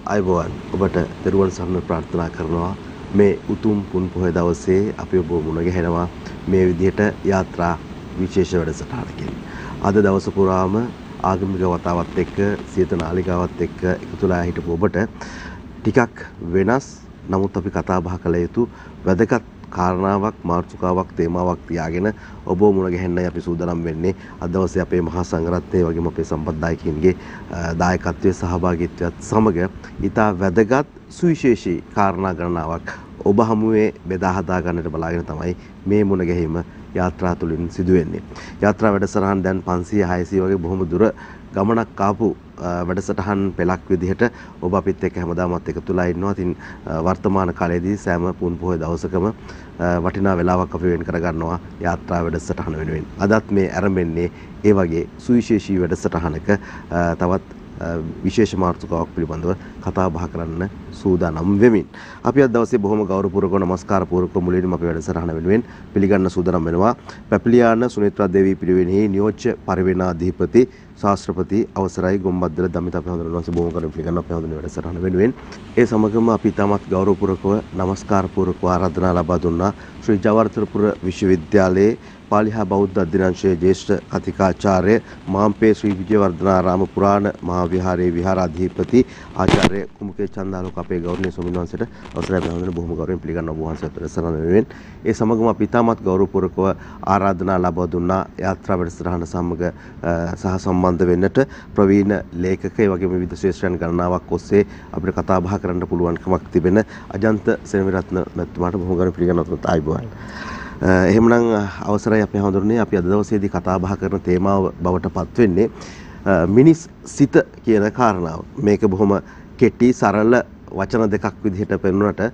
අයබෝවන් ඔබට දරුවන් සරණ ප්‍රාර්ථනා කරනවා මේ උතුම් පුන් පොහොය දවසේ අපි ඔබ මුණ ගැහෙනවා මේ විදිහට යාත්‍රා විශේෂ වැඩසටහනකින්. අද දවස පුරාම ආගමික වතාවත් එක්ක සියත නාලිකාවත් එක්ක එකතුලා හිටපු ඔබට ටිකක් වෙනස් නමුත් අපි කතා බහ කළ යුතු වැදගත් කාරණාවක් මාතෘකාවක් තේමාවක් තියාගෙන ඔබ මුණ ගැහෙන්නයි අපි සූදානම් වෙන්නේ. අද දවසේ අපේ මහා සංඝරත්නයේ වගේම අපේ සම්පත්දායකින්ගේ දායකත්වයේ සහභාගීත්වයත් සමග ඉතා වැදගත් සුවිශේෂී කාරණා ගණනාවක් ඔබ හමුවේ බෙදා හදා ගන්නට බලාගෙන තමයි මේ මුණ ගැහිම යාත්‍රා තුළින් සිදු වෙන්නේ. යාත්‍රා වැඩසටහන් දැන් 500 600 වගේ බොහොම දුර ගමනක් ආපු වැඩසටහන් පෙළක් විදිහට ඔබ අපිත් එක්ක හැමදාමත් එකතුලා ඉන්නවා. ඉතින් වර්තමාන කාලයේදී සෑම පුන් පොහොය දවසකම වටිනා වෙලාවක් අපි වෙන් කරගන්නවා යාත්‍රා වැඩසටහන වෙනුවෙන්. අදත් මේ ආරම්භන්නේ ඒ වගේ සුවිශේෂී වැඩසටහනක තවත් විශේෂ මාතෘකාවක් පිළිබඳව කතා බහ කරන්න සූදානම් වෙමින් අපි අද දවසේ බොහොම ගෞරවපූර්වකව නමස්කාර පූර්වක මුලින්ම අපි වැඩසටහන වෙනුවෙන් පිළිගන්න සූදානම් වෙනවා. පැපලියාන සුනිත්‍රා දේවී පිරිවෙනෙහි නියෝජ්‍ය පරිවෙනාධිපති ශාස්ත්‍රපති අවසරයි ගොම්බද්දල දමිත අපි හඳුනනවා බොහොම කරුණු පිළිගන්න අපි හඳුනන වැඩසටහන වෙනුවෙන්. ඒ සමගම අපි තමත් ගෞරවපූර්වකව නමස්කාර පූර්වකව ආරාධනා ලබා දුන්නා ශ්‍රී ජවර්ධනපුර විශ්වවිද්‍යාලයේ පාලි හා බෞද්ධ අධ්‍යනාංශයේ ජ්‍යෙෂ්ඨ කතිකාචාර්ය මාම්පේ ශ්‍රී විජේවර්ධනාරාම පුරාණ මහා විහාරයේ විහාරාධිපති ආචාර්ය කුමුකේ චන්දාලෝක අපේ ගෞරවනීය ස්වාමීන් වහන්සේට අවසරයි බඳුන බොහොම ගෞරවයෙන් පිළිගන්නවා ඔබ වහන්සේට වැඩසටහන වෙනුවෙන්. ඒ සමගම අපි තාමත් ගෞරවපූර්වකව ආරාධනා ලබා දුන්නා යාත්‍රා වැඩසටහන සමග සහ සම්බන්ධ වෙන්නට ප්‍රවීණ ලේඛක ඒ වගේම විවිධ ශ්‍රේෂ්ඨයන් ගණනාවක් ඔස්සේ අපිට කතා බහ කරන්න පුළුවන්කමක් තිබෙන අජන්ත සෙනවිරත්න මැතිතුමාට බොහොම ගෞරවයෙන් පිළිගන්නවා ආයුබෝවන්. එහෙමනම් අවසරයි අපි හඳුරන්නේ අපි අද දවසේදී කතා බහ කරන තේමාව බවට පත් වෙන්නේ මිනිස් සිත කියන කාරණාව. මේක බොහොම කෙටි සරල වචන දෙකක් විදිහට පෙන්වන්නට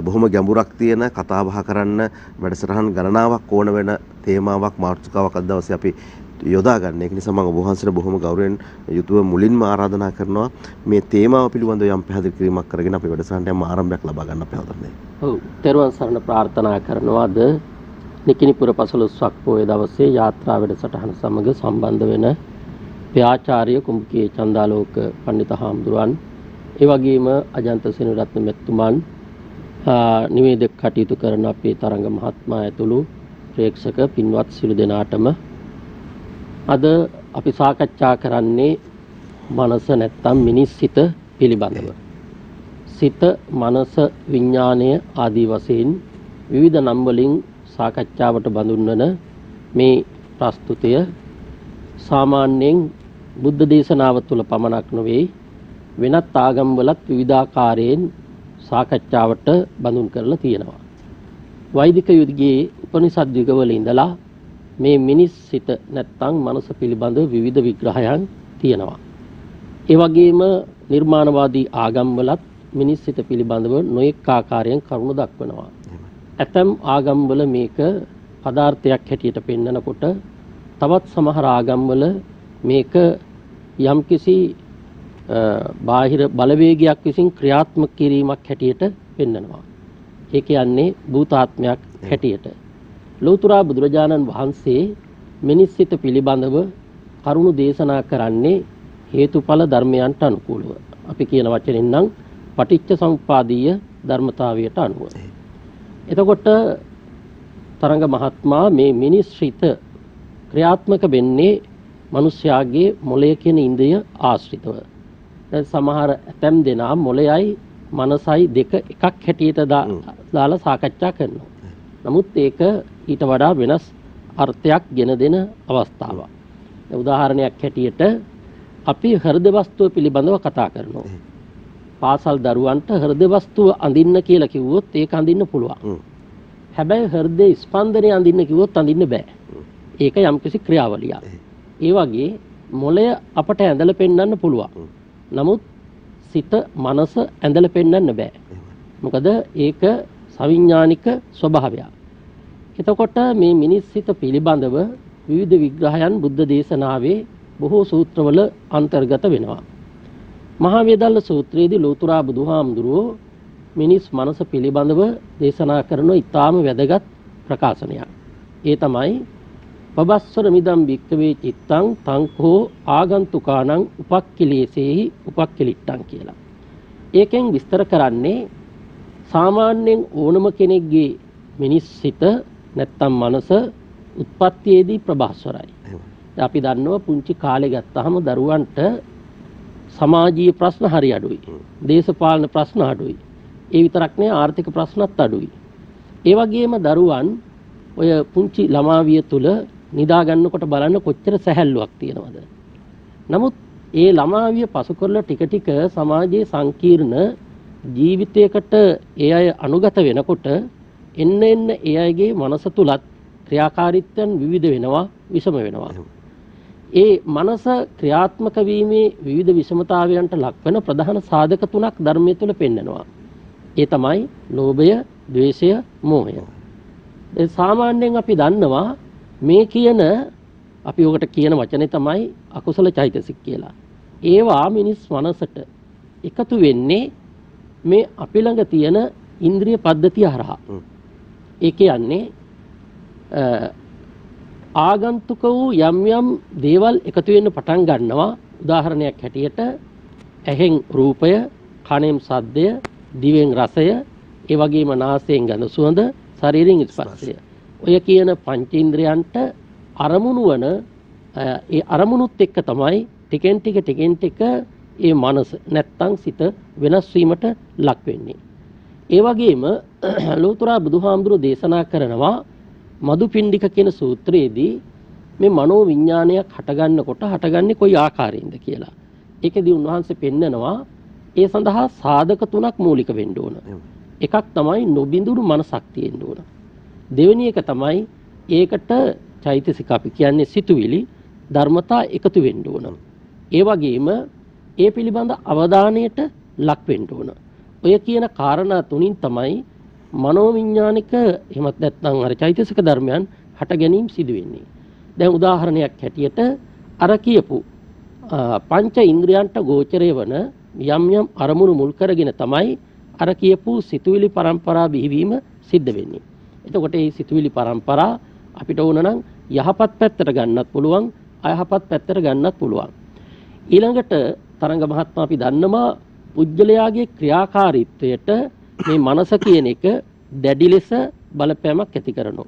බොහොම ගැඹුරක් තියෙන කතා බහ කරන්න වැඩසටහන් ගණනාවක් ඕන වෙන තේමාවක් මාතෘකාවක් අද දවසේ අපි යොදා ගන්න. ඒක නිසා මම ඔබ වහන්සේට බොහොම ගෞරවයෙන් යුතුව මුලින්ම ආරාධනා කරනවා මේ තේමාව පිළිබඳව යම් පැහැදිලි කිරීමක් කරගෙන අපි වැඩසටහනට යම් ආරම්භයක් ලබා ගන්න අපි හදන්නේ. ඔව්. තෙරුවන් සරණ ප්‍රාර්ථනා කරනවා අද නිකිනිපුර පසළොස්වක් පොය දවසේ යාත්‍රා වැඩසටහන සමග සම්බන්ධ වෙන ආචාර්ය කුමුකේ චන්දාලෝක පඬිත හාමුදුරුවන් ඒ වගේම අජන්ත සෙනවිරත්න මෙතුමන් නිවේදක කටයුතු කරන අපේ තරංග මහත්මයා ඇතුළු ප්‍රේක්ෂක පින්වත් සිළු දෙනාටම අද අපි සාකච්ඡා කරන්නේ මනස නැත්තම් මිනිස් සිත පිළිබඳව. සිත, මනස, විඥාණය ආදී වශයෙන් විවිධ නම් වලින් සාකච්ඡාවට බඳුන් වන මේ ප්‍රස්තුතය සාමාන්‍යයෙන් බුද්ධ දේශනාව තුළ පමණක් නොවේ වෙනත් ආගම්වලත් විවිධාකාරයෙන් සාකච්ඡාවට බඳුන් කරලා තියෙනවා. වෛදික යුගයේ උපනිෂද් යුගවල ඉඳලා මේ මිනිස් සිත නැත්තම් මනස පිළිබඳව විවිධ විග්‍රහයන් තියෙනවා. ඒ වගේම නිර්මාණවාදී ආගම්වලත් මිනිස් සිත පිළිබඳව නොඑක ආකාරයෙන් කරුණු දක්වනවා. ඇතම් ආගම්වල මේක පදාර්ථයක් හැටියට පෙන්වනකොට තවත් සමහර ආගම්වල මේක යම්කිසි බාහිර බලවේගයක් විසින් ක්‍රියාත්මක කිරීමක් හැටියට පෙන්වනවා. ඒ කියන්නේ භූතාත්මයක් හැටියට. ලෞතර බුදුරජාණන් වහන්සේ මිනිස් සිත පිළිබඳව කරුණු දේශනා කරන්නේ හේතුඵල ධර්මයන්ට අනුකූලව. අපි කියන වචනෙන් නම් පටිච්ච සමුප්පාදීය ධර්මතාවයට අනුව. එතකොට තරංග මහත්මයා මේ මිනිස් සිත ක්‍රියාත්මක වෙන්නේ මිනිස්යාගේ මොළය කියන ඉන්ද්‍රිය ආශ්‍රිතව. දැන් සමහර ඇතම් දෙනා මොළයයි මනසයි දෙක එකක් හැටියට දාලා සාකච්ඡා කරනවා. නමුත් ඒක ඊට වඩා වෙනස් අර්ථයක් ගෙන දෙන අවස්ථාවක්. උදාහරණයක් හැටියට අපි හෘද වස්තුව පිළිබඳව කතා කරනවා. පාසල් දරුවන්ට හෘද වස්තුව අඳින්න කියලා කිව්වොත් ඒක අඳින්න පුළුවන්. හැබැයි හෘදේ ස්පන්දනය අඳින්න කිව්වොත් අඳින්න බෑ. ඒක යම්කිසි ක්‍රියාවලියක්. ඒ වගේ මොළය අපට ඇඳලා පෙන්වන්න පුළුවන්. නමුත් සිත, මනස ඇඳලා පෙන්වන්න බෑ. මොකද ඒක සවිඥානික ස්වභාවයක්. එතකොට මේ මිනිස් සිත පිළිබඳව විවිධ විග්‍රහයන් බුද්ධ දේශනාවේ බොහෝ සූත්‍රවල අන්තර්ගත වෙනවා. මහා වේදල්ල සූත්‍රයේදී ලෝතර බුදුහාමුදුරුවෝ මිනිස් මනස පිළිබඳව දේශනා කරන ඉතාම වැදගත් ප්‍රකාශනයක්. ඒ තමයි පබස්සර මිදම් වික්කවේ චිත්තං තංකෝ ආගන්තුකානං උපක්ඛිලේසේහි උපක්ඛිලිට්ටං කියලා. ඒකෙන් විස්තර කරන්නේ සාමාන්‍යයෙන් ඕනම කෙනෙක්ගේ මිනිස් සිත නැත්තම් මනස උත්පත්තියේදී ප්‍රභාස්වරයි. අපි දන්නවා පුංචි කාලේ ගත්තාම දරුවන්ට සමාජීය ප්‍රශ්න හරි අඩුයි. දේශපාලන ප්‍රශ්න අඩුයි. ඒ විතරක් නෙවෙයි ආර්ථික ප්‍රශ්නත් අඩුයි. ඒ වගේම දරුවන් ඔය පුංචි ළමාවිය තුල නිදා ගන්නකොට බලන්න කොච්චර සැහැල්ලුවක් තියෙනවද. නමුත් ඒ ළමාවිය පසු කරලා ටික ටික සමාජයේ සංකීර්ණ ජීවිතයකට ඒ අය අනුගත වෙනකොට එන්න ඒ අයගේ මනස තුලත් ක්‍රියාකාරීත්වයන් විවිධ වෙනවා, විෂම වෙනවා. ඒ මනස ක්‍රියාත්මක වීමේ විවිධ විෂමතාවයන්ට ලක්වන ප්‍රධාන සාධක තුනක් ධර්මයේ තුල පෙන්නනවා. ඒ තමයි ලෝභය, ද්වේෂය, මෝහය. ඒ සාමාන්‍යයෙන් අපි දන්නවා මේ කියන අපි ඔකට කියන වචනේ තමයි අකුසල චෛතසික කියලා. ඒවා මිනිස් මනසට එකතු වෙන්නේ මේ අපි ළඟ තියෙන ඉන්ද්‍රිය පද්ධතිය හරහා. ඒ කියන්නේ ආගන්තුක වූ යම් යම් දේවල් එකතු වෙන්න පටන් ගන්නවා. උදාහරණයක් හැටියට ඇහෙන් රූපය, කනෙන් ශබ්දය, දිවෙන් රසය, ඒ වගේම නාසයෙන් ගඳ සුවඳ, ශරීරයෙන් ස්පර්ශය. ඔය කියන පංචේන්ද්‍රයන්ට අරමුණු වන ඒ අරමුණුත් එක්ක තමයි ටිකෙන් ටික ඒ මනස නැත්තම් සිත වෙනස් වීමට ලක් වෙන්නේ. ඒ වගේම ලෝතර බුදුහාමුදුරුවෝ දේශනා කරනවා මදුපිණ්ඩික කියන සූත්‍රයේදී මේ මනෝ විඥානයක් හටගන්නේ කොයි ආකාරයෙන්ද කියලා. ඒකෙදී උන්වහන්සේ පෙන්නනවා ඒ සඳහා සාධක තුනක් මූලික වෙන්න ඕන. එකක් තමයි නොබිඳුරු මනසක් තියෙන්න ඕන. දෙවෙනි එක තමයි ඒකට චෛතසික අපි කියන්නේ සිතුවිලි ධර්මතා එකතු වෙන්න ඕන. ඒ වගේම ඒ පිළිබඳ අවධානයට ලක් වෙන්න ඕන. ඔය කියන කාරණා තුنين තමයි මනෝවිඥානික එහෙමත් නැත්නම් අර චෛතසික ධර්මයන් හට ගැනීම සිදු වෙන්නේ. දැන් උදාහරණයක් හැටියට අර කියපු පංච ඉන්ද්‍රයන්ට ගෝචරය වන යම් යම් අරමුණු මුල් කරගෙන තමයි අර කියපු සිතුවිලි පරම්පරා බිහිවීම සිද්ධ වෙන්නේ. එතකොට මේ සිතුවිලි පරම්පරා අපිට ඕන නම් යහපත් පැත්තට ගන්නත් පුළුවන්, අයහපත් පැත්තට ගන්නත් පුළුවන්. ඊළඟට තරංග මහත්මයා අපි දන්නවා පුජ්‍යලයාගේ ක්‍රියාකාරීත්වයට මේ මනස කියන එක දැඩි ලෙස බලපෑමක් ඇති කරනවා.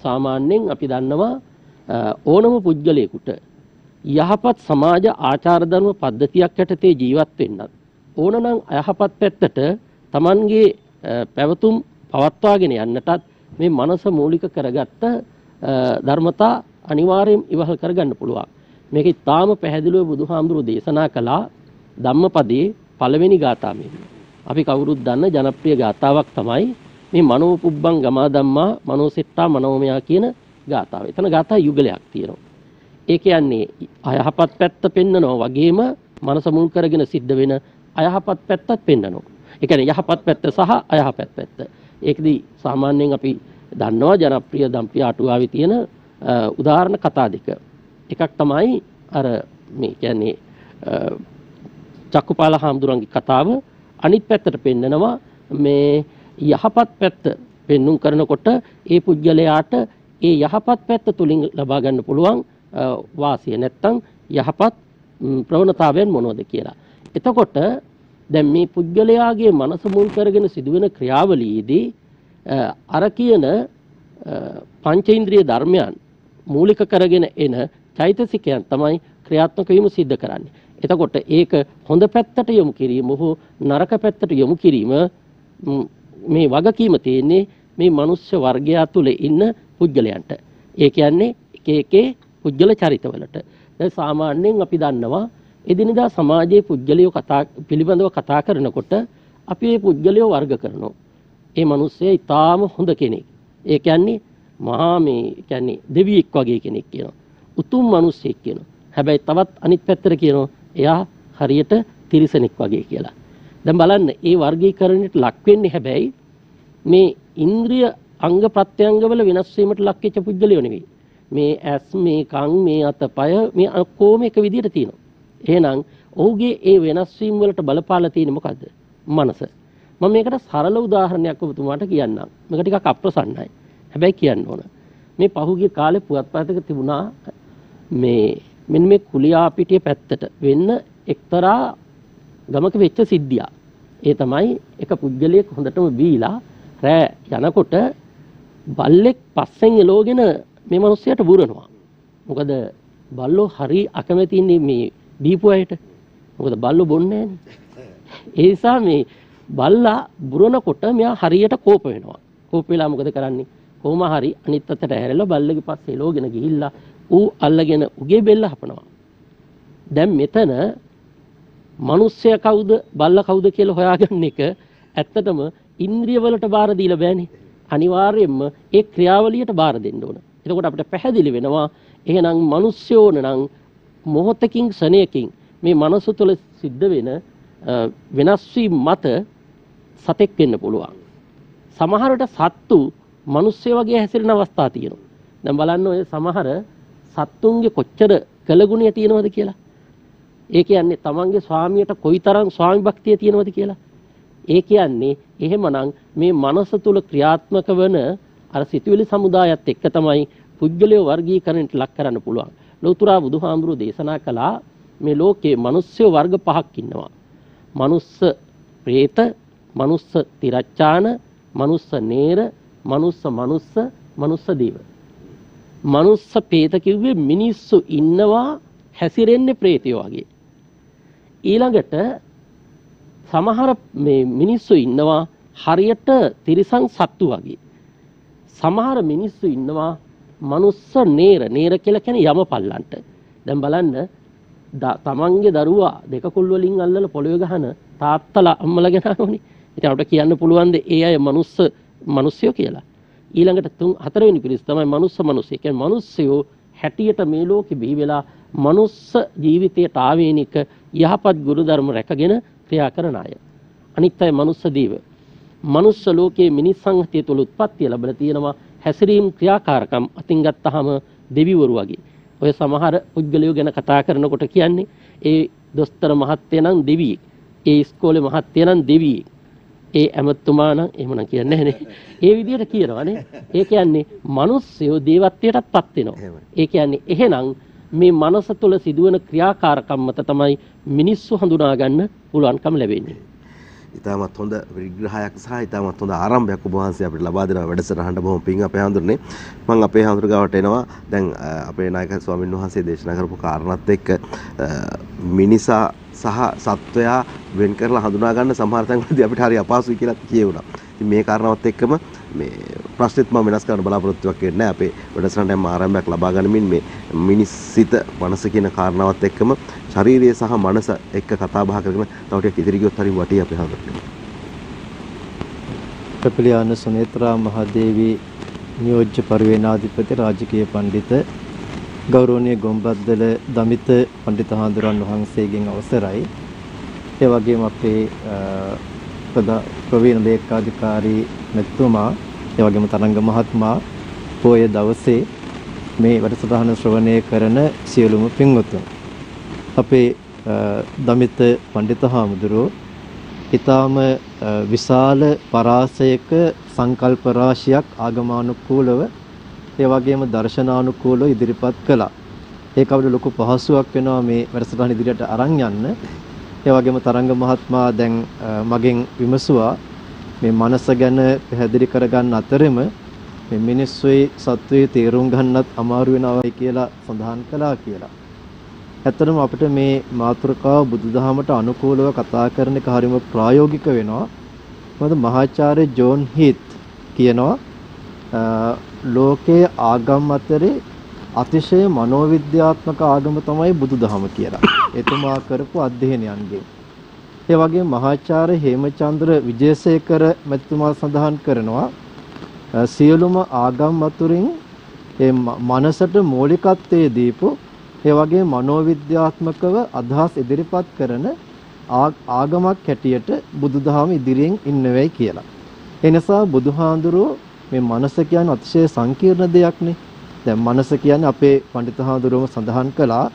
සාමාන්‍යයෙන් අපි දන්නවා ඕනම පුජ්‍යලයකට යහපත් සමාජ ආචාර ධර්ම පද්ධතියක් යටතේ ජීවත් වෙන්නත් ඕනනම් අයහපත් පැත්තට Tamanගේ පැවතුම් පවත්වාගෙන යන්නටත් මේ මනස මූලික කරගත්ත ධර්මතා අනිවාර්යයෙන් ඉවහල් කරගන්න පුළුවන්. මේක ඉතාම පැහැදිලිව බුදුහාමුදුරුවෝ දේශනා කළා ධම්මපදයේ පළවෙනි ගාථාවෙන්. අපි කවුරුත් දන්න ජනප්‍රිය ගාථාවක් තමයි මේ මනෝපුබ්බං ගමා ධම්මා මනෝසෙට්ටා මනෝමයා කියන ගාථාව. එතන ගාථා යුගලයක් තියෙනවා. ඒ කියන්නේ අයහපත් පැත්ත පෙන්නනවා වගේම මනස මුල් කරගෙන සිද්ධ වෙන අයහපත් පැත්තත් පෙන්නනවා. ඒ කියන්නේ යහපත් පැත්ත සහ අයහපත් පැත්ත. ඒකදී සාමාන්‍යයෙන් අපි දන්නවා ජනප්‍රිය දම්පිය අටුවාවේ තියෙන උදාහරණ කතා දෙක. එකක් තමයි අර මේ කියන්නේ චක්කුපාල හාමුදුරන්ගේ කතාව. අනිත් පැත්තට පෙන්නනවා මේ යහපත් පැත්ත පෙන්눔 කරනකොට ඒ පුජ්‍යලයාට ඒ යහපත් පැත්ත තුලින් ලබා ගන්න පුළුවන් වාසිය නැත්තම් යහපත් ප්‍රවණතාවයන් මොනවද කියලා. එතකොට දැන් මේ පුජ්‍යලයාගේ මනස මුල් කරගෙන සිදුවෙන ක්‍රියාවලියේදී අර කියන පංචේන්ද්‍රිය ධර්මයන් මූලික කරගෙන එන චෛතසිකයන් තමයි ක්‍රියාත්මක වීම සිද්ධ කරන්නේ. එතකොට ඒක හොඳ පැත්තට යොමු කිරීම හෝ නරක පැත්තට යොමු කිරීම මේ වගකීම තියෙන්නේ මේ මනුෂ්‍ය වර්ගයා තුල ඉන්න පුජ්‍යලයන්ට. ඒ කියන්නේ එක පුජ්‍යල චරිතවලට. දැන් සාමාන්‍යයෙන් අපි දන්නවා එදිනදා සමාජයේ පුජ්‍යලියෝ පිළිබඳව කතා කරනකොට අපි මේ පුජ්‍යලියෝ වර්ග කරනවා. ඒ මිනිස්සයා ඊටාම හොඳ කෙනෙක්. ඒ කියන්නේ මහා මේ කියන්නේ දෙවියෙක් වගේ කෙනෙක් කියනවා. උතුම් මිනිස්සෙක් කියනවා. හැබැයි තවත් අනිත් පැත්තට කියනවා එයා හරියට තිරිසනෙක් වගේ කියලා. දැන් බලන්න ඒ වර්ගීකරණයට ලක් වෙන්නේ හැබැයි මේ ඉන්ද්‍රිය අංග ප්‍රත්‍යංග වල වෙනස් වීමට ලක් වෙච්ච පුජ්‍යලියෝ නෙවෙයි. මේ ඇස්, මේ කන්, මේ අතපය මේ කොහොම එක විදිහට තියෙනවා. එහෙනම් ඔහුගේ ඒ වෙනස් වීම වලට බලපාලා තියෙන්නේ මොකද්ද? මනස. මම මේකට සරල උදාහරණයක් ඔබතුමාට කියන්නම්. මේක ටිකක් අප්‍රසන්නයි. හැබැයි කියන්න ඕන. මේ පහුගිය කාලේ පුවත්පතක තිබුණා මේ මෙන්න මේ කුලියාපිටිය පැත්තට වෙන්න එක්තරා ගමක වෙච්ච සිද්ධියක්. ඒ තමයි එක පුද්ගලයෙක් හොඳටම බීලා රෑ යනකොට බල්ලෙක් පස්සෙන් එලෝගෙන මේ මිනිස්සයාට බුරනවා. මොකද බල්ලෝ හරි අකමැති ඉන්නේ මේ දීපු අයට. මොකද බල්ලෝ බොන්නේ නැහැනේ. ඒ නිසා මේ බල්ලා බුරනකොට මෙයා හරියට කෝප වෙනවා. කෝප වෙලා මොකද කරන්නේ? කොහොම හරි අනිත් අතට හැරෙලා බල්ලගේ පස්සේ එලෝගෙන ගිහිල්ලා ඌ අල්ලගෙන උගේ බෙල්ල හපනවා. දැන් මෙතන මිනිස්සයා කවුද බල්ලා කවුද කියලා හොයාගන්න එක ඇත්තටම ඉන්ද්‍රිය වලට බාර දීලා බෑනේ. අනිවාර්යයෙන්ම ඒ ක්‍රියාවලියට බාර දෙන්න ඕන. එතකොට අපිට පැහැදිලි වෙනවා එහෙනම් මිනිස්සයෝ නම් මොහොතකින් ශණයකින් මේ මනස තුළ සිද්ධ වෙන වෙනස් වීම මත සතෙක් වෙන්න පුළුවන්. සමහරට සත්තු මිනිස්සය වගේ හැසිරෙන අවස්ථා තියෙනවා. දැන් බලන්න ඔය සමහර සත්තුන්ගේ කොච්චර කළගුණය තියෙනවද කියලා. ඒ කියන්නේ තමන්ගේ ස්වාමියට කොයිතරම් ස්වාමි භක්තිය තියෙනවද කියලා. ඒ කියන්නේ එහෙමනම් මේ මනස තුල ක්‍රියාත්මක වන අර සිතුවිලි සමුදායත් එක්ක තමයි පුද්ගලය වර්ගීකරණයට ලක් කරන්න පුළුවන්. ලෞතර බුදුහාමුදුරුවෝ දේශනා කළා මේ ලෝකේ මිනිස්සු වර්ග පහක් ඉන්නවා. මනුස්ස പ്രേත, මනුස්ස තිරච්ඡාන, මනුස්ස නේර, මනුස්ස දේව. මනුස්ස പ്രേත කිව්වේ මිනිස්සු ඉන්නවා හැසිරෙන්නේ പ്രേතයෝ වගේ. ඊළඟට සමහර මේ මිනිස්සු ඉන්නවා හරියට තිරිසන් සත්තු වගේ. සමහර මිනිස්සු ඉන්නවා මනුස්ස නේර කියලා කියන්නේ යමපල්ලන්ට. දැන් බලන්න තමන්ගේ දරුවා දෙක කුල් වලින් අල්ලලා පොළවේ ගහන තාත්තලා අම්මලා ගෙනාවනේ. ඉතින් අපිට කියන්න පුළුවන් ද ඒ අය මිනිස්සුયો කියලා. ඊළඟට හතරවෙනි පිරිස තමයි මිනිස්සු. කියන්නේ මිනිස්සුયો හැටියට මේ ලෝකෙ බිහි වෙලා මනුස්ස ජීවිතයට ආවේනික යහපත් ගුරුධර්ම රැකගෙන ක්‍රියා කරන අය. අනිත් අය මනුස්ස දේව. මනුස්ස ලෝකයේ මිනිස් සංහතිය තුළ උත්පත්ති ලැබලා තියෙනවා හැසිරීම් ක්‍රියාකාරකම් අතින් ගත්තාම දෙවිවරු වගේ. ඔය සමහර පුද්ගලයෝ ගැන කතා කරනකොට කියන්නේ ඒ දොස්තර මහත්තයා නම් දෙවියෙක්. ඒ ඉස්කෝලේ මහත්තයා නම් දෙවියෙක්. ඒ ඇමතුමා නම් එහෙම නම් කියන්නේ නැහනේ. ඒ විදිහට කියනවානේ. ඒ කියන්නේ මිනිස්සුયો දේවත්වයටත්පත් වෙනවා. ඒ කියන්නේ එහෙනම් මේ මනස තුළ සිදුවන ක්‍රියාකාරකම් මත තමයි මිනිස්සු හඳුනා ගන්න පුළුවන්කම ලැබෙන්නේ. ඉතාමත් හොඳ විග්‍රහයක් සහ ඉතාමත් හොඳ ආරම්භයක් ඔබ වහන්සේ අපිට ලබා දෙනවා වැඩසටහනට. බොහොම පිං අපේ හඳුරන්නේ. මම අපේ හඳුර ගාවට එනවා. දැන් අපේ නායක ස්වාමීන් වහන්සේ දේශනා කරපු කාරණාත් එක්ක මිනිසා සහ සත්වයා වෙන් කරලා හඳුනා ගන්න සමහර තැන්වලදී අපිට හරි අපහසුයි කියලා කියුණා. ඉතින් මේ කාරණාවත් එක්කම මේ ප්‍රශ්නෙත් මම වෙනස් කරන්න බලාපොරොත්තුවක් වෙන්නේ නැහැ. අපේ වැඩසටහනට ආරම්භයක් ලබා ගනිමින් මේ මිනිස් සිත මනස කියන කාරණාවත් එක්කම ශරීරය සහ මනස එක්ක කතා බහ කරගෙන තව ටිකක් ඉදිරි ගියොත් හරි වටී අපේ හඳුනන්නේ. කපිලියාන සුනේත්‍රා මහදේවී නියෝජ්‍ය පරිවේනාධිපති රාජකීය පඬිත ගෞරවනීය ගොම්බද්දල දමිත පඬිත හාමුදුරන් වහන්සේගෙන් අවසරයි. ඒ වගේම අපේ ප්‍රවීණ ලේකාධිකාරී මෙතුමා ඒ වගේම තරංග මහත්මයා පොය දවසේ මේ වැඩසටහන ශ්‍රවණය කරන සියලුම පින්වතුන් අපේ දමිත පඬිත හාමුදුරුවෝ ඊටාම විශාල පරාසයක සංකල්ප රාශියක් ආගමානුකූලව ඒ වගේම දර්ශනානුකූලව ඉදිරිපත් කළා. ඒක අපිට ලොකු පහසුවක් වෙනවා මේ වැඩසටහන ඉදිරියට අරන් යන්න. ඒ වගේම තරංග මහත්මයා දැන් මගෙන් විමසුවා මේ මනස ගැන පැහැදිලි කරගන්න අතරෙම මේ මිනිස්සුයි සත්වයේ තේරුම් ගන්නත් අමාරු වෙනවා කියලා සඳහන් කළා කියලා. ඇත්තටම අපිට මේ මාතෘකාව බුදුදහමට අනුකූලව කතා කරන එක හරිම ප්‍රායෝගික වෙනවා. මොකද මහාචාර්ය ජෝන් හීත් කියනවා ලෝකයේ ආගම් අතරේ අතිශය මනෝවිද්‍යාත්මක ආගම තමයි බුදුදහම කියලා. එතුමා කරපු අධ්‍යයනයන්ගෙන්. ඒ වගේම මහාචාර්ය හේමචන්ද්‍ර විජේසේකර මැතිතුමා සඳහන් කරනවා සියලුම ආගම් අතුරින් මේ මනසට මූලිකත්වයේ දීපු ඒ වගේ මනෝවිද්‍යාත්මකව අදහස් ඉදිරිපත් කරන ආගමක් හැටියට බුදුදහම ඉදිරියෙන් ඉන්නවයි කියලා. ඒ නිසා බුදුහාඳුරෝ මේ මනස කියන්නේ අතිශය සංකීර්ණ දෙයක්නේ. දැන් මනස කියන්නේ අපේ පඬිත හාඳුරෝම සඳහන් කළා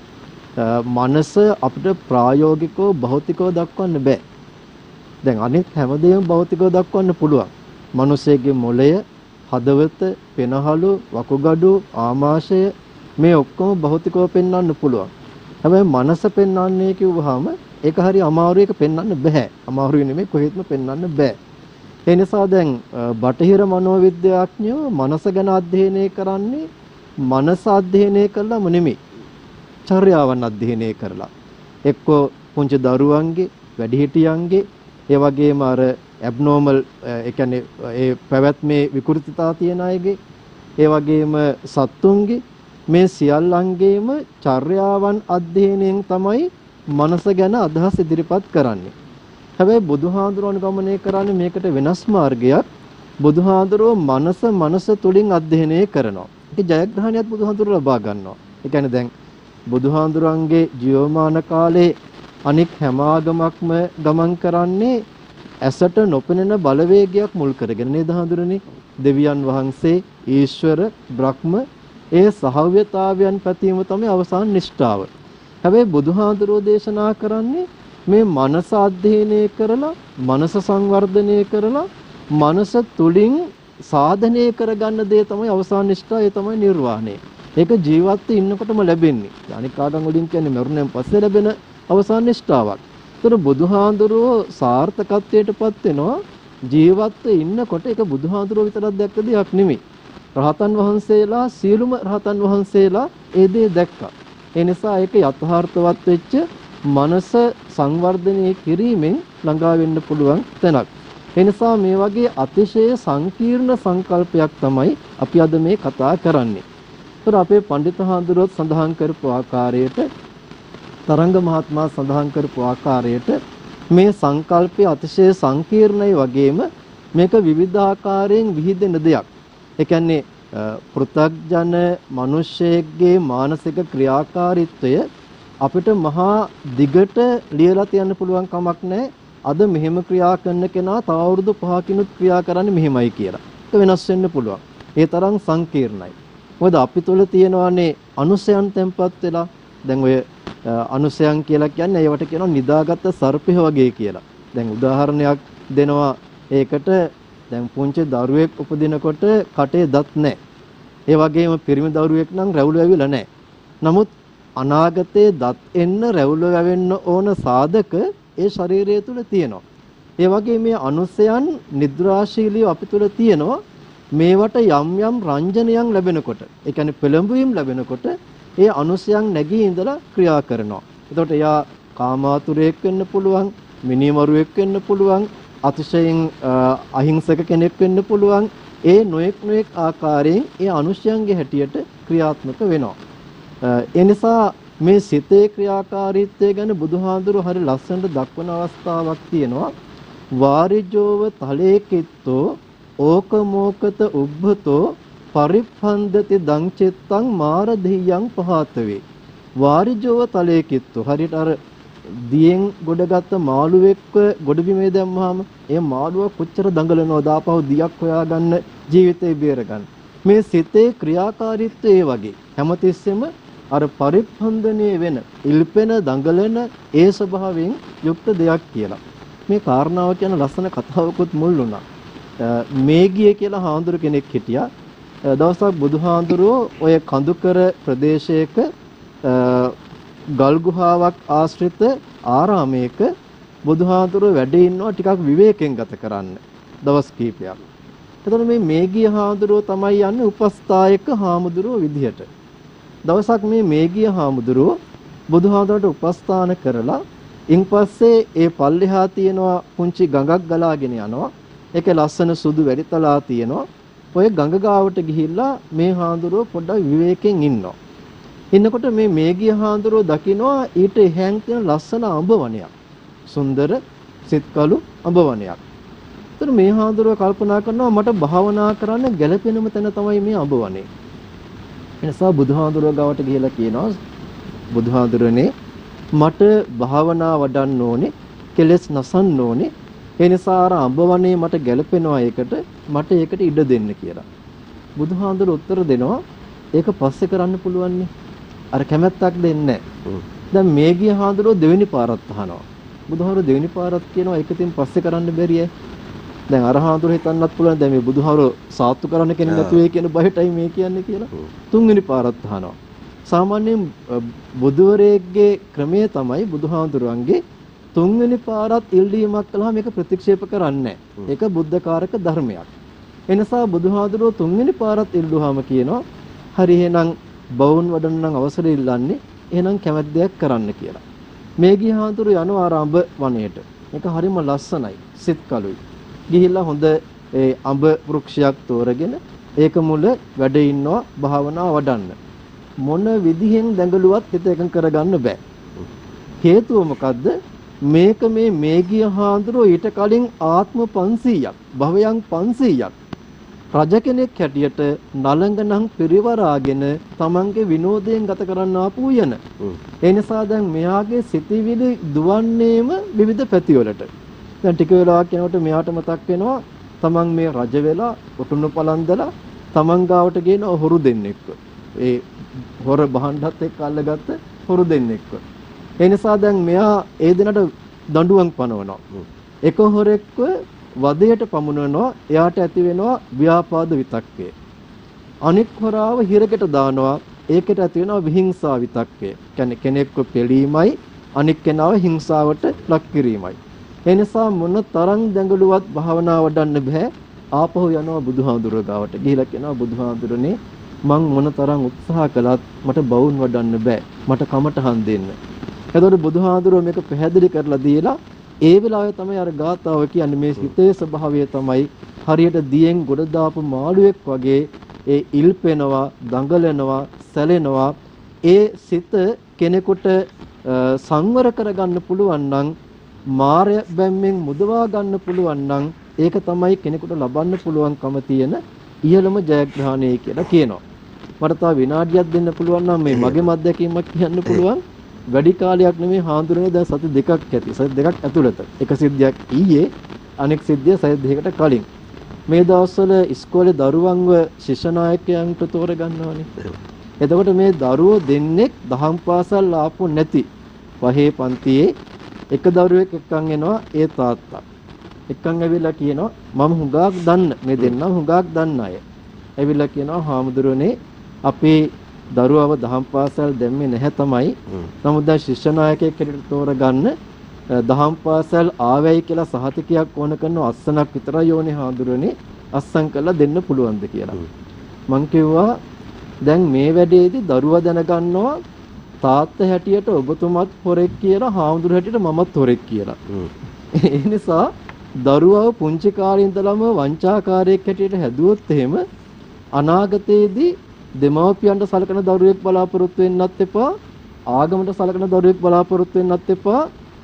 මනස අපිට ප්‍රායෝගිකව භෞතිකව දක්වන්න බෑ. දැන් අනෙක් හැමදේම භෞතිකව දක්වන්න පුළුවන්. මිනිසෙගේ මොළය, හදවත, පෙනහළු, වකුගඩු, ආමාශය මේ ඔක්කොම භෞතිකව පෙන්වන්න පුළුවන්. හැබැයි මනස පෙන්වන්නේ කිව්වහම ඒක හරි අමාරු එක පෙන්වන්න බෑ. අමාරු නෙමෙයි කොහෙත්ම පෙන්වන්න බෑ. ඒ නිසා දැන් බටහිර මනෝවිද්‍යාඥයෝ මනස ගැන අධ්‍යයනය කරන්නේ මනස අධ්‍යයනය කළාම නෙමෙයි. චර්යාවන් අධ්‍යයනය කරලා. එක්කෝ පුංචි දරුවන්ගේ, වැඩිහිටියන්ගේ, ඒ වගේම අර ඇබ්නෝමල් ඒ කියන්නේ ඒ පැවැත්මේ විකෘතිතා තියෙන අයගේ, ඒ වගේම සත්තුන්ගේ මේ සියල්ලංගේම චර්යාවන් අධ්‍යයනයෙන් තමයි මනස ගැන අදහස් ඉදිරිපත් කරන්නේ. හැබැයි බුදුහාඳුරන් ගමනය කරන්නේ මේකට වෙනස් මාර්ගයක්. බුදුහාඳුරෝ මනස තුලින් අධ්‍යයනය කරනවා. ඒක ජයග්‍රහණයක් බුදුහාඳුර ලබා ගන්නවා. ඒ කියන්නේ දැන් බුදුහාඳුරන්ගේ ජීවමාන කාලේ අනික් හැම ආගමක්ම ගමන් කරන්නේ ඇසට නොපෙනෙන බලවේගයක් මුල් කරගෙන නේද හඳුරන්නේ. දෙවියන් වහන්සේ, ඊශ්වර, බ්‍රහ්ම ඒ සහව්‍යතාවයන් පැතීම තමයි අවසාන නිෂ්ඨාව. හැබැයි බුදුහාඳුරෝ දේශනා කරන්නේ මේ මනස අධ්‍යයනය කරලා, මනස සංවර්ධනය කරලා, මනස තුලින් සාධනය කරගන්න දේ තමයි අවසාන නිෂ්ඨාව. ඒ තමයි නිර්වාණය. ඒක ජීවත් ඉන්නකොටම ලැබෙන්නේ. අනික් ආගම් වලින් කියන්නේ මරුණෙන් පස්සේ ලැබෙන අවසාන නිෂ්ඨාවක්. ඒතර බුදුහාඳුරෝ සාර්ථකත්වයටපත් වෙනවා ජීවත් ඉන්නකොට. ඒක බුදුහාඳුරෝ විතරක් දැක්ක දෙයක් නෙමෙයි. රහතන් වහන්සේලා සියලුම රහතන් වහන්සේලා ඒ දේ දැක්කා. ඒ නිසා ඒක යථාර්ථවත් වෙච්ච මනස සංවර්ධනය කිරීමෙන් ළඟා වෙන්න පුළුවන් තැනක්. ඒ නිසා මේ වගේ අතිශය සංකීර්ණ සංකල්පයක් තමයි අපි අද මේ කතා කරන්නේ. ඒතර අපේ පඬිත හාමුදුරුවෝ සඳහන් කරපු ආකාරයට, තරංග මහත්මයා සඳහන් කරපු ආකාරයට මේ සංකල්පය අතිශය සංකීර්ණයි වගේම මේක විවිධාකාරයෙන් විහිදෙන දෙයක්. ඒ කියන්නේ පෘථග්ජන මිනිස්සෙක්ගේ මානසික ක්‍රියාකාරීත්වය අපිට මහා දිගට ලියලා තියන්න පුළුවන් කමක් නැහැ. අද මෙහෙම ක්‍රියා කරන කෙනා තව අවුරුදු 5කිනුත් ක්‍රියා කරන්නේ මෙහෙමයි කියලා. ඒක වෙනස් වෙන්න පුළුවන්. ඒ තරම් සංකීර්ණයි. මොකද අපි තුල තියෙනවානේ අනුසයන් තැම්පත් වෙලා. දැන් ඔය අනුසයන් කියලා කියන්නේ ඒවට කියනවා නිදාගත්ත සර්පය වගේ කියලා. දැන් උදාහරණයක් දෙනවා ඒකට. දැන් පුංචි දරුවෙක් උපදිනකොට කටේ දත් නැහැ. ඒ වගේම පිරිමි දරුවෙක් නම් රැවුල වැවිලා නැහැ. නමුත් අනාගතයේ දත් එන්න රැවුල වැවෙන්න ඕන සාධක ඒ ශරීරය තුල තියෙනවා. ඒ වගේ මේ අනුසයන් නිද්‍රාශීලීව අපි තුල තියෙනවා. මේවට යම් යම් රංජනයන් ලැබෙනකොට, ඒ කියන්නේ පෙළඹවීම් ලැබෙනකොට ඒ අනුසයන් නැගී ඉඳලා ක්‍රියා කරනවා. එතකොට එයා කාමාතුරයෙක් වෙන්න පුළුවන්, මිනිමරුවෙක් වෙන්න පුළුවන්, අතිශයින් අහිංසක කෙනෙක් වෙන්න පුළුවන්. ඒ නොඑක් ආකාරයෙන් ඒ අනුශයන්ගේ හැටියට ක්‍රියාත්මක වෙනවා. ඒ නිසා මේ සිතේ ක්‍රියාකාරීත්වය ගැන බුදුහාඳුරු හරි ලස්සනට දක්වන අවස්ථාවක් තියෙනවා. වාරිජෝව තලේකිත්තෝ ඕකමෝකත උබ්බතෝ පරිප්පන්දති දං චිත්තං මාරදීයං පහතවේ. වාරිජෝව තලේකිත්තෝ හරියට අර දියෙන් ගොඩගත්ත මාළුවෙක්ව ගොඩබිමේ දැම්මහම ඒ මාළුව කොච්චර දඟලනවද ආපහු දියක් හොයාගන්න, ජීවිතේ බේරගන්න. මේ සිතේ ක්‍රියාකාරීත්වය ඒ වගේ හැමතිස්සෙම අර පරිප්පන්දනය වෙන, ඉල්පෙන, දඟලන ඒ ස්වභාවයෙන් යුක්ත දෙයක් කියලා. මේ කාරණාව කියන ලස්සන කතාවකුත් මුල් වුණා. මේගිය කියලා හාමුදුරු කෙනෙක් හිටියා. දවසක් බුදුහාඳුරෝ ඔය කඳුකර ප්‍රදේශයක ගල් ගුහාවක් ආශ්‍රිත ආරාමයක බුදුහාඳුරෝ වැඩ ඉන්නවා ටිකක් විවේකයෙන් ගත කරන්න දවස් කීපයක්. එතකොට මේ මේගිය හාමුදුරුවෝ තමයි යන්නේ උපස්ථායක හාමුදුරුවෝ විදිහට. දවසක් මේ මේගිය හාමුදුරුවෝ බුදුහාඳුරට උපස්ථාන කරලා ඉන්පස්සේ ඒ පල්ලෙහා තියෙනවා පුංචි ගඟක් ගලාගෙන යනවා. ඒකේ ලස්සන සුදු වැලිතලා තියෙනවා. ඔය ගඟ ගාවට ගිහිල්ලා මේ හාමුදුරුවෝ පොඩ්ඩක් විවේකයෙන් ඉන්නවා. ඉන්නකොට මේ මේගිය හාමුදුරුවෝ දකිනවා ඊට එහාන් තියෙන ලස්සන අඹ වනයක්. සුන්දර සිත්කලු අඹ වනයක්. ඒතර මේ හාමුදුරුවෝ කල්පනා කරනවා මට භාවනා කරන්න ගැළපෙනම තැන තමයි මේ අඹ වනේ. එනිසා බුදුහාඳුරුවෝ ගාවට ගිහිල්ලා කියනවා බුදුහාඳුරනේ මට භාවනා වඩන්න ඕනේ, කෙලෙස් නසන්න ඕනේ. ඒ නිසා අර අඹ වනේ මට ගැළපෙනවා, මට ඒකට ඉඩ දෙන්න කියලා. බුදුහාඳුරුවෝ උත්තර දෙනවා ඒක පස්සේ කරන්න පුළුවන් නේ. අර කැමැත්තක් දෙන්නේ නැහැ. දැන් මේගිය හාඳුරුවෝ දෙවෙනි පාරත් අහනවා. බුදුහාමුදුරුවෝ දෙවෙනි පාරත් කියනවා ඒක තින් පස්සේ කරන්න බැරියයි. දැන් අර හාඳුරුවෝ හිතන්නත් පුළුවන් දැන් මේ බුදුහාමුදුරුවෝ සාත්තු කරන්න කෙනෙක් නැතු වෙයි කියන බයටයි මේ කියන්නේ කියලා. තුන්වෙනි පාරත් අහනවා. සාමාන්‍යයෙන් බුදුවරයෙක්ගේ ක්‍රමය තමයි බුදුහාමුදුරුවන්ගේ තුන්වෙනි පාරත් ඉල්ලීමක් කළාම මේක ප්‍රතික්ෂේප කරන්නේ නැහැ. ඒක බුද්ධකාරක ධර්මයක්. ඒ නිසා බුදුහාඳුරෝ තුන්වෙනි පාරත් ඉල්ලුවාම කියනවා හරි එහෙනම් බවුන් වඩන්න නම් අවසර ඉල්ලන්නේ එහෙනම් කැමැති දෙයක් කරන්න කියලා. මේ ගිහාඳුරු යන ආරම්භ වනයේට. මේක හරිම ලස්සනයි. සිත් කලුයි. ගිහිල්ලා හොඳ ඒ අඹ වෘක්ෂයක් තෝරගෙන ඒක මුල වැඩ ඉන්නවා භාවනාව වඩන්න. මොන විදිහෙන් දැඟලුවත් හිත එකඟ කරගන්න බෑ. හේතුව මොකද්ද? මේක මේ මේගිය හාඳුරෝ ඊට කලින් ආත්ම 500ක් භවයන් 500ක් රජ කෙනෙක් හැටියට නලංගනම් පිරිවරාගෙන තමන්ගේ විනෝදයෙන් ගත කරන්න ආපු යන. ඒ නිසා දැන් මෙයාගේ සිතිවිලි දුවන්නේම විවිධ පැතිවලට. දැන් ටික වෙලාවක් යනකොට මෙයාට මතක් වෙනවා තමන් මේ රජ වෙලා උටුණු පලන්දලා තමන් ගාවට ගේන හොරු දෙන්නෙක්ව. ඒ හොර බහන්ඩත් එක්ක අල්ලගත්ත හොරු දෙන්නෙක්ව. ඒ නිසා දැන් මෙයා ඒ දිනට දඬුවම් පනවනවා. එක හොරෙක්ව වදයට පමුණවනවා. එයාට ඇති වෙනවා ව්‍යාපාද විතක්කය. අනික් හොරාව හිරකට දානවා. ඒකට ඇති වෙනවා විහිංසා විතක්කය. කියන්නේ කෙනෙක්ව පෙළීමයි අනික් කෙනාව හිංසාවට ලක් කිරීමයි. ඒ නිසා මොන තරම් දැඟලුවත් භාවනාව වඩන්න බෑ. ආපහු යනවා බුදුහාඳුර ගාවට. ගිහිලා කියනවා බුදුහාඳුරනේ මං මොන තරම් උත්සාහ කළත් මට බවුන් වඩන්න බෑ. මට කමටහන් දෙන්න. එතකොට බුදුහාඳුරෝ මේක පැහැදිලි කරලා දීලා ඒ වෙලාවේ තමයි අර ගාථාව කියන්නේ මේ හිතේ ස්වභාවය තමයි හරියට දියෙන් ගොඩ දාපු මාළුවෙක් වගේ ඒ ඉල්පෙනවා, දඟලනවා, සැලෙනවා. ඒ සිත කෙනෙකුට සංවර කරගන්න පුළුවන් නම් මාය බැම්මෙන් මුදවා ගන්න පුළුවන් නම් ඒක තමයි කෙනෙකුට ලබන්න පුළුවන්කම තියෙන ඉහළම ජයග්‍රහණය කියලා කියනවා. මට තව විනාඩියක් දෙන්න පුළුවන් නම් මේ මගේ අත්දැකීමක් කියන්න පුළුවන්. වැඩි කාලයක් නෙමෙයි හාඳුරන්නේ දැන් සති දෙකක් ඇති. සති දෙකක් ඇතුළත. එක සිද්ධියක් ඊයේ අනෙක් සිද්ධිය සති දෙකකට කලින්. මේ දවස්වල ඉස්කෝලේ දරුවන්ව ශිෂ්‍ය නායකයන්ට තෝරගන්නවානේ. එතකොට මේ දරුවෝ දෙන්නෙක් දහම් පාසල් ආපු නැති වහේ පන්තියේ එක දරුවෙක් එක්කන් එනවා ඒ තාත්තා. එක්කන් ඇවිල්ලා කියනවා මම හුඟක් දන්න මේ දෙන්නම හුඟක් දන්න අය. ඇවිල්ලා කියනවා හාමුදුරනේ අපේ දරුවව දහම් පාසල් දැම්මේ නැහැ තමයි. නමුත් දැන් ශිෂ්‍ය නායකයෙක් හැටියට තෝරගන්න දහම් පාසල් ආවයි කියලා සහතිකයක් ඕන කරන අස්සනක් විතරයි ඕනේ හාමුදුරනේ. අස්සම් කරලා දෙන්න පුළුවන්ද කියලා. මං කිව්වා දැන් මේ වැඩේදී දරුවා දැනගන්නවා තාත්තා හැටියට ඔබතුමත් හොරෙක් කියලා හාමුදුර හැටියට මමත් හොරෙක් කියලා. ඒ නිසා දරුවව පුංචි කාලේ ඉඳලම වංචාකාරයෙක් හැටියට හැදුවොත් එහෙම අනාගතයේදී දෙමව්පියන්ට සලකන දරුවෙක් බලාපොරොත්තු වෙන්නත් එපා, ආගමට සලකන දරුවෙක් බලාපොරොත්තු වෙන්නත් එපා,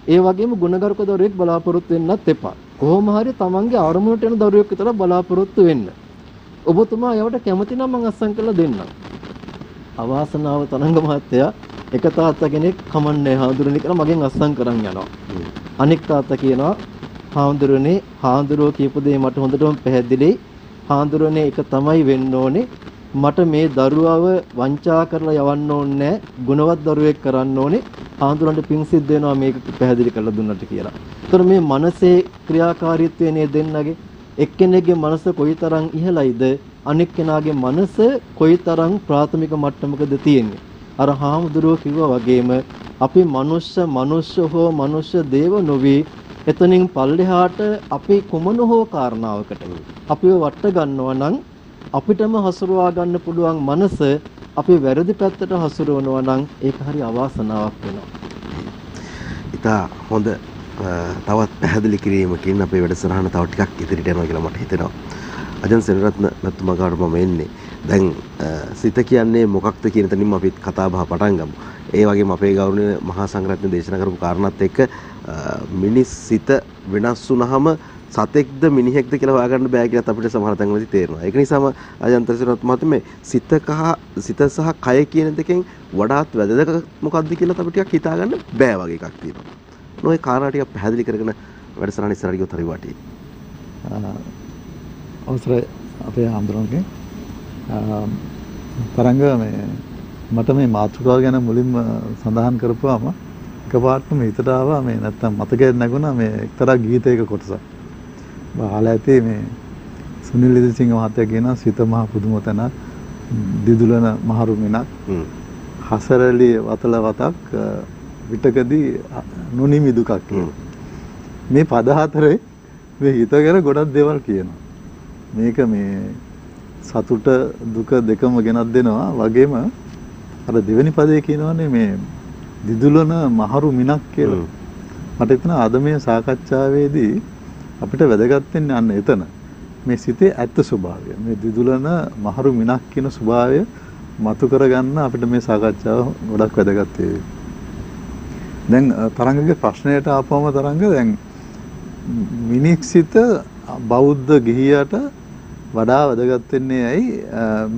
ඒ වගේම ගුණගරුක දරුවෙක් බලාපොරොත්තු වෙන්නත් එපා. කොහොම හරි තමන්ගේ අරමුණට එන දරුවෙක් විතර බලාපොරොත්තු වෙන්න. ඔබතුමා ඒවට කැමති නම් මං අස්සම් කරලා දෙන්නම්. අවාසනාව තරංග මහත්තයා එක තාත්තා කෙනෙක් කමන්නේ හාමුදුරනේ කියලා මගෙන් අස්සම් කරන් යනවා. අනෙක් තාත්තා කියනවා හාමුදුරනේ හාමුදුරුවෝ කියපු දේ මට හොඳටම පැහැදිලියි. හාමුදුරනේ එක තමයි වෙන්න ඕනේ. මට මේ දරුවව වංචා කරලා යවන්න ඕනේ නැහැ. ගුණවත් දරුවෙක් කරන්න ඕනේ. හාමුදුරන්ට පිං සිද්ධ වෙනවා මේක පැහැදිලි කරලා දුන්නට කියලා. ඒතර මේ මනසේ ක්‍රියාකාරීත්වය නේ දෙන්නගේ එක්කෙනෙක්ගේ මනස කොයිතරම් ඉහළයිද අනෙක් කෙනාගේ මනස කොයිතරම් ප්‍රාථමික මට්ටමකද තියෙන්නේ. අර හාමුදුරුවෝ කිව්වා වගේම අපි මනුෂ්‍ය හෝ මනුෂ්‍ය දේව නොවේ. එතනින් පල්ලෙහාට අපි කුමන හෝ කාරණාවකට අපිව වට ගන්නවා නම් අපිටම හසුරවා ගන්න පුළුවන් මනස අපි වැරදි පැත්තට හසුරවනවා නම් ඒක හරි අවාසනාවක් වෙනවා. ඉතා හොඳ තවත් පැහැදිලි කිරීමකින් අපේ වැඩසටහන තව ටිකක් ඉදිරියට යනවා කියලා මට හිතෙනවා. අජන් සෙනරත්න මැතිතුමා ගාවට මම එන්නේ. දැන් සිත කියන්නේ මොකක්ද කියන තැනින්ම අපි කතා බහ පටන් ගමු. ඒ වගේම අපේ ගෞරවනීය මහා සංඝරත්නය දේශනා කරපු කාරණාත් එක්ක මිනිස් සිත වෙනස් වුනහම සතෙක්ද මිනිහෙක්ද කියලා හොයාගන්න බෑ කියලා අපිට සමහර තැන්වලදී තේරෙනවා. ඒක නිසාම අජන්ත සෙනරත්න මහත්මයා සිත සහ කය කියන දෙකෙන් වඩාත් වැදගත් මොකක්ද කියලා අපිට ටිකක් හිතාගන්න බෑ වගේ එකක් තියෙනවා. නොඒ කාරණා ටික පැහැදිලි කරගෙන වැඩසටහන ඉස්සරහට ගියොත් හරි වටී. අවසරයි අපේ හාමුදුරන්ගේ තරංග මට මේ මාතෘකාව ගැන මුලින්ම සඳහන් කරපුවාම එකපාරටම හිතට ආවා මේ නැත්තම් මතකයෙන් නැගුණා මේ එක්තරා ගීතයක කොටසක්. බහලා ඇති මේ සුනිල් ඉදිරිසිංහ මහත්තයා කියන සිත මහ පුදුම තැනක් දිදුලන මහරුමිනක් හසරලි වතල වතක් විටකදී නොනිමි දුකක් කියලා. මේ පද හතරේ මේ හිත ගැන ගොඩක් දේවල් කියනවා. මේක මේ සතුට දුක දෙකම ගෙනත් දෙනවා වගේම අර දෙවෙනි පදේ කියනවානේ මේ දිදුලන මහරු මිනක් කියලා. මට හිතෙනවා අද මේ සාකච්ඡාවේදී අපිට වැදගත් වෙන්නේ අන්න එතන. මේ සිතේ ඇත්ත ස්වභාවය. මේ දිදුලන මහරු මිනක් කියන ස්වභාවය මතු කරගන්න අපිට මේ සාකච්ඡාව ගොඩක් වැදගත් වෙයි. දැන් තරංගගේ ප්‍රශ්නයට ආපුවම තරංග දැන් මිනික් සිත බෞද්ධ ගිහියට වඩා වැදගත් වෙන්නේ ඇයි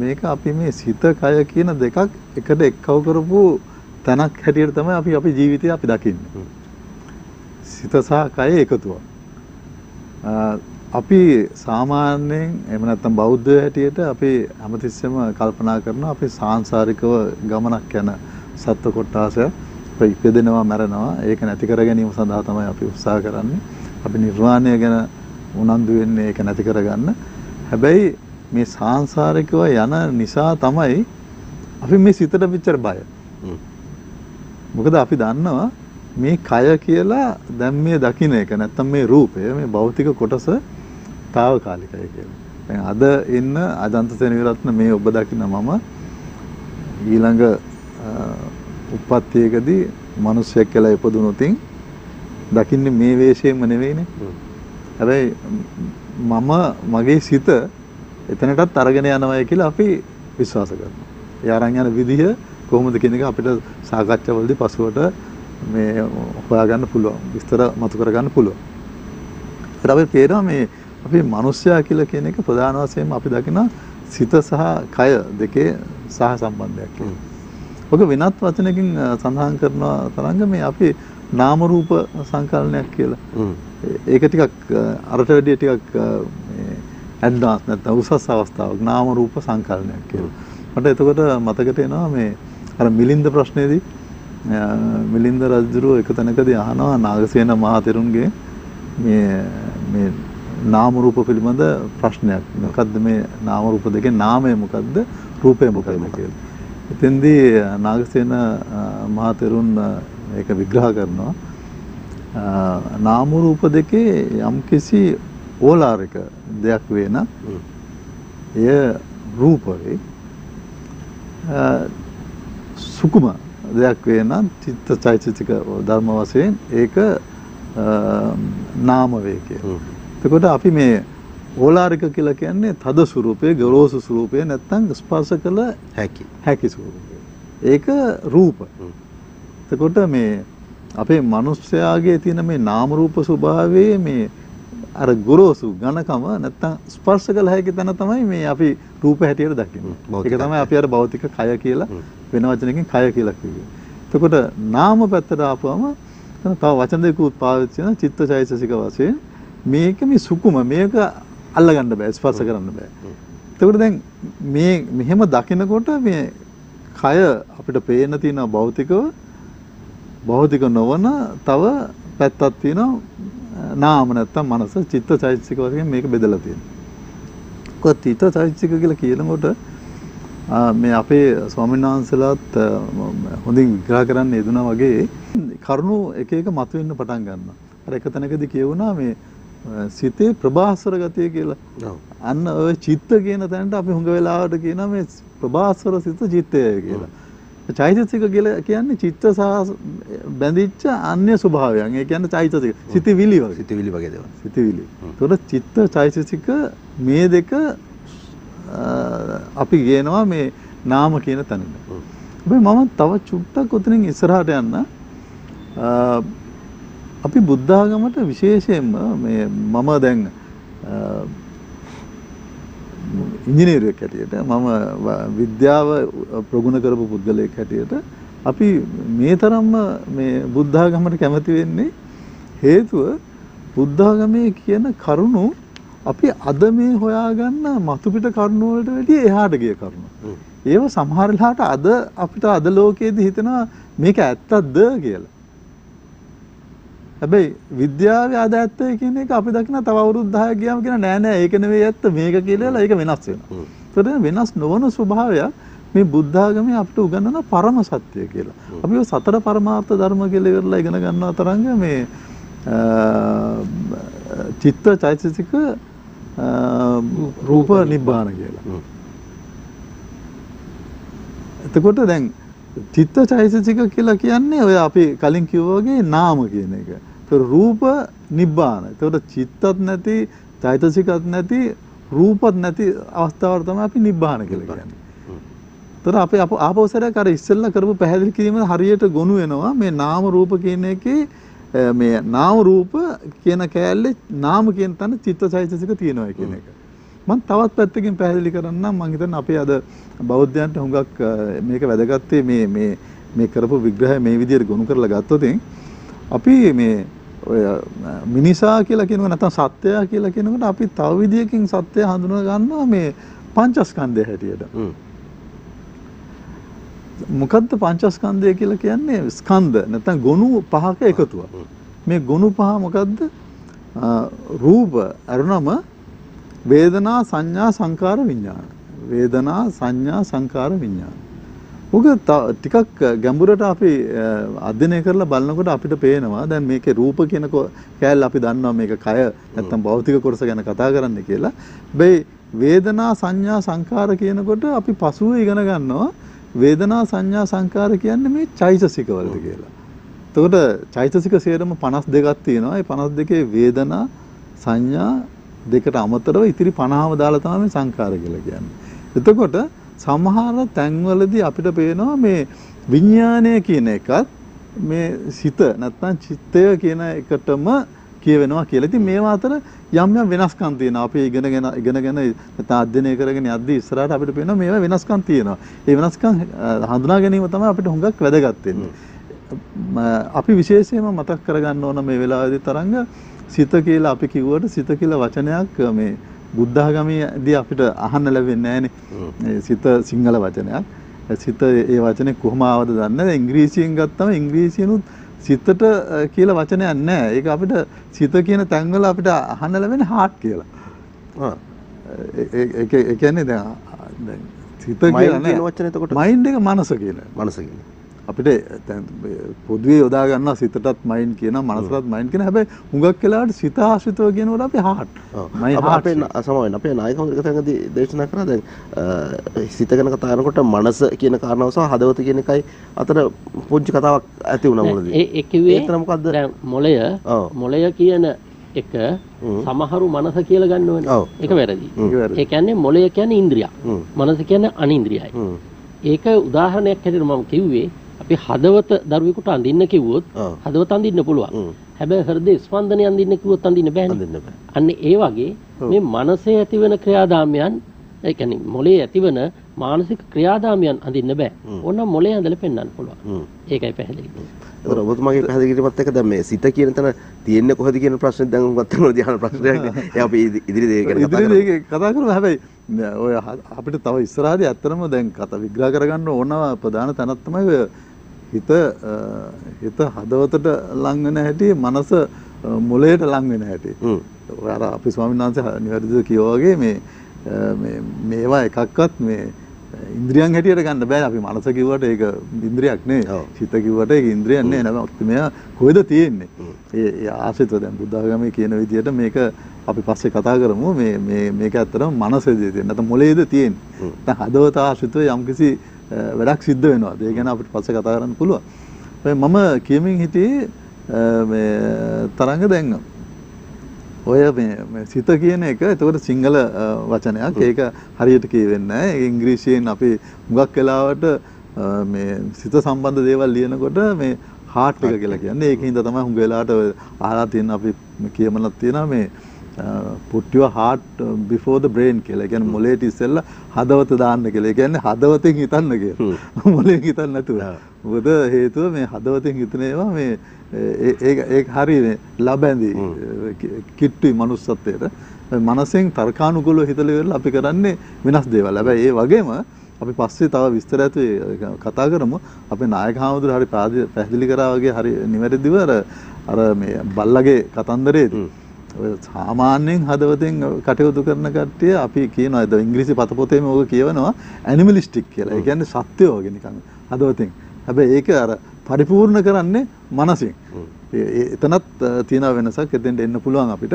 මේක අපි මේ සිත කය කියන දෙකක් එකට එක්කව කරපු තැනක් හැටියට තමයි අපි අපේ ජීවිතේ අපි දකින්නේ. සිත සහ කය එකතුවක්. අපි සාමාන්‍යයෙන් එහෙම නැත්නම් බෞද්ධ හැටියට අපි හැමතිස්සෙම කල්පනා කරනවා අපි සාංශාරිකව ගමනක් යන සත්ව කොටාසය ඉපදෙනවා මැරෙනවා ඒක නැති කර ගැනීම සඳහා තමයි අපි උත්සාහ කරන්නේ. අපි නිර්වාණය ගැන උනන්දු වෙන්නේ ඒක නැති කරගන්න. හැබැයි මේ සාංශාරිකව යන නිසා තමයි අපි මේ සිතට පිටර බය. මොකද අපි දන්නවා මේ කය කියලා දැන් මේ දකින්න එක නැත්තම් මේ රූපය මේ භෞතික කොටස తాවකාලිකයි කියලා. දැන් අද ඉන්න අජන්ත සෙනවිරත්න මේ ඔබ දකින්න මම ඊළඟ උප්පත්තියකදී මිනිස්සෙක් කියලා ඉපදුනොතින් දකින්නේ මේ වේශයෙන්ම නෙවෙයිනේ. හැබැයි මම මගේ සිත එතනටත් අරගෙන යනවා කියලා අපි විශ්වාස කරනවා. ඒ අරන් යන විදිහ කොහොමද කියන එක අපිට සාකච්ඡාවලදී පසුවට මේ හොයාගන්න පුළුවන්. විස්තර මතු කරගන්න පුළුවන්. ඒත් අපි පේනවා මේ අපි මිනිස්සයා කියලා කියන එක ප්‍රධාන වශයෙන්ම අපි දකින සිත සහ කය දෙකේ සහ සම්බන්ධයක් කියලා. ඔක වෙනත් වචනකින් සඳහන් කරනවා තරංග මේ අපි නාම රූප සංකල්පනයක් කියලා. ඒක ටිකක් අරට වැඩිය ටිකක් මේ ඇඩ්වාන්ස් නැත්නම් උසස් අවස්ථාවක් නාම රූප සංකල්පනයක් කියලා. මට එතකොට මතකට එනවා මේ අර මිලින්ද ප්‍රශ්නේදී මිලින්ද රජුරෝ එක තැනකදී අහනවා නාගසේන මහතෙරුන්ගේ මේ නාම රූප පිළිබඳ ප්‍රශ්නයක්. මොකද්ද මේ නාම රූප දෙකේ නාමය මොකද්ද රූපය මොකද්ද කියලා. එතෙන්දී නාගසේන මහතෙරුන් මේක විග්‍රහ කරනවා. නාම රූප දෙකේ යම්කිසි ඕලාරික දෙයක් වේ නම් එය රූප වේ. සුකුම දෙයක් වේ නම් චිත්ත චෛතසික ධර්ම වශයෙන් ඒක නාම වේ කියලා. එතකොට අපි මේ ඕලාරික කියලා කියන්නේ තද ස්වරූපයේ ගොරෝසු ස්වරූපයේ නැත්නම් ස්පර්ශ කළ හැකි ස්වරූපය. ඒක රූප. එතකොට මේ අපේ මිනිස්යාගේ තියෙන මේ නාම රූප ස්වභාවයේ මේ අර ගොරෝසු ඝනකම නැත්නම් ස්පර්ශ කළ හැකි තැන තමයි මේ අපි රූප හැටියට දකින්නේ. ඒක තමයි අපි අර භෞතික කය කියලා වෙන වචනකින් කය කියලා කිව්වේ. එතකොට නාම පැත්තට ආපුවම තව වචන දෙකක් පාවිච්චි කරන චිත්තචෛතසික වශයෙන් මේක මේ සුකුම මේක අල්ලගන්න බෑ ස්පර්ශ කරන්න බෑ. එතකොට දැන් මේ මෙහෙම දකිනකොට මේ කය අපිට පේන තියෙන භෞතික නොවන තව පැත්තක් තියෙනවා නාම නැත්තම් මනස චිත්තචෛතසික වශයෙන් මේක බෙදලා තියෙනවා. කොහොත් චිත්තචෛතසික කියලා කියනකොට මේ අපේ ස්වාමීන් වහන්සේලාත් හොඳින් විග්‍රහ කරන්න යෙදුනා වගේ කරුණු එක එක මතුවෙන්න පටන් ගන්නවා. අර එක තැනකදී කියවුණා මේ සිතේ ප්‍රභාස්වර ගතිය කියලා. අන්න ඔය චිත්ත කියන තැනට අපි හුඟ වෙලාවට කියනවා මේ ප්‍රභාස්වර සිත චිත්තය කියලා. චෛතසික කියලා කියන්නේ චිත්ත සහ බැඳිච්ච අන්‍ය ස්වභාවයන්. ඒ කියන්නේ චෛතසික. සිතවිලි වගේ දේවල්. සිතවිලි. ඒතකොට චිත්ත චෛතසික මේ දෙක අපි කියනවා මේ නාම කියන තැනට. හැබැයි මම තව චුට්ටක් උතනින් ඉස්සරහට යන්න අපි බුද්ධ ආගමට විශේෂයෙන්ම මේ මම දැන් ඉංජිනේරුවෙක් හැටියට මම විද්‍යාව ප්‍රගුණ කරපු පුද්ගලයෙක් හැටියට අපි මේ තරම්ම මේ බුද්ධ ආගමට කැමති වෙන්නේ හේතුව බුද්ධ ආගමේ කියන කරුණු අපි අද මේ හොයාගන්න මතු පිට කරුණු වලට වැඩිය එහාට ගිය කරුණු. ඒව සමහර වෙලාවට අද අපිට අද ලෝකයේදී හිතෙනවා මේක ඇත්තක්ද කියලා. හැබැයි විද්‍යාවේ අද ඇත්තයි කියන එක අපි දකින තව අවුරුදු 10ක් ගියාම කියන නෑ ඒක නෙවෙයි ඇත්ත මේක කියලා ඒක වෙනස් වෙනවා. ඒතකොට වෙනස් නොවන ස්වභාවයක් මේ බුද්ධ ආගමේ අපිට උගන්වන පරම සත්‍ය කියලා. අපි ඔය සතර පරමාර්ථ ධර්ම කියලා ඉවරලා ඉගෙන ගන්නවා තරංග මේ චිත්ත චෛතසික රූප නිබ්බාන කියලා. එතකොට දැන් චිත්ත චෛතසික කියලා කියන්නේ ඔය අපි කලින් කිව්වා වගේ නාම කියන එක. ඒතර රූප නිබ්බාන. ඒතකොට චිත්තත් නැති චෛතසිකත් නැති රූපත් නැති අවස්ථාවට තමයි අපි නිබ්බාන කියලා කියන්නේ. ඒතර අපි ආපෞසරයක් අර ඉස්සෙල්ලා කරපු පැහැදිලි කිරීම හරියට ගොනු වෙනවා මේ නාම රූප කියන එකේ මේ නාම රූප කියන කෑල්ලේ නාම කියන තැන චිත්ත චෛතසික තියෙනවා කියන එක. මම තවත් පැත්තකින් පැහැදිලි කරන්නම් මම හිතන්නේ අපි අද බෞද්ධයන්ට හුඟක් මේක වැදගත්තේ මේ කරපු විග්‍රහය මේ විදිහට ගොනු කරලා ගත්තොත් අපි මේ ඔය මිනිසා කියලා කියනකොට නැත්නම් සත්‍යය කියලා කියනකොට අපි තව විදියකින් සත්‍යය හඳුනා ගන්නවා මේ පංචස්කන්ධය හැටියට. මොකද්ද පංචස්කන්ධය කියලා කියන්නේ? ස්කන්ධ නැත්නම් ගොනු පහක එකතුවක්. මේ ගොනු පහ මොකද්ද? රූප අරුණම වේදනා සංඥා සංකාර විඥාන. වේදනා සංඥා සංකාර විඥාන. ඔක ටිකක් ගැඹුරට අපි අධ්‍යයනය කරලා බලනකොට අපිට පේනවා දැන් මේකේ රූප කියන කෑල්ල අපි දන්නවා මේක කය නැත්තම් භෞතික කොටස ගැන කතා කරන්න කියලා. හැබැයි වේදනා සංඥා සංකාර කියනකොට අපි පසුව ඉගෙන ගන්නවා වේදනා සංඥා සංකාර කියන්නේ මේ චෛතසික වලට කියලා. එතකොට චෛතසික සේරම 52ක් තියෙනවා. ඒ 52 වේදනා සංඥා දෙකට අමතරව ඉතිරි 50ව දාලා තමයි මේ සංකාර කියලා කියන්නේ. එතකොට සමහර තැන්වලදී අපිට පේනවා මේ විඥානය කියන එකත් මේ සිත නැත්නම් චිත්තය කියන එකටම කියවෙනවා කියලා. ඉතින් මේවා අතර යම් යම් වෙනස්කම් තියෙනවා. අපි ඉගෙනගෙන නැත්නම් අධ්‍යයනය කරගෙන යද්දී ඉස්සරහට අපිට පේනවා මේවා වෙනස්කම් තියෙනවා. ඒ වෙනස්කම් හඳුනා ගැනීම තමයි අපිට හුඟක් වැදගත් වෙන්නේ. අපි විශේෂයෙන්ම මතක් කරගන්න ඕන මේ වෙලාවේදී තරංග සිත කියලා අපි කිව්වට සිත කියලා වචනයක් මේ බුද්ධ ආගමේදී අපිට අහන්න ලැබෙන්නේ නැහැනේ. සිත සිංහල වචනයක්. සිත ඒ වචනේ කොහොම ආවද දන්නේ නැහැ. ඉංග්‍රීසියෙන් ගත්තම ඉංග්‍රීසියෙනුත් සිතට කියලා වචනයක් නැහැ. ඒක අපිට සිත කියන තැන්වල අපිට අහන්න ලැබෙන්නේ heart කියලා. ඒ කියන්නේ දැන් සිත කියලා නේ වචනේ එතකොට mind එක මනස කියලා. මනස කියන්නේ. අපිට දැන් පොදුවේ යොදා ගන්නවා සිතටත් මයින්ඩ් කියනවා මනසටත් මයින්ඩ් කියනවා. හැබැයි හුඟක් වෙලාවට සිත ආශ්‍රිතව කියනකොට අපි heart. අපේ සමහරවිට අපේ නායක හොඳට කතාවකදී දේශනා කරා දැන් සිත ගැන කතා කරනකොට මනස කියන කාරණාව සහ හදවත කියන එකයි අතර පොඩි කතාවක් ඇති වුණා මොකද? ඒ කිව්වේ දැන් මොළය කියන එක සමහරු මනස කියලා ගන්නවනේ. ඒක වැරදි. ඒ කියන්නේ මොළය කියන්නේ ඉන්ද්‍රියක්. මනස කියන්නේ අනින්ද්‍රියයි. ඒක උදාහරණයක් හැටියට මම කිව්වේ අපි හදවත දරුවෙකුට අඳින්න කිව්වොත් හදවත අඳින්න පුළුවන්. හැබැයි හෘද ස්පන්දනය අඳින්න කිව්වොත් අඳින්න බෑනේ. අන්න ඒ වගේ මේ මනසේ ඇතිවන ක්‍රියාදාමයන් ඒ කියන්නේ මොළයේ ඇතිවන මානසික ක්‍රියාදාමයන් අඳින්න බෑ. ඕනනම් මොළේ ඇඳලා පෙන්වන්න පුළුවන්. ඒකයි පැහැදිලි. ඒතර ඔබතුමාගේ පැහැදිලි කිරීමත් එක්ක දැන් මේ සිත කියන තැන තියෙන්නේ කොහෙද කියන ප්‍රශ්නේ දැන් උගත් කරනවා ධ්‍යාන ප්‍රශ්නයක්. ඒ අපි ඉදිරි දේ ගැන කතා කරමු. හැබැයි ඔය අපිට තව ඉස්සරහදී ඇත්තටම දැන් කතා විග්‍රහ කරගන්න ඕන ප්‍රධාන තැනක් තමයි ඔය හිත හදවතට ලං වෙන හැටි මනස මොළයට ලං වෙන හැටි. ඔය අර අපි ස්වාමීන් වහන්සේ නිවැරදිව කියවා වගේ මේවා එකක්වත් මේ ඉන්ද්‍රියන් හැටියට ගන්න බෑ. අපි මනස කිව්වට ඒක ඉන්ද්‍රියක් නෙවෙයි. සිත කිව්වට ඒක ඉන්ද්‍රියක් නෙවෙයි. නමුත් මෙයා කොහෙද තියෙන්නේ? ඒ ආශ්‍රිතව දැන් බුද්ධ ආගමේ කියන විදිහට මේක අපි පස්සේ කතා කරමු. මේක ඇත්තටම මනසේදී තියෙන. නැත්නම් මොළයේද තියෙන්නේ. නැත්නම් හදවත ආශ්‍රිතව යම්කිසි වැඩක් සිද්ධ වෙනවා. ඒ ගැන අපිට පස්සේ කතා කරන්න පුළුවන්. මම කියමින් හිටියේ මේ තරංග දැන් ඔය මේ සිත කියන එක එතකොට සිංහල වචනයක්. ඒක හරියට කියවෙන්නේ නැහැ. ඒ ඉංග්‍රීසියෙන් අපි හුඟක් වෙලාවට මේ සිත සම්බන්ධ දේවල් ලියනකොට මේ heart එක කියලා කියන්නේ. ඒකින්ද තමයි හුඟ වෙලාවට අහලා තියෙන අපි කියමනක් තියෙනවා මේ put your heart before the brain කියලා. ඒ කියන්නේ මොළයට ඉස්සෙල්ලා හදවත දාන්න කියලා. ඒ කියන්නේ හදවතෙන් හිතන්න කියලා. මොළයෙන් හිතන්න නැතුව. මොකද හේතුව මේ හදවතෙන් හිතන ඒවා මේ ඒක හරි ලබැඳි කිට්ටුයි මනුස්සත්වයට. මනසෙන් තර්කානුකූලව හිතලා ඉවරලා අපි කරන්නේ වෙනස් දේවල්. හැබැයි ඒ වගේම අපි පස්සේ තව විස්තර ඇතුලේ කතා කරමු. අපේ නායක හාමුදුරුවෝ හරි පැහැදිලි කරා වගේ හරි නිවැරදිව අර මේ බල්ලගේ කතන්දරේදී සාමාන්‍යයෙන් හදවතෙන් කටයුතු කරන කට්ටිය අපි කියනවා ඒ ඉංග්‍රීසි පතපොතේම ඕක කියවනවා ඇනිමලිස්ටික් කියලා. ඒ කියන්නේ සත්‍යෝ වගේ නිකන් හදවතෙන්. හැබැයි ඒක අර පරිපූර්ණ කරන්නේ මනසින්. එතනත් තියෙන වෙනසක් එතෙන්ට එන්න පුළුවන් අපිට.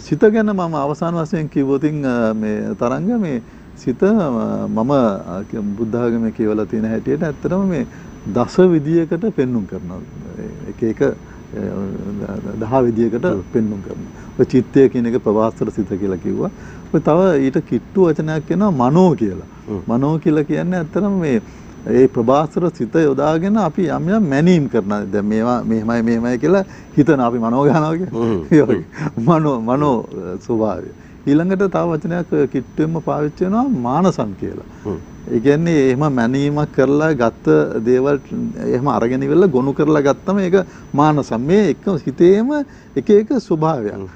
සිත ගැන මම අවසාන වශයෙන් කිව්වොතින් මේ තරංග මේ සිත මම බුද්ධ ආගමේ කියවලා තියෙන හැටියට ඇත්තටම මේ දස විදියකට පෙන්눔 කරනවා. එක එක 10 විදියකට පෙන්눔 කරනවා. ඔය චිත්තය කියන එක ප්‍රවාස්තර සිත කියලා කිව්වා. ඔය තව ඊට කිට්ටු වචනයක් කියනවා මනෝ කියලා. මනෝ කියලා කියන්නේ ඇත්තටම මේ ඒ ප්‍රභාස්වර සිත යොදාගෙන අපි යම් යම් මැනීම් කරනවා. දැන් මේවා මෙහෙමයි කියලා හිතන අපි මනෝ ගන්නවා කියන්නේ. මනෝ ස්වභාවය. ඊළඟට තව වචනයක් කිට්ටුවෙන්ම පාවිච්චි වෙනවා මානසං කියලා. ඒ කියන්නේ එහෙම මැනීමක් කරලා ගත්ත දේවල් එහෙම අරගෙන ඉවරලා ගොනු කරලා ගත්තම ඒක මානසං. මේ එක හිතේම එක එක ස්වභාවයක්.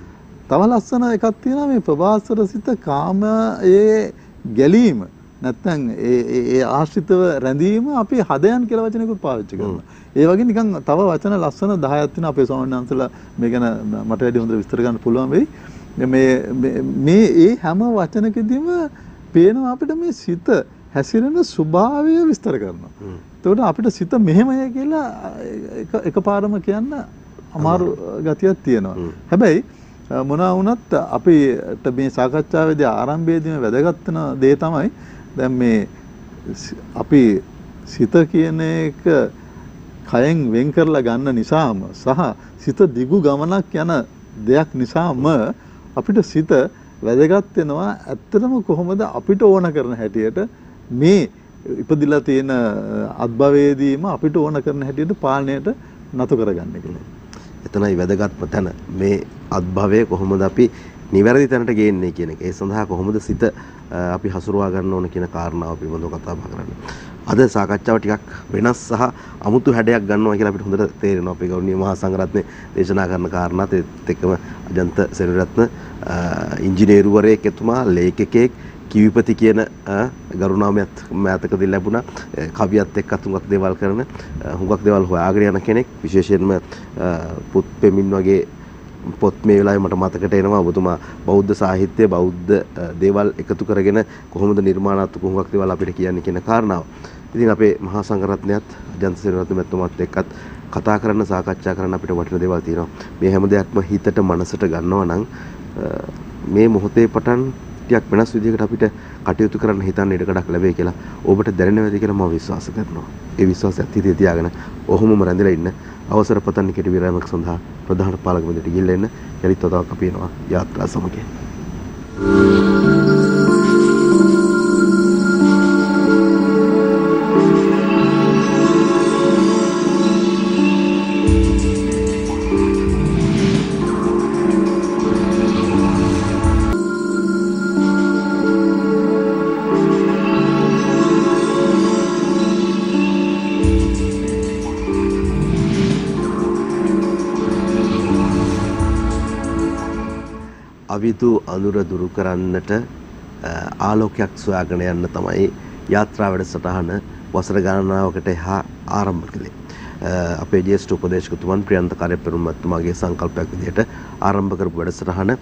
තව ලස්සන එකක් තියෙනවා මේ ප්‍රභාස්වර සිත කාමයේ ගැලීම. නැත්නම් ඒ ආශ්‍රිතව රැඳීම අපි හදයන් කියලා වචනයකුත් පාවිච්චි කරනවා. ඒ වගේ නිකන් තව වචන ලස්සන 10ක් තියෙනවා අපේ ස්වාමීන් වහන්සේලා මේ ගැන මට වැඩි හොඳට විස්තර ගන්න පුළුවන් වෙයි. මේ ඒ හැම වචනකදීම පේනවා අපිට මේ සිත හැසිරෙන ස්වභාවය විස්තර කරනවා. එතකොට අපිට සිත මෙහෙමයි කියලා එකපාරම කියන්න අමාරු ගතියක් තියෙනවා. හැබැයි මොනවා වුණත් අපිට මේ සාකච්ඡාවේදී ආරම්භයේදීම වැදගත් වෙන දේ තමයි දැන් මේ අපි සිත කියන එක කයෙන් වෙන් කරලා ගන්න නිසාම සහ සිත දිගු ගමනක් යන දෙයක් නිසාම අපිට සිත වැදගත් වෙනවා. ඇත්තටම කොහොමද අපිට ඕන කරන හැටියට මේ ඉපදිලා තියෙන අත්භවයේදීම අපිට ඕන කරන හැටියට පාලනයට නතු කරගන්න කියලා. එතනයි වැදගත්ම තැන මේ අත්භවය කොහොමද අපි නිවැරදි තැනට ගේන්නේ කියන එක. ඒ සඳහා කොහොමද සිත අපි හසුරුවා ගන්න ඕන කියන කාරණාව පිළිබඳව කතා බහ කරන්නේ. අද සාකච්ඡාව ටිකක් වෙනස් සහ අමුතු හැඩයක් ගන්නවා කියලා අපිට හොඳට තේරෙනවා. අපේ ගෞරවනීය මහා සංඝරත්නයේ දේශනා කරන කාරණාත් එක්කම අජන්ත සෙනරත්න ඉංජිනේරුවරයෙක් එතුමා ලේඛකයෙක් කිවිපති කියන ගරුනාමයත් මෑතකදී ලැබුණා. කවියත් එක්ක හුඟක් දේවල් කරන හුඟක් දේවල් හොයාගෙන යන කෙනෙක්. විශේෂයෙන්ම පුත් පෙමින් වගේ පොත් මේ වෙලාවේ මට මතකට එනවා. ඔබතුමා බෞද්ධ සාහිත්‍ය බෞද්ධ දේවල් එකතු කරගෙන කොහොමද නිර්මාණාත්මක හුඟක් දේවල් අපිට කියන්නේ කියන කාරණාව. ඉතින් අපේ මහා සංඝරත්නයත් අජන්ත සෙනරත්න මැතිතුමාත් එක්කත් කතා කරන්න සාකච්ඡා කරන්න අපිට වටින දේවල් තියෙනවා. මේ හැම දෙයක්ම හිතට මනසට ගන්නවා නම් මේ මොහොතේ පටන් ටිකක් වෙනස් විදිහකට අපිට කටයුතු කරන්න හිතන්න ඉඩකඩක් ලැබෙයි කියලා ඔබට දැනෙනවද කියලා මම විශ්වාස කරනවා. ඒ විශ්වාසයත් හිතේ තියාගෙන ඔහොමම රැඳිලා ඉන්න අවසර පතන්න කෙටි විරාමයක් සඳහා ප්‍රධාන පාලක මැදිරියට ගිහිල්ලා එන්න. යලිත් වතාවක් අපි එනවා යාත්‍රා සමගින්. අවිදු අඳුර දුරු කරන්නට ආලෝකයක් සොයාගෙන යන්න තමයි යාත්‍රා වැඩසටහන වසර ගණනාවකට එහා ආරම්භ කළේ. අපේ ජ්‍යෙෂ්ඨ උපදේශකතුමන් ප්‍රියන්ත කාර්යපෙරුම මහත්මයාගේ සංකල්පයක් විදිහට ආරම්භ කරපු වැඩසටහන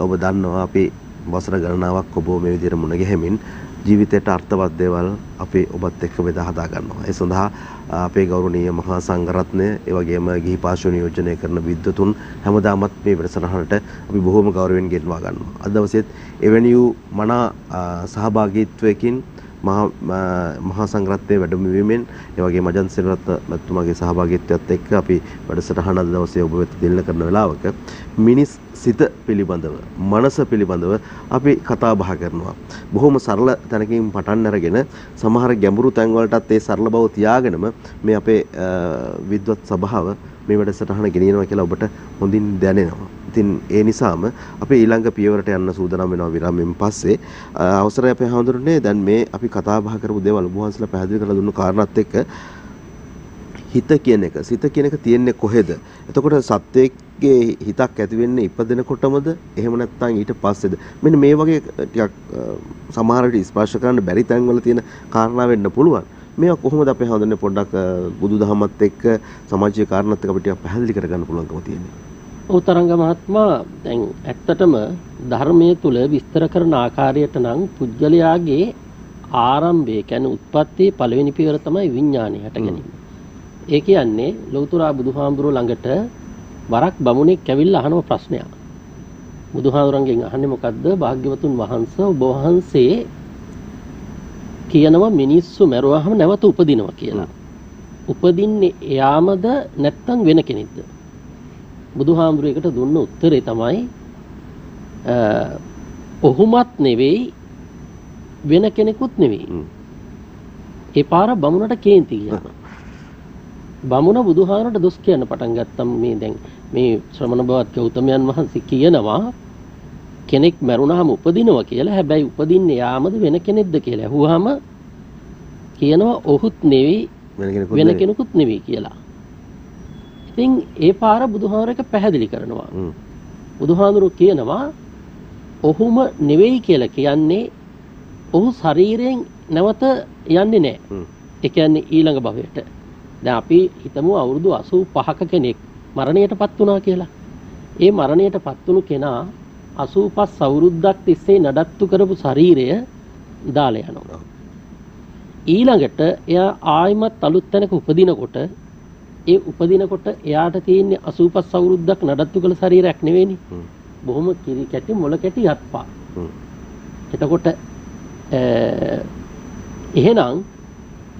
ඔබ දන්නවා අපි වසර ගණනාවක් ඔබ මේ විදිහට මුණ ගැහෙමින් ජීවිතයට අර්ථවත් දේවල් අපි ඔබත් එක්ක බෙදා හදා ගන්නවා. ඒ සඳහා අපේ ගෞරවනීය මහා සංඝරත්නය ඒ වගේම ගිහි පාර්ශ්ව නියෝජනය කරන විද්වතුන් හැමදාමත් මේ වැඩසටහනට අපි බොහෝම ගෞරවයෙන් ගෙන්වා ගන්නවා. අද දවසේත් එවැනි වූ මනා සහභාගීත්වයකින් මහා සංඝරත්නයේ වැඩමවීමෙන් ඒ වගේම අජන්ත සෙනරත්න මැතිතුමාගේ සහභාගීත්වයත් එක්ක අපි වැඩසටහන අද දවසේ ඔබ වෙත දෙන්න කරන වෙලාවක මිනිස් සිත පිළිබඳව මනස පිළිබඳව අපි කතා බහ කරනවා. බොහොම සරල තැනකින් පටන් අරගෙන සමහර ගැඹුරු තැන් වලටත් ඒ සරල බව තියාගෙනම මේ අපේ විද්වත් සභාව මේ වැඩසටහන ගෙනියනවා කියලා ඔබට හොඳින් දැනෙනවා. ඉතින් ඒ නිසාම අපි ඊළඟ පියවරට යන්න සූදානම් වෙනවා විරාමයෙන් පස්සේ. අවසරයි අපේ හඳුරන්නේ දැන් මේ අපි කතා බහ කරපු දේවල් ඔබ වහන්සේලා පැහැදිලි කරලා දුන්න කාරණාත් එක්ක හිත කියන එක සිත කියන එක තියෙන්නේ කොහෙද? එතකොට සත්‍යයේ හිතක් ඇති වෙන්නේ ඉපදෙනකොටමද? එහෙම නැත්නම් ඊට පස්සේද? මෙන්න මේ වගේ ටිකක් සමහර විට ස්පර්ශ කරන්න බැරි තැන්වල තියෙන කාරණා වෙන්න පුළුවන්. මේවා කොහොමද අපේ හඳුන්නේ පොඩ්ඩක් බුදුදහමත් එක්ක සමාජීය කාරණාත් එක්ක අපිට පැහැදිලි කරගන්න පුළුවන්කම තියෙන්නේ? ඔව් තරංග මහත්මයා දැන් ඇත්තටම ධර්මයේ තුල විස්තර කරන ආකාරයට නම් පුජ්‍යලයාගේ ආරම්භය කියන්නේ උත්පත්තියේ පළවෙනි පියවර තමයි විඥානය හට ගැනීම. ඒ කියන්නේ ලෞතර බුදුහාමුදුරුවෝ ළඟට වරක් බමුණෙක් ඇවිල්ලා අහන ප්‍රශ්නයක්. බුදුහාමුදුරන්ගෙන් අහන්නේ මොකද්ද? භාග්‍යවතුන් වහන්සේ ඔබ වහන්සේ කියනවා මිනිස්සු මැරුවාම නැවත උපදිනවා කියලා. උපදින්නේ එයාමද නැත්නම් වෙන කෙනෙක්ද? බුදුහාමුදුරේකට දුන්න උත්තරේ තමයි ඔහුමත් නෙවෙයි වෙන කෙනෙකුත් නෙවෙයි. ඒ පාර බමුණට කේන්ති කියනවා. බමුණ බුදුහාමුදුරට දොස් කියන්න පටන් ගත්තම මේ දැන් මේ ශ්‍රමණ බවත් ගෞතමයන් වහන්සේ කියනවා කෙනෙක් මැරුණාම උපදිනවා කියලා. හැබැයි උපදින්නේ යාමද වෙන කෙනෙක්ද කියලා අහුවාම කියනවා ඔහුත් නෙවෙයි වෙන කෙනෙකුත් නෙවෙයි කියලා. ඉතින් ඒ පාර බුදුහාමුදුරේක පැහැදිලි කරනවා. බුදුහාමුදුරුවෝ කියනවා ඔහුම නෙවෙයි කියලා කියන්නේ ඔහු ශරීරයෙන් නැවත යන්නේ නැහැ. ඒ කියන්නේ ඊළඟ භවයට. දැන් අපි හිතමු අවුරුදු 85ක කෙනෙක් මරණයටපත් වුණා කියලා. ඒ මරණයටපත් වුණු කෙනා 85 අවුරුද්දක් තිස්සේ නඩත්තු කරපු ශරීරය දාලා යනවා. ඊළඟට එයා ආයිමත් අලුත් තැනක උපදිනකොට ඒ උපදිනකොට එයාට තියෙන්නේ 85 අවුරුද්දක් නඩත්තු කළ ශරීරයක් නෙවෙයිනේ. බොහොම කිරි කැටි මොළ කැටි යත්පා. එතකොට එහෙනම්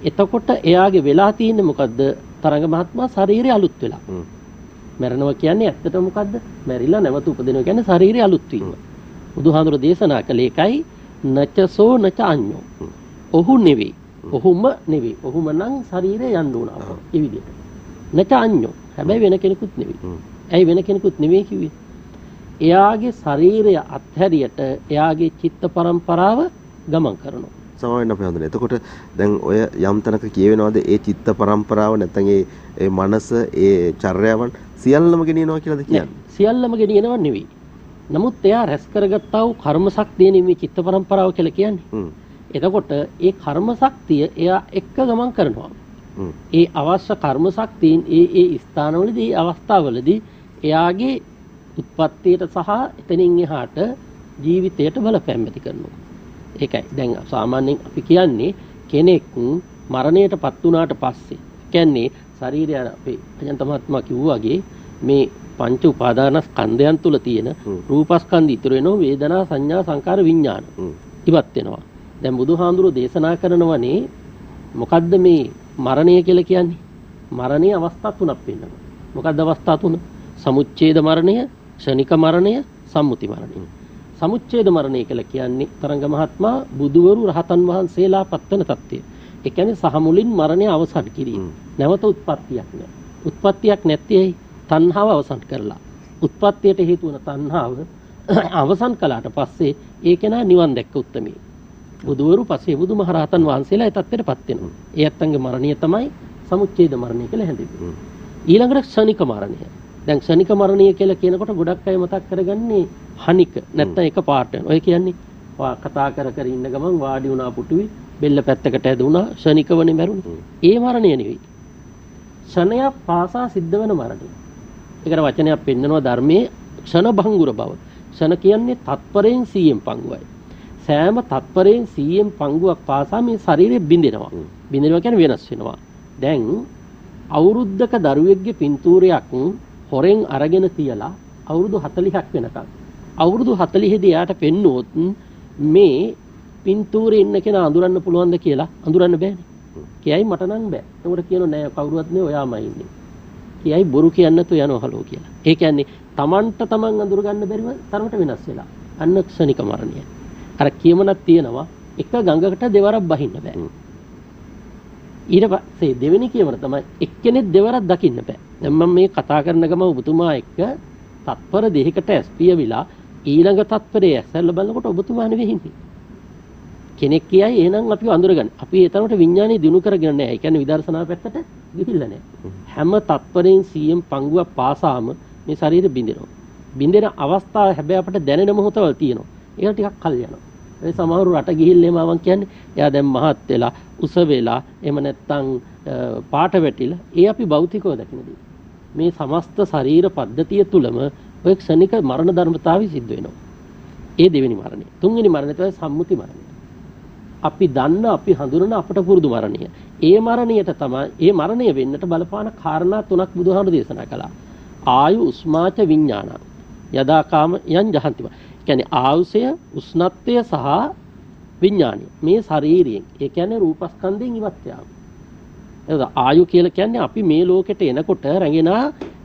එතකොට එයාගේ වෙලා තියෙන්නේ මොකද්ද? තරංග මහත්මයා ශරීරය අලුත් වෙලා. මරණව කියන්නේ ඇත්තටම මොකද්ද? මැරිලා නැවත උපදිනවා කියන්නේ ශරීරය අලුත් වීම. බුදුහාමුදුර දේශනා කළේ ඒකයි නචසෝ නච අඤ්ඤෝ. ඔහු නෙවෙයි. ඔහුම නෙවෙයි. ඔහුම නම් ශරීරය යන්න උනා. ඒ විදිහට. නච අඤ්ඤෝ. හැබැයි වෙන කෙනෙකුත් නෙවෙයි. ඇයි වෙන කෙනෙකුත් නෙවෙයි කිව්වේ? එයාගේ ශරීරය අත්හැරියට එයාගේ චිත්ත පරම්පරාව ගමන් කරනවා. සමාවෙන්න අපි හඳුනන. එතකොට දැන් ඔය යම් තැනක කියවෙනවද ඒ චිත්ත පරම්පරාව නැත්නම් ඒ මනස ඒ චර්යාවන් සියල්ලම ගෙනියනවා කියලාද කියන්නේ? සියල්ලම ගෙනියනව නෙවෙයි. නමුත් එයා රැස් කරගත්තා වූ කර්ම ශක්තිය නෙමෙයි චිත්ත පරම්පරාව කියලා කියන්නේ. එතකොට ඒ කර්ම ශක්තිය එයා එක්ක ගමන් කරනවා. ඒ අවශ්‍ය කර්ම ශක්තියින් ඒ ස්ථානවලදී අවස්ථාවලදී එයාගේ උත්පත්තියට සහ එතනින් එහාට ජීවිතයට බලපෑම් ඇති කරනවා. ඒකයි දැන් සාමාන්‍යයෙන් අපි කියන්නේ කෙනෙක් මරණයටපත් වුණාට පස්සේ කියන්නේ ශරීරය අපේ අජන්ත මහත්මයා කිව්වාගේ මේ පංච උපාදානස්කන්ධයන් තුල තියෙන රූපස්කන්ධ ඉතුරු වෙනවා වේදනා සංඥා සංකාර විඥාන ඉවත් වෙනවා. දැන් බුදුහාමුදුරුවෝ දේශනා කරනවනේ මොකද්ද මේ මරණය කියලා කියන්නේ? මරණයේ අවස්ථා තුනක් වෙනවා. මොකද්ද අවස්ථා තුන? සමුච්ඡේද මරණය, ක්ෂණික මරණය, සම්මුති මරණය. සමුච්ඡේද මරණය කියලා කියන්නේ තරංග මහත්මයා බුදුවරු රහතන් වහන්සේලා පත්වන තත්ත්වය. ඒ කියන්නේ සහ මුලින් මරණය අවසන් කිරීම. නැවත උත්පත්තියක් නෑ. උත්පත්තියක් නැත්තේ තණ්හාව අවසන් කරලා. උත්පත්තියට හේතු වන තණ්හාව අවසන් කළාට පස්සේ ඒක නා නිවන් දැක්ක උත්මී. බුදුවරු පස්සේ බුදුමහරහතන් වහන්සේලා ඒ තත්ත්වයටපත් වෙනවා. ඒ ඇත්තන්ගේ මරණය තමයි සමුච්ඡේද මරණය කියලා හැඳින්වෙන්නේ. ඊළඟට ක්ෂණික මරණය. දැන් ක්ෂණික මරණය කියලා කියනකොට ගොඩක් අය මතක් කරගන්නේ හනික නැත්නම් එක පාට වෙන. ඔය කියන්නේ කතා කර කර ඉන්න ගමන් වාඩි වුණා පුටුවේ බෙල්ල පැත්තකට ඇදුණා ක්ෂණිකවනේ මැරුණා. ඒ මරණය නෙවෙයි. ක්ෂණයක් පාසා සිද්ධ වෙන මරණය. ඒකට වචනයක් පෙන්නනවා ධර්මයේ ක්ෂණ භංගුර බව. ක්ෂණ කියන්නේ තත්පරයෙන් 100න් පංගුවයි. සෑම තත්පරයෙන් 100න් පංගුවක් පාසා මේ ශරීරය බිඳෙනවා. බිඳෙනවා කියන්නේ වෙනස් වෙනවා. දැන් අවුරුද්දක දරුවෙක්ගේ පින්තූරයක් හොරෙන් අරගෙන තියලා අවුරුදු 40ක් වෙනකම් අවුරුදු 40 දී යාට පෙන්නුවොත් මේ පින්තූරේ ඉන්න කෙනා අඳුරන්න පුළුවන්ද කියලා අඳුරන්න බෑනේ. කියයි මට නම් බෑ. ඒකට කියනවා නෑ කවුරුවත් නේ ඔයාමයි ඉන්නේ. කියයි බොරු කියන්න නැතු යනවා හලෝ කියලා. ඒ කියන්නේ Tamanට Taman අඳුර ගන්න බැරිව තරමට වෙනස් වෙලා. අන්න ක්ෂණික මරණය. අර කියමනක් තියෙනවා එක ගඟකට දෙවරක් බහින්න බෑ. ඊට පස්සේ දෙවෙනි කියමන තමයි එක්කෙනෙක් දෙවරක් දකින්න බෑ. දැන් මම මේ කතා කරන ගම ඔබතුමා එක්ක තත්පර දෙකකට ඇස්පිය විලා ඊළඟ තත්පරේ ඇස්සල්ල බලනකොට ඔබතුමා නෙවෙයි ඉන්නේ. කෙනෙක් කියයි එහෙනම් අපි අඳුරගන්න. අපි ඒ තරමට විඥානය දිනු කරගෙන නැහැ. ඒ කියන්නේ විදර්ශනා පැත්තට ගිහිල්ලා නැහැ. හැම තත්පරෙන් 100න් පංගුවක් පාසාම මේ ශරීරෙ බින්දෙනවා. බින්දෙන අවස්ථාව හැබැයි අපිට දැනෙන මොහොතවල තියෙනවා. ඒක ටිකක් කල් යනවා. ඒ සමහරු රට ගිහිල්ලා මම කියන්නේ එයා දැන් මහත් වෙලා උස වෙලා එහෙම නැත්නම් පාට වැටිලා ඒ අපි භෞතිකව දකින දේ. මේ සමස්ත ශරීර පද්ධතිය තුළම ඔය ක්ෂණික මරණ ධර්මතාවය සිද්ධ වෙනවා. ඒ දෙවෙනි මරණය. තුන්වෙනි මරණය තමයි සම්මුති මරණය. අපි දන්න අපි හඳුනන අපට පුරුදු මරණය. ඒ මරණයට තමයි ඒ මරණය වෙන්නට බලපාන කාරණා තුනක් බුදුහාමුදුරු දේශනා කළා. ආයු උස්මාච විඥාන. යදා කාම යං ජහන්තිම. කියන්නේ ආයුෂය, උෂ්ණත්වය සහ විඥානය. මේ ශරීරයෙන්, ඒ කියන්නේ රූපස්කන්ධයෙන් ඉවත් යාම. එතකොට ආයු කියලා කියන්නේ අපි මේ ලෝකෙට එනකොට රැගෙන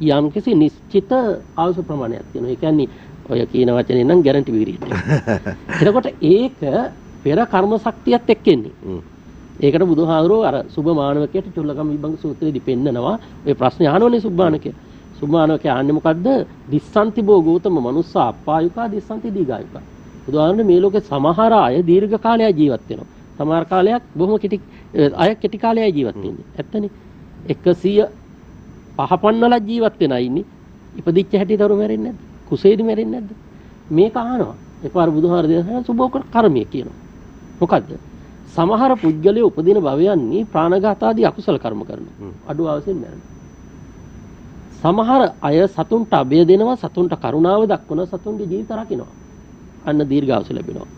යම්කිසි නිශ්චිත ආයුෂ ප්‍රමාණයක් තියෙනවා. ඒ කියන්නේ ඔය කියන වචනේ නම් ගැරන්ටි පීරියඩ් එක. එතකොට ඒක පෙර කර්ම ශක්තියත් එක්ක එන්නේ. ඒකට බුදුහාමුදුරුවෝ අර සුභ මානවකයට චුල්ලකම් විභංග සූත්‍රයේදී පෙන්නනවා. ඔය ප්‍රශ්නේ අහනෝනේ සුභානකයා. සුභානකයා ආන්නේ මොකද්ද? දිස්සන්ති බෝ ගෞතම මනුස්ස අප්පායුකා දිස්සන්ති දීඝායුකා. බුදුහාමුදුරුවෝ මේ ලෝකේ සමහර අය දීර්ඝ කාලයක් ජීවත් වෙනවා. සමහර කාලයක් බොහොම අය කෙටි කාලයක් ජීවත් වෙන්නේ. ඇත්තනේ. 150 වල ජීවත් වෙන අය ඉන්නේ. ඉපදිච්ච හැටි දරු මැරෙන්නේ නැද්ද? කුසේදී මැරෙන්නේ නැද්ද? මේක අහනවා. එකපාර බුදුහාර දේශනා සුභෝක කර්මය කියනවා. මොකද්ද? සමහර පුද්ගලයෝ උපදින භවයන්හි ප්‍රාණඝාත ආදී අකුසල කර්ම කරනවා. අඩු අවසෙන් මැරෙනවා. සමහර අය සතුන්ට අභය දෙනවා, සතුන්ට කරුණාව දක්වනවා, සතුන්ගේ ජීවිත රකින්නවා. අන්න දීර්ඝායුෂ ලැබෙනවා.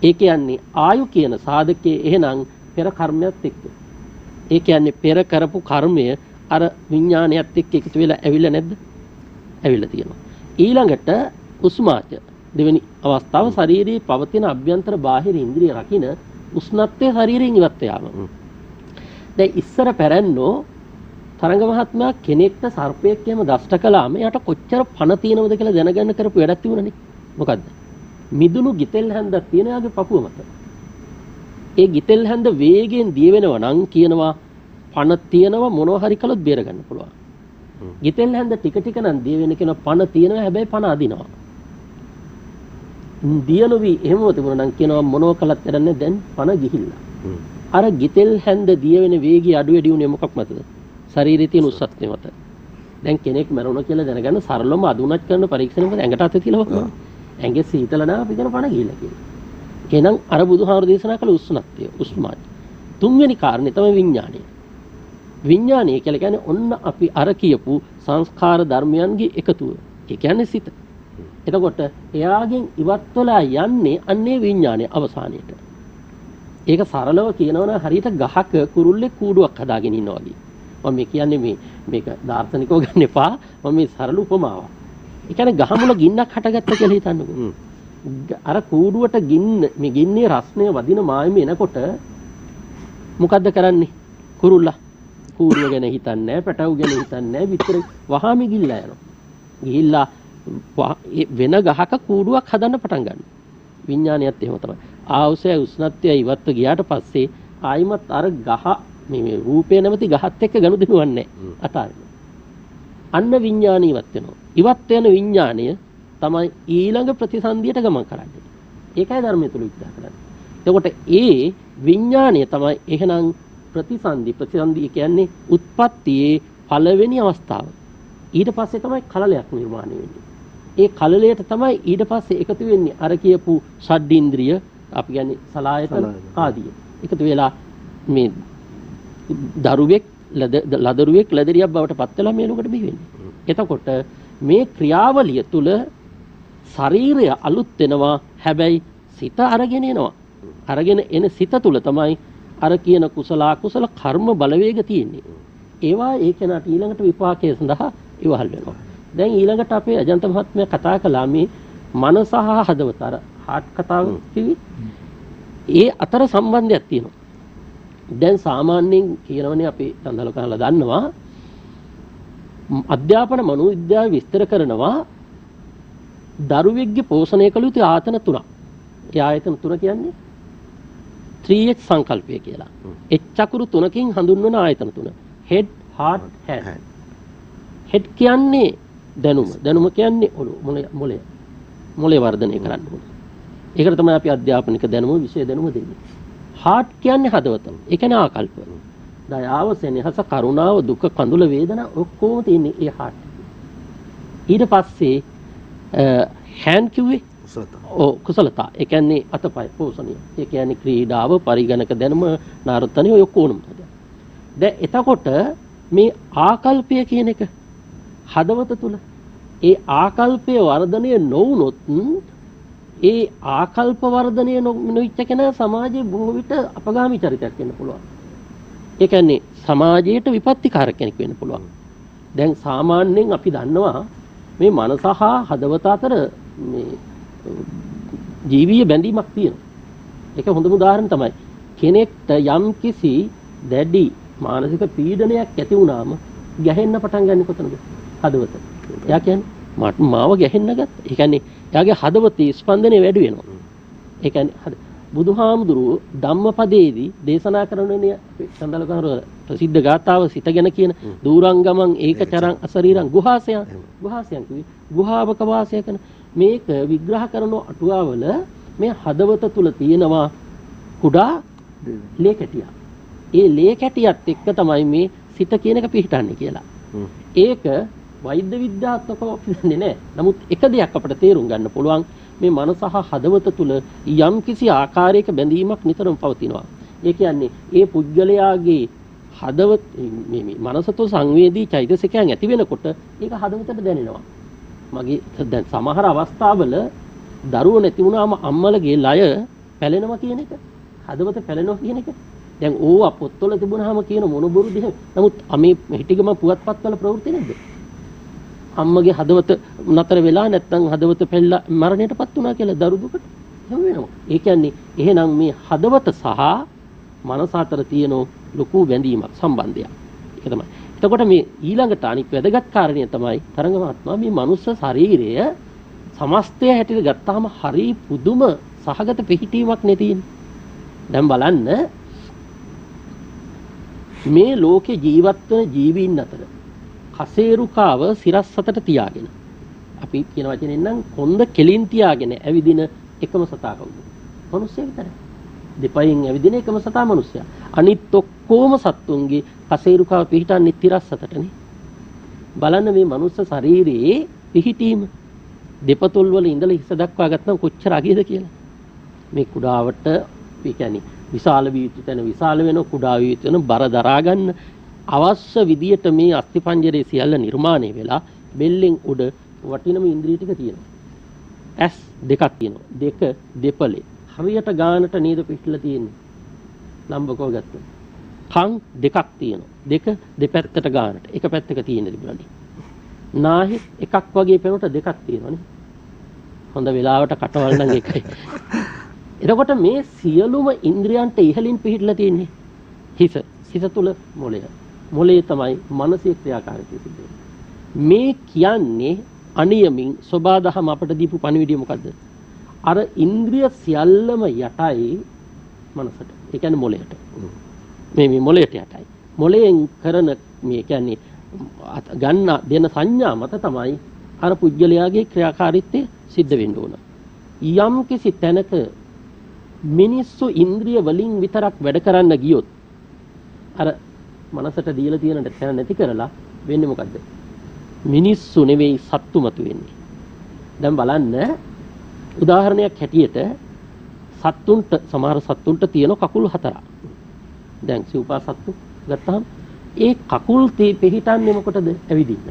ඒ කියන්නේ ආයු කියන සාධකයේ එහෙනම් පෙර කර්මයක් එක්ක. ඒ කියන්නේ පෙර කරපු කර්මය අර විඥානයත් එක්ක එකතු වෙලා ඇවිල්ලා නැද්ද? ඇවිල්ලා තියෙනවා. ඊළඟට උස්මාච දෙවෙනි අවස්ථාව ශරීරයේ පවතින අභ්‍යන්තර බාහිර ඉන්ද්‍රිය රකින්න උෂ්ණත්වයේ ශරීරයෙන් ඉවත් යාම. දැන් ඉස්සර පැරැන්නෝ තරංග මහත්මයා කෙනෙක්ට සර්පයෙක් එහෙම දෂ්ට කළාම එයාට කොච්චර පණ තියෙනවද කියලා දැනගන්න කරපු වැඩක් තිබුණනේ. මොකද්ද? මිදුණු ගිතෙල් හැන්දක් තියෙන යාගේ පපුව මත. ඒ ගිතෙල් හැන්ද වේගයෙන් දිය වෙනවා නම් කියනවා පණ තියෙනවා මොනවා හරි කළොත් බේර ගන්න පුළුවන්. ගිතෙල් හැන්ද ටික ටික නම් දිය වෙන කෙනා පණ තියෙනවා හැබැයි පණ අදිනවා. දියනොවි එහෙමව තිබුණා නම් කියනවා මොනවා කළත් වැඩන්නේ දැන් පණ ගිහිල්ලා. අර ගිතෙල් හැන්ද දිය වෙන වේගය අඩු වැඩි උනේ මොකක් මතද? ශරීරයේ තියෙන උස්සත්ය මත. දැන් කෙනෙක් මැරුණා කියලා දැනගන්න සරලවම අදුණක් කරන පරීක්ෂණය මොකද ඇඟට අත තියලා බලන්න. ඇඟේ සීතල නැහැ අපි කියන පණ ගිහිල්ලා කියලා. එහෙනම් අර බුදුහාමුදුරු දේශනා කළ උෂ්ණත්වය උස්මාච. තුන්වෙනි කාරණේ තමයි විඥාණය. විඥාණය කියලා කියන්නේ ඔන්න අපි අර කියපු සංස්කාර ධර්මයන්ගේ එකතුව. ඒ කියන්නේ සිත. එතකොට එයාගෙන් ඉවත් වෙලා යන්නේ අන්නේ විඥානයේ අවසානයේට. ඒක සරලව කියනවනම් හරියට ගහක කුරුල්ලෙක් කූඩුවක් හදාගෙන ඉන්නවා වගේ. මම මේ කියන්නේ මේක දාර්ශනිකව ගන්න එපා. මම මේ සරල උපමාවක්. ඒ කියන්නේ ගහ මුල ගින්නක් හටගත්ත කියලා හිතන්නකෝ. අර කූඩුවට මේ ගින්නේ රස්නය වදින මායම එනකොට මොකද්ද කරන්නේ? කුරුල්ලා කූඩුව ගැන හිතන්නේ නැහැ, පැටවු ගැන හිතන්නේ නැහැ, විතර වහාම ගිල්ලා යනවා. ගිහිල්ලා වෙන ගහක කූඩුවක් හදන්න පටන් ගන්නවා. විඥානියත් එහෙම තමයි. ආවශ්‍ය උෂ්ණත්වය ඉවත් ගියාට පස්සේ ආයිමත් අර ගහ මේ රූපේ නැමැති ගහත් එක්ක ගනුදෙනුවන්නේ නැහැ. අතාරිනවා. අන්න විඥානිය ඉවත් වෙනවා. ඉවත් වෙන විඥාණය තමයි ඊළඟ ප්‍රතිසන්දියට ගමන් කරන්නේ. ඒකයි ධර්මයේ තුල විග්‍රහ කරන්නේ. එතකොට ඒ විඥාණය තමයි එහෙනම් ප්‍රතිසන්දි කියන්නේ උත්පත්තියේ පළවෙනි අවස්ථාව. ඊට පස්සේ තමයි කලලයක් නිර්මාණය වෙන්නේ. ඒ කලලයට තමයි ඊට පස්සේ එකතු වෙන්නේ අර කියපු ෂඩ්ඉන්ද්‍රිය අපි කියන්නේ සලායතන ආදිය. එකතු වෙලා මේ දරුවෙක් ලදරුවෙක් ලදරියක් බවට පත් වෙලා මේ ලෝකෙට බිහි වෙන්නේ. එතකොට මේ ක්‍රියාවලිය තුල ශරීරය අලුත් වෙනවා හැබැයි සිත අරගෙන එනවා. අරගෙන එන සිත තුල තමයි අර කියන කුසල අකුසල කර්ම බලවේග තියෙන්නේ. ඒවා ඒ කෙනාට ඊළඟට විපාකයේ සඳහා ඉවහල් වෙනවා. දැන් ඊළඟට අපේ අජන්ත මහත්මයා කතා කළා මේ මනස හා හදවත අර හાર્ට් කතාව කිවි. ඒ අතර සම්බන්ධයක් තියෙනවා. දැන් සාමාන්‍යයෙන් කියනවනේ අපි සඳහන් කරලා දන්නවා අධ්‍යාපන මනෝවිද්‍යාව විස්තර කරනවා දරුවෙක්ගේ පෝෂණය කළ යුතු ආයතන තුනක්. ඒ ආයතන තුන කියන්නේ 3H සංකල්පය කියලා. H චක්‍ර තුනකින් හඳුන්වන ආයතන තුන. head, heart, hand. head කියන්නේ දැනුම. දැනුම කියන්නේ ඔළුව, මොළය වර්ධනය කරන්න ඕන. ඒකට තමයි අපි අධ්‍යාපනික දැනුම, විෂය දැනුම දෙන්නේ. heart කියන්නේ හදවත. ඒ කියන්නේ ආකල්ප. දයාව, සෙනෙහස, කරුණාව, දුක, කඳුල, වේදනා ඔක්කොම තියෙන්නේ ඒ heart. ඊට පස්සේ hand කිව්වේ කුසලතා. ඒ කියන්නේ අතපය පෝෂණය. ඒ කියන්නේ ක්‍රීඩාව, පරිගණක දැනුම, නාරතනිය ඔය ඔක්කොම. දැන් එතකොට මේ ආකල්පය කියන එක හදවත තුල ඒ ආකල්පයේ වර්ධනය නොවුනොත් ඒ ආකල්ප වර්ධනය නොවිච්ච කෙනා සමාජයේ බොහෝ විට අපගාමී චරිතයක් වෙන්න පුළුවන්. ඒ කියන්නේ සමාජයට විපත්තිකාරක කෙනෙක් වෙන්න පුළුවන්. දැන් සාමාන්‍යයෙන් අපි දන්නවා මේ මනස හා හදවත අතර මේ ජීවීය බැඳීමක් තියෙනවා. ඒක හොඳම උදාහරණ තමයි කෙනෙක්ට යම් කිසි දැඩි මානසික පීඩනයක් ඇති වුණාම ගැහෙන්න පටන් ගන්න කොතනද? හදවත. එයා කියන්නේ මාව ගැහෙන්න ගත්තා. ඒ කියන්නේ එයාගේ හදවතේ ස්පන්දනය වැඩි වෙනවා. ඒ කියන්නේ බුදුහාමුදුරුවෝ ධම්මපදයේදී දේශනා කරනනේ සඳලකර ප්‍රසිද්ධ ගාථාව සිතගෙන කියන දූරංගමං ඒකචරං අසරීරං ගුහාසයන් කිව්වේ ගුහාවක වාසය කරන මේක විග්‍රහ කරන අටුවාවල මේ හදවත තුල තියෙනවා කුඩා ලේ කැටියක්. ඒ ලේ කැටියත් එක්ක තමයි මේ සිත කියන එක පිහිටන්නේ කියලා. ඒක වෛද්‍ය විද්‍යාත්මකව පිළිගන්නේ නැහැ. නමුත් එක දෙයක් අපිට තේරුම් ගන්න පුළුවන් මේ මනස හා හදවත තුල යම් කිසි ආකාරයක බැඳීමක් නිතරම පවතිනවා. ඒ කියන්නේ ඒ පුද්ගලයාගේ හදවත මේ මනස තුල සංවේදී චෛතසිකයන් ඇති වෙනකොට ඒක හදවතට දැනෙනවා. මගේ දැන් සමහර අවස්ථාවල දරුවෝ නැති වුණාම අම්මලගේ ලය පැලෙනවා කියන එක හදවත පැලෙනවා කියන එක දැන් ඕවා පොත්වල තිබුණාම කියන මොන බොරුද එහෙම. නමුත් මේ හිටිගම පුවත්පත්වල ප්‍රවෘත්ති නැද්ද? අම්මගේ හදවත නතර වෙලා නැත්නම් හදවත පැල්ලා මරණයටපත් වුණා කියලා දරු දුකට එහෙම වෙනවා. ඒ කියන්නේ එහෙනම් මේ හදවත සහ මනස අතර තියෙන ලොකු බැඳීමක් සම්බන්ධයක්. ඒක තමයි. එතකොට මේ ඊළඟට අනිත් වැදගත් කාරණය තමයි තරංග මහත්මයා මේ මනුස්ස ශරීරය සමස්තය හැටියට ගත්තාම හරි පුදුම සහගත පිහිටීමක් නේ තියෙන්නේ. දැන් බලන්න මේ ලෝකේ ජීවත් වෙන ජීවීන් අතර කසේරුකාව සිරස් අතට තියාගෙන අපි කියන වචනෙන් නම් කොන්ද කෙලින් තියාගෙන ඇවිදින එකම සතා කවුද? මිනිස්සයා විතරයි. දෙපයින් ඇවිදින එකම සතා මිනිස්සයා. අනිත් ඔක්කොම සත්තුන්ගේ කසේරුකාව පිහිටන්නේ තිරස් අතටනේ. බලන්න මේ මනුස්ස ශරීරයේ පිහිටීම දෙපතුල් වල ඉඳලා හිස දක්වා ගත්තම කොච්චර අගේද කියලා. මේ කුඩාවට ඒ කියන්නේ විශාල වී යුතු තැන විශාල වෙන කුඩා වී යුතු වෙන බර දරා ගන්න අවශ්‍ය විදියට මේ අස්ථිපංජරයේ සියල්ල නිර්මාණය වෙලා බෙල්ලෙන් උඩ වටිනම ඉන්ද්‍රිය ටික තියෙනවා. ඇස් දෙකක් තියෙනවා. දෙක දෙපලේ. හරියට ගානට නේද පිටලා තියෙන්නේ. ලම්බකව ගත්තා. කන් දෙකක් තියෙනවා. දෙක දෙපැත්තට ගානට. එක පැත්තක තියෙන තිබුණානේ. නාහි එකක් වගේ පෙනුට දෙකක් තියෙනවානේ. හොඳ වෙලාවට කටවල් නම් එකයි. එතකොට මේ සියලුම ඉන්ද්‍රියන්ට ඉහළින් පිහිටලා තියෙන්නේ හිස. හිස තුල මොළය. මොළය තමයි මානසික ක්‍රියාකාරීත්වය සිද්ධ වෙන්නේ. මේ කියන්නේ අනියමින් සබාදහම අපට දීපු පණිවිඩය මොකද්ද? අර ඉන්ද්‍රිය සියල්ලම යටයි මනසට. ඒ කියන්නේ මොළයට. මේ මොළයට යටයි. මොළයෙන් කරන මේ කියන්නේ ගන්න දෙන සංඥා මත තමයි අර පුජ්‍යලයාගේ ක්‍රියාකාරීත්වය සිද්ධ වෙන්න ඕන. යම් කිසි තැනක මිනිස්සු ඉන්ද්‍රිය වලින් විතරක් වැඩ කරන්න ගියොත් අර මනසට දීලා තියෙන තැන නැති කරලා වෙන්නේ මොකද්ද? මිනිස්සු නෙවෙයි සත්තු මතු වෙන්නේ. දැන් බලන්න උදාහරණයක් හැටියට සත්තුන්ට සමහර සත්තුන්ට තියෙන කකුල් හතරක්. දැන් සිව්පා සත්තු ගත්තාම ඒ කකුල් පිහිටන්නේ මොකටද? ඇවිදින්න.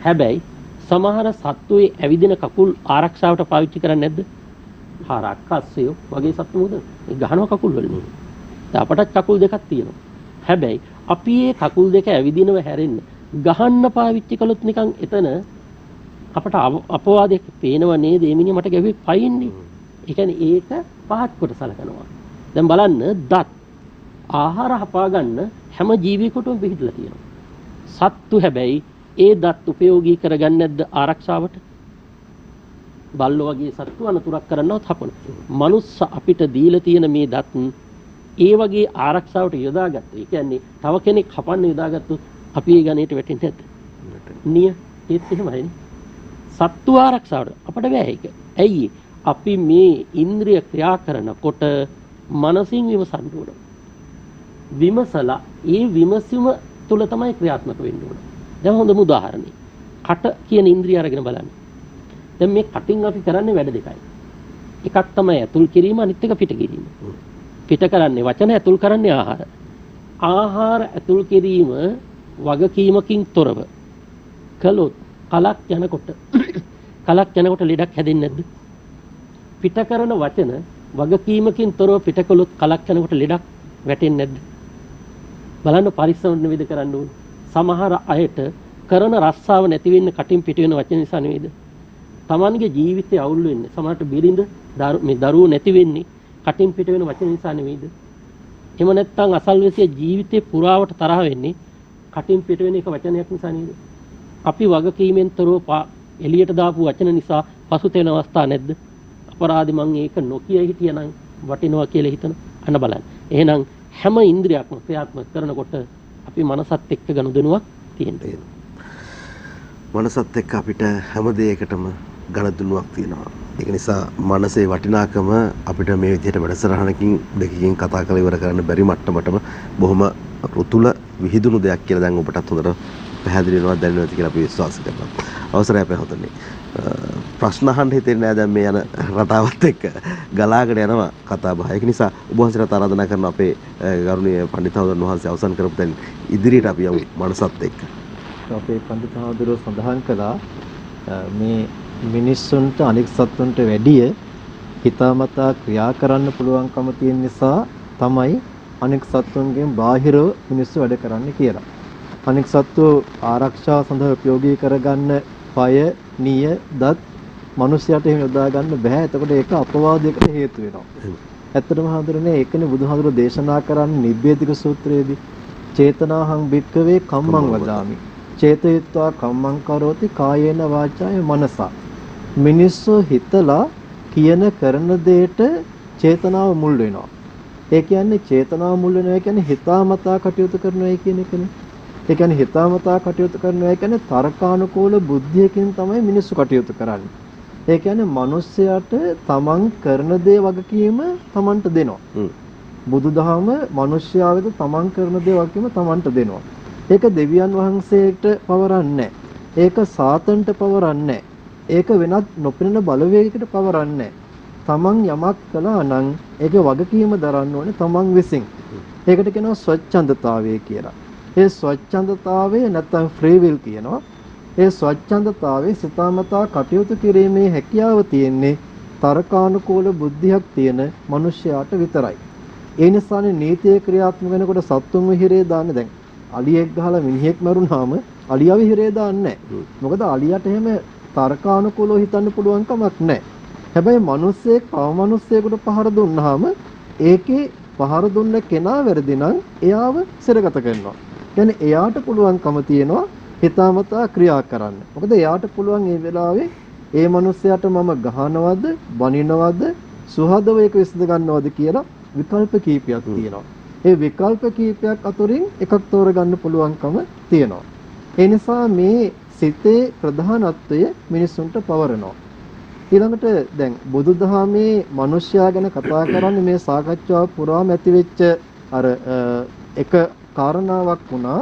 හැබැයි සමහර සත්තුයේ ඇවිදින කකුල් ආරක්ෂාවට පාවිච්චි කරන්නේ නැද්ද? හරක් අස්සය වගේ සත්තු මොකද? ඒ ගහනවා කකුල් වලින්. දැන් අපටත් කකුල් දෙකක් තියෙනවා. හැබැයි අපි මේ කකුල් දෙක ඇවිදිනව හැරෙන්න ගහන්න පාවිච්චි කළොත් නිකන් එතන අපට අපවාදයක් පේනව නේද? මේ මිනිහ මට ගැව්වේ පයින්නේ. ඒ කියන්නේ ඒක පහත් කොට සලකනවා. දැන් බලන්න දත් ආහාර හපා ගන්න හැම ජීවියෙකුටම පිළිහිදලා තියෙනවා. සත්තු හැබැයි ඒ දත් ප්‍රයෝගී කරගන්නේ නැද්ද ආරක්ෂාවට? බල්ලෝ වගේ සත්තු අනතුරක් කරන්නවත් හපන. මනුස්ස අපිට දීලා තියෙන මේ දත් ඒ වගේ ආරක්ෂාවට යොදාගත්තා. ඒ කියන්නේ තව කෙනෙක් හපන්න යොදාගත්තොත් අපි ඒ ගණේට වැටෙන්නේ නැද්ද? නිය ඒත් එහෙමයි. සත්තු ආරක්ෂාවට අපිට බෑ ඒක. ඇයි? අපි මේ ඉන්ද්‍රිය ක්‍රියා කරනකොට මනසින් විමසන්න ඕන. විමසලා ඒ විමසීම තුල තමයි ක්‍රියාත්මක වෙන්න ඕන. දැන් හොඳම උදාහරණයක්. කට කියන ඉන්ද්‍රිය අරගෙන බලන්න. දැන් මේ කටින් අපි කරන්නේ වැඩ දෙකයි. එකක් තමයි ඇතුල් කිරීම, අනිත් එක පිට කිරීම. පිට කරන්නේ වචන, ඇතුල් කරන්නේ ආහාර. ආහාර ඇතුල් කිරීම වගකීමකින් තොරව කළොත් කලක් යනකොට ලෙඩක් හැදෙන්නේ නැද්ද? පිට කරන වචන වගකීමකින් තොරව පිට කළොත් කලක් යනකොට ලෙඩක් වැටෙන්නේ නැද්ද? බලන්න පරිස්සම් නිවිද කරන්න ඕනේ. සමහර අයට කරන රස්සාව නැති වෙන්න කටින් පිට වෙන වචන නිසා නෙවෙයිද? Tamanගේ ජීවිතය අවුල් වෙන්නේ. සමහරට බිරිඳ මේ දරුවෝ නැති වෙන්නේ කටින් පිට වෙන වචන නිසා නෙවෙයිද? එහෙම නැත්නම් අසල්වැසිය ජීවිතේ පුරාවට තරහ වෙන්නේ කටින් පිට වෙන එක වචනයක් නිසා නේද? අපි වගකීමෙන් තොරව එළියට දාපු වචන නිසා පසුතැවෙන අවස්ථා නැද්ද? අපරාධි මං ඒක නොකිය හිටියනම් වටිනවා කියලා හිතන අන්න බලන්න. එහෙනම් හැම ඉන්ද්‍රියක්ම ක්‍රියාත්මක කරනකොට අපි මනසත් එක්ක ගනුදෙනුවක් තියෙනවා. මනසත් එක්ක අපිට හැම දෙයකටම ගනුදෙනුවක් තියෙනවා. ඒක නිසා මනසේ වටිනාකම අපිට මේ විදිහට වැඩසටහනකින් දෙකකින් කතා කරලා ඉවර කරන්න බැරි මට්ටමටම බොහොම රුතුල විහිදුණු දෙයක් කියලා දැන් ඔබටත් හොඳට පැහැදිලි වෙනවා දැනෙනවා කියලා අපි විශ්වාස කරනවා. අවසරයි අපේ හොතනේ. ප්‍රශ්න අහන්න හිතෙන්නේ නැහැ දැන් මේ යන රටාවත් එක්ක ගලාගෙන යනවා කතා බහ. ඒක නිසා ඔබ වහන්සේට ආරාධනා කරන අපේ ගරුණීය පඬිතුමන් වහන්සේ අවසන් කරපු දැන් ඉදිරියට අපි යමු මනසත් එක්ක. අපේ පඬිතුමා සඳහන් කළා මේ මිනිස්සුන්ට අනෙක් සත්තුන්ට වැඩිය හිතාමතා ක්‍රියා කරන්න පුළුවන්කම තියෙන නිසා තමයි අනෙක් සත්තුන්ගෙන් බාහිරව මිනිස්සු වැඩ කරන්නේ කියලා. අනෙක් සත්තු ආරක්ෂාව සඳහා ප්‍රයෝගී කරගන්න පය, නිය, දත් මිනිස්යාට එහෙම යොදා ගන්න බෑ. එතකොට ඒක අපවාදයකට හේතු වෙනවා. ඇත්තටම හඳුරන්නේ ඒකනේ බුදුහාමුදුරුවෝ දේශනා කරන්නේ නිබ්බේධික සූත්‍රයේදී චේතනාහං භික්ඛවේ කම්මං වදාමි. චේතයත්වා කම්මං කරෝති කායේන වාචාය මනසා. මිනිස්සු හිතලා කියන කරන දෙයට චේතනාව මුල් වෙනවා. ඒ කියන්නේ චේතනාව මුල් වෙනවා කියන්නේ හිතාමතා කටයුතු කරනවා කියන එකනේ. ඒ කියන්නේ හිතාමතා කටයුතු කරනවා කියන්නේ තර්කානුකූල බුද්ධියකින් තමයි මිනිස්සු කටයුතු කරන්නේ. ඒ කියන්නේ මිනිස්සයාට තමන් කරන දේ වගකීම තමන්ට දෙනවා. බුදුදහම මිනිස්යා වෙත තමන් කරන දේ වගකීම තමන්ට දෙනවා. ඒක දෙවියන් වහන්සේට පවරන්නේ නැහැ. ඒක සාතන්ට පවරන්නේ නැහැ. ඒක වෙනත් නොපෙනෙන බලවේගයකට පවරන්නේ නැහැ. තමන් යමක් කළා නම් ඒකේ වගකීම දරන්න ඕනේ තමන් විසින්. ඒකට කියනවා ස්වච්ඡන්දතාවය කියලා. ඒ ස්වච්ඡන්දතාවය නැත්නම් ෆ්‍රී විල් කියනවා. ඒ ස්වච්ඡන්දතාවයේ සිතාමතා කටයුතු කිරීමේ හැකියාව තියෙන්නේ තර්කානුකූල බුද්ධියක් තියෙන මිනිසයාට විතරයි. ඒ නිසානේ නීතිය ක්‍රියාත්මක වෙනකොට සත්තුන් විහිරේ දාන්නේ දැන්. අලියෙක් ගහලා මිනිහෙක් මරුණාම අලියා විහිරේ දාන්නේ නැහැ. මොකද අලියට එහෙම තර්කානුකූලව හිතන්න පුළුවන් කමක් නැහැ. හැබැයි මිනිස්සෙක් අවමනුස්සයෙකුට පහර දුන්නාම ඒකේ පහර දුන්න කෙනා වැරදි නම් එයාව සිරගත කරනවා. يعني එයාට පුළුවන්කම තියෙනවා හිතාමතා ක්‍රියා කරන්න. මොකද එයාට පුළුවන් මේ වෙලාවේ ඒ මිනිස්සයාට මම ගහනවද, බනිනවද, සුහදව ඒක විසඳ ගන්නවද කියලා විකල්ප කීපයක් තියෙනවා. ඒ විකල්ප කීපයක් අතරින් එකක් තෝරගන්න පුළුවන්කම තියෙනවා. ඒ නිසා මේ සිතේ ප්‍රධානත්වය මිනිසුන්ට පවරනවා. ඊළඟට දැන් බුදුදහමේ මිනිස්යා ගැන කතා කරන්නේ මේ සාකච්ඡාව පුරාම ඇතිවෙච්ච අර එක කාරණාවක් වුණා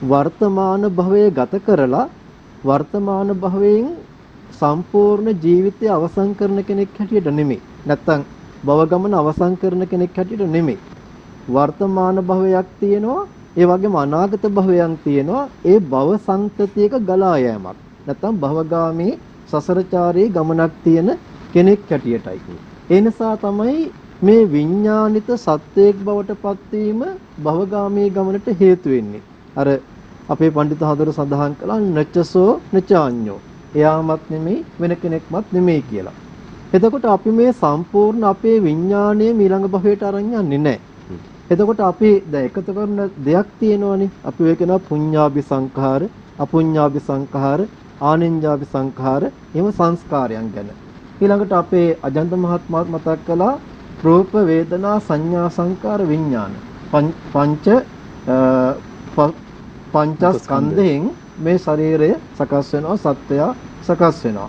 වර්තමාන භවයේ ගත කරලා වර්තමාන භවයෙන් සම්පූර්ණ ජීවිතය අවසන් කරන කෙනෙක් හැටියට නෙමෙයි. නැත්තම් භව ගමන අවසන් කරන කෙනෙක් හැටියට නෙමෙයි. වර්තමාන භවයක් තියෙනවා, ඒ වගේම අනාගත භවයක් තියෙනවා. ඒ භව සංතතියක ගලා යෑමක්. නැත්තම් භවගාමී සසරචාරී ගමනක් තියෙන කෙනෙක් හැටියටයි. ඒ නිසා තමයි මේ විඥානිත සත්‍යයක් බවට පත්වීම භවගාමී ගමනට හේතු වෙන්නේ. අර අපේ පඬිතු හදවත සඳහන් කළා නච්චසෝ නචාඤ්ඤෝ. එයාමත් නෙමෙයි වෙන කෙනෙක්මත් නෙමෙයි කියලා. එතකොට අපි මේ සම්පූර්ණ අපේ විඥාණය ඊළඟ භවයට අරන් යන්නේ නැහැ. එතකොට අපි දැන් එකතු කරන දෙයක් තියෙනවනේ. අපි ඔය කියනවා පුඤ්ඤාභි සංඛාර, අපුඤ්ඤාභි සංඛාර, ආනෙන්ජාභි සංඛාර, එහෙම සංස්කාරයන් ගැන. ඊළඟට අපේ අජන්ත මහත්මයාත් මතක් කළා රූප වේදනා සංඥා සංකාර විඥාන. පංචස්කන්ධයෙන් මේ ශරීරය සකස් වෙනවා, සත්‍යය සකස් වෙනවා.